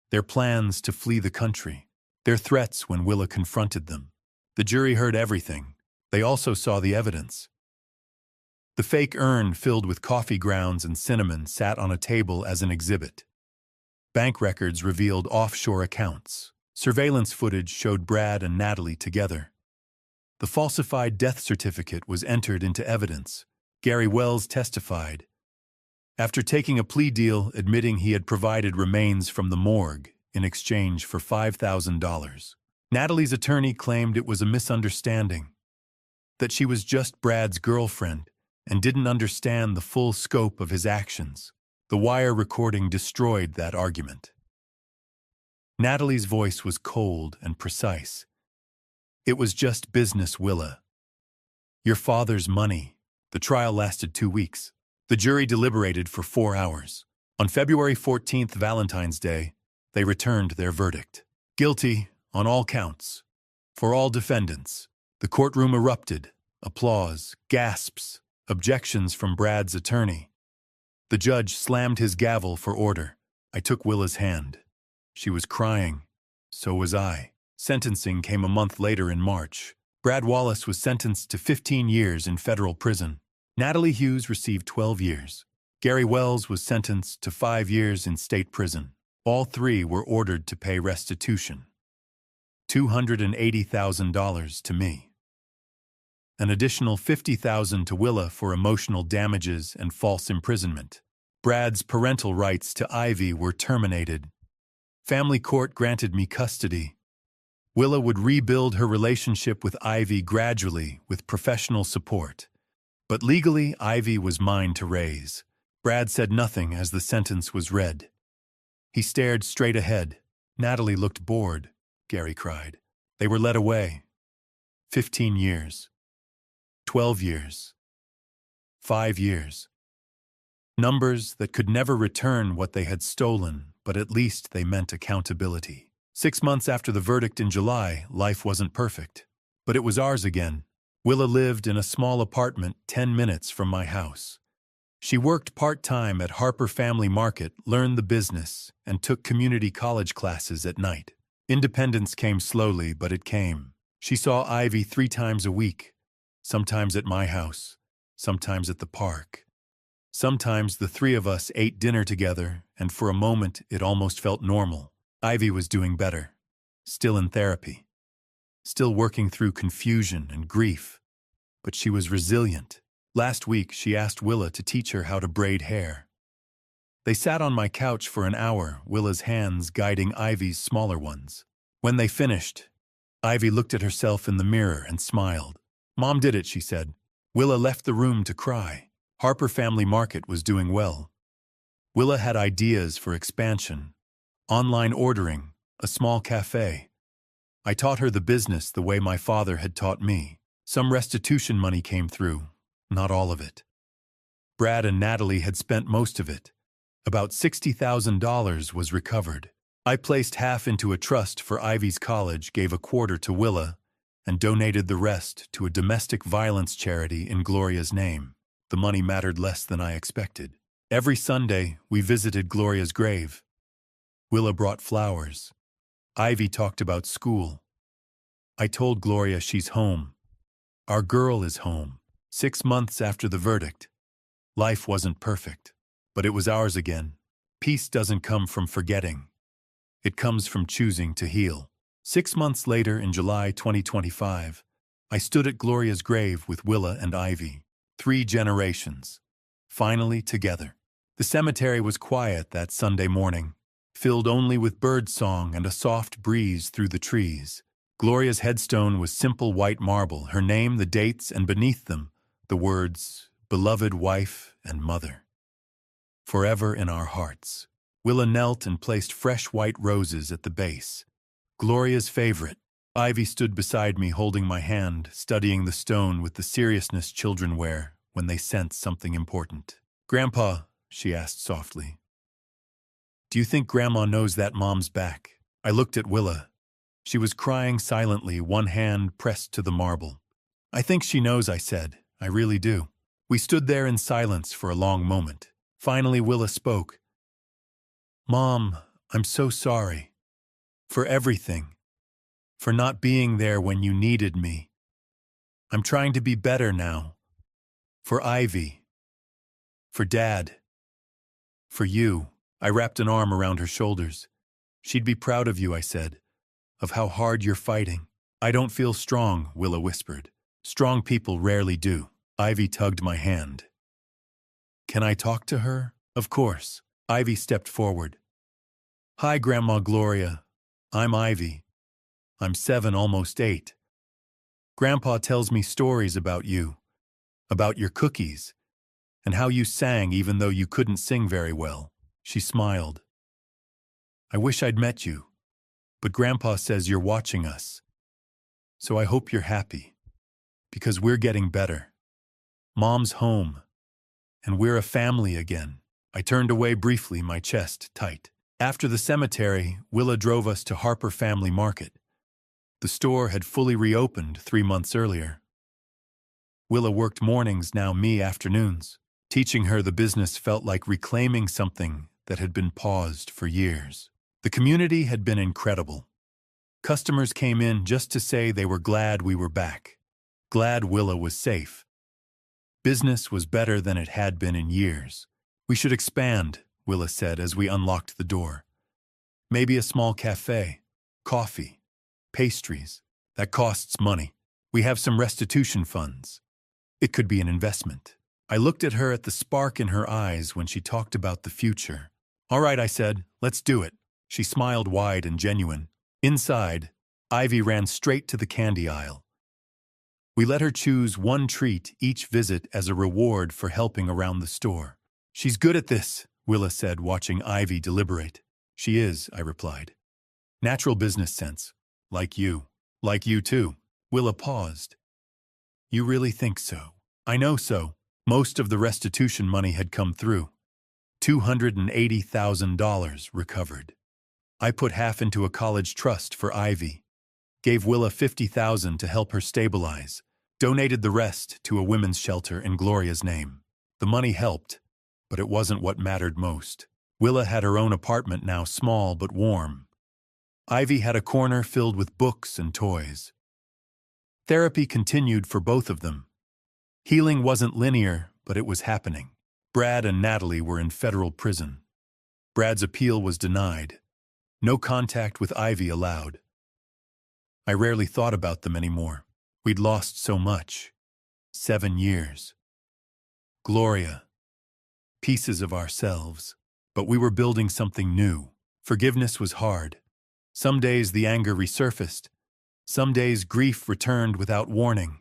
their plans to flee the country, their threats when Willa confronted them. The jury heard everything. They also saw the evidence. The fake urn filled with coffee grounds and cinnamon sat on a table as an exhibit. Bank records revealed offshore accounts. Surveillance footage showed Brad and Natalie together. The falsified death certificate was entered into evidence. Gary Wells testified. After taking a plea deal admitting he had provided remains from the morgue in exchange for $5,000. Natalie's attorney claimed it was a misunderstanding, that she was just Brad's girlfriend and didn't understand the full scope of his actions. The wire recording destroyed that argument. Natalie's voice was cold and precise. It was just business, Willa. Your father's money. The trial lasted 2 weeks. The jury deliberated for 4 hours. On February 14th, Valentine's Day, they returned their verdict. Guilty on all counts. For all defendants. The courtroom erupted. Applause, gasps, objections from Brad's attorney. The judge slammed his gavel for order. I took Willa's hand. She was crying. So was I. Sentencing came a month later in March. Brad Wallace was sentenced to 15 years in federal prison. Natalie Hughes received 12 years. Gary Wells was sentenced to 5 years in state prison. All three were ordered to pay restitution. $280,000 to me. An additional $50,000 to Willa for emotional damages and false imprisonment. Brad's parental rights to Ivy were terminated. Family court granted me custody. Willa would rebuild her relationship with Ivy gradually with professional support. But legally, Ivy was mine to raise. Brad said nothing as the sentence was read. He stared straight ahead. Natalie looked bored, Gary cried. They were led away. 15 years. 12 years. 5 years. Numbers that could never return what they had stolen, but at least they meant accountability. 6 months after the verdict in July, life wasn't perfect. But it was ours again. Willa lived in a small apartment 10 minutes from my house. She worked part-time at Harper Family Market, learned the business, and took community college classes at night. Independence came slowly, but it came. She saw Ivy 3 times a week, sometimes at my house, sometimes at the park. Sometimes the three of us ate dinner together, and for a moment it almost felt normal. Ivy was doing better, still in therapy, still working through confusion and grief, but she was resilient. Last week, she asked Willa to teach her how to braid hair. They sat on my couch for an hour, Willa's hands guiding Ivy's smaller ones. When they finished, Ivy looked at herself in the mirror and smiled. Mom did it, she said. Willa left the room to cry. Harper Family Market was doing well. Willa had ideas for expansion, online ordering, a small cafe. I taught her the business the way my father had taught me. Some restitution money came through. Not all of it. Brad and Natalie had spent most of it. About $60,000 was recovered. I placed half into a trust for Ivy's college, gave a quarter to Willa, and donated the rest to a domestic violence charity in Gloria's name. The money mattered less than I expected. Every Sunday, we visited Gloria's grave. Willa brought flowers. Ivy talked about school. I told Gloria she's home. Our girl is home. 6 months after the verdict. Life wasn't perfect, but it was ours again. Peace doesn't come from forgetting. It comes from choosing to heal. 6 months later, in July 2025, I stood at Gloria's grave with Willa and Ivy. 3 generations, finally together. The cemetery was quiet that Sunday morning, filled only with birdsong and a soft breeze through the trees. Gloria's headstone was simple white marble, her name, the dates, and beneath them, the words, beloved wife and mother. Forever in our hearts. Willa knelt and placed fresh white roses at the base. Gloria's favorite. Ivy stood beside me holding my hand, studying the stone with the seriousness children wear when they sense something important. Grandpa, she asked softly, do you think Grandma knows that Mom's back? I looked at Willa. She was crying silently, one hand pressed to the marble. I think she knows, I said. I really do. We stood there in silence for a long moment. Finally, Willa spoke. Mom, I'm so sorry. For everything. For not being there when you needed me. I'm trying to be better now. For Ivy. For Dad. For you. I wrapped an arm around her shoulders. She'd be proud of you, I said. Of how hard you're fighting. I don't feel strong, Willa whispered. Strong people rarely do. Ivy tugged my hand. Can I talk to her? Of course. Ivy stepped forward. Hi, Grandma Gloria. I'm Ivy. I'm 7, almost 8. Grandpa tells me stories about you, about your cookies, and how you sang even though you couldn't sing very well. She smiled. I wish I'd met you, but Grandpa says you're watching us. So I hope you're happy, because we're getting better. Mom's home, and we're a family again. I turned away briefly, my chest tight. After the cemetery, Willa drove us to Harper Family Market. The store had fully reopened 3 months earlier. Willa worked mornings, now me afternoons. Teaching her the business felt like reclaiming something that had been paused for years. The community had been incredible. Customers came in just to say they were glad we were back, glad Willa was safe. Business was better than it had been in years. We should expand, Willa said as we unlocked the door. Maybe a small cafe, coffee, pastries. That costs money. We have some restitution funds. It could be an investment. I looked at her at the spark in her eyes when she talked about the future. All right, I said, let's do it. She smiled wide and genuine. Inside, Ivy ran straight to the candy aisle. We let her choose one treat each visit as a reward for helping around the store. She's good at this, Willa said, watching Ivy deliberate. She is, I replied. Natural business sense. Like you. Like you too. Willa paused. You really think so? I know so. Most of the restitution money had come through. $280,000 recovered. I put half into a college trust for Ivy. Gave Willa $50,000 to help her stabilize. Donated the rest to a women's shelter in Gloria's name. The money helped, but it wasn't what mattered most. Willa had her own apartment now, small but warm. Ivy had a corner filled with books and toys. Therapy continued for both of them. Healing wasn't linear, but it was happening. Brad and Natalie were in federal prison. Brad's appeal was denied. No contact with Ivy allowed. I rarely thought about them anymore. We'd lost so much. 7 years. Gloria. Pieces of ourselves. But we were building something new. Forgiveness was hard. Some days the anger resurfaced. Some days grief returned without warning.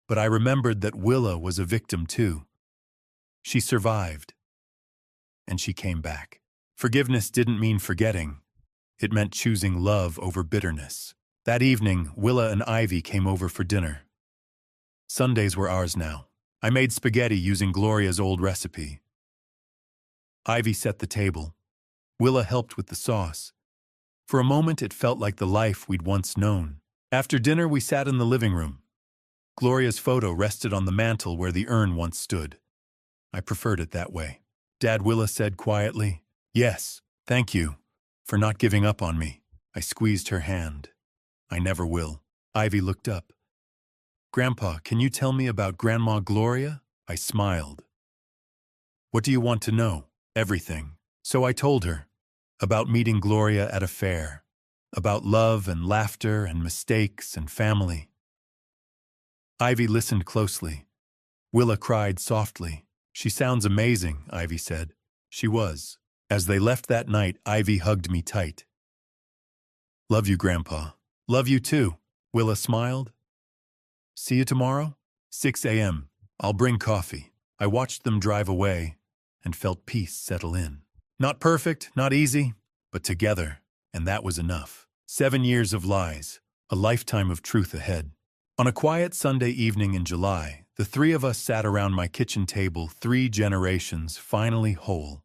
But I remembered that Willa was a victim too. She survived. And she came back. Forgiveness didn't mean forgetting. It meant choosing love over bitterness. That evening, Willa and Ivy came over for dinner. Sundays were ours now. I made spaghetti using Gloria's old recipe. Ivy set the table. Willa helped with the sauce. For a moment, it felt like the life we'd once known. After dinner, we sat in the living room. Gloria's photo rested on the mantel where the urn once stood. I preferred it that way. Dad, Willa said quietly. Yes, thank you for not giving up on me. I squeezed her hand. I never will. Ivy looked up. Grandpa, can you tell me about Grandma Gloria? I smiled. What do you want to know? Everything. So I told her. About meeting Gloria at a fair. About love and laughter and mistakes and family. Ivy listened closely. Willa cried softly. She sounds amazing, Ivy said. She was. As they left that night, Ivy hugged me tight. Love you, Grandpa. Love you too. Willa smiled. See you tomorrow? 6 a.m. I'll bring coffee. I watched them drive away and felt peace settle in. Not perfect, not easy, but together, and that was enough. 7 years of lies, a lifetime of truth ahead. On a quiet Sunday evening in July, the three of us sat around my kitchen table, 3 generations finally whole.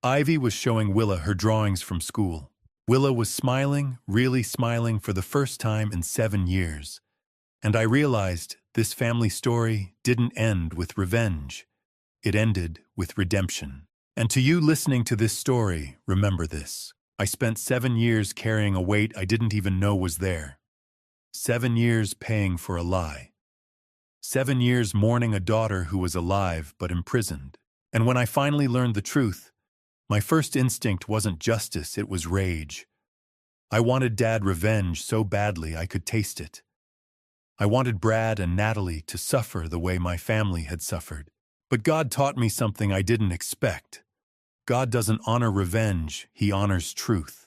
Ivy was showing Willa her drawings from school. Willa was smiling, really smiling for the first time in 7 years. And I realized this family story didn't end with revenge. It ended with redemption. And to you listening to this story, remember this. I spent 7 years carrying a weight I didn't even know was there. 7 years paying for a lie. 7 years mourning a daughter who was alive but imprisoned. And when I finally learned the truth, my first instinct wasn't justice, it was rage. I wanted Dad revenge so badly I could taste it. I wanted Brad and Natalie to suffer the way my family had suffered. But God taught me something I didn't expect. God doesn't honor revenge, He honors truth.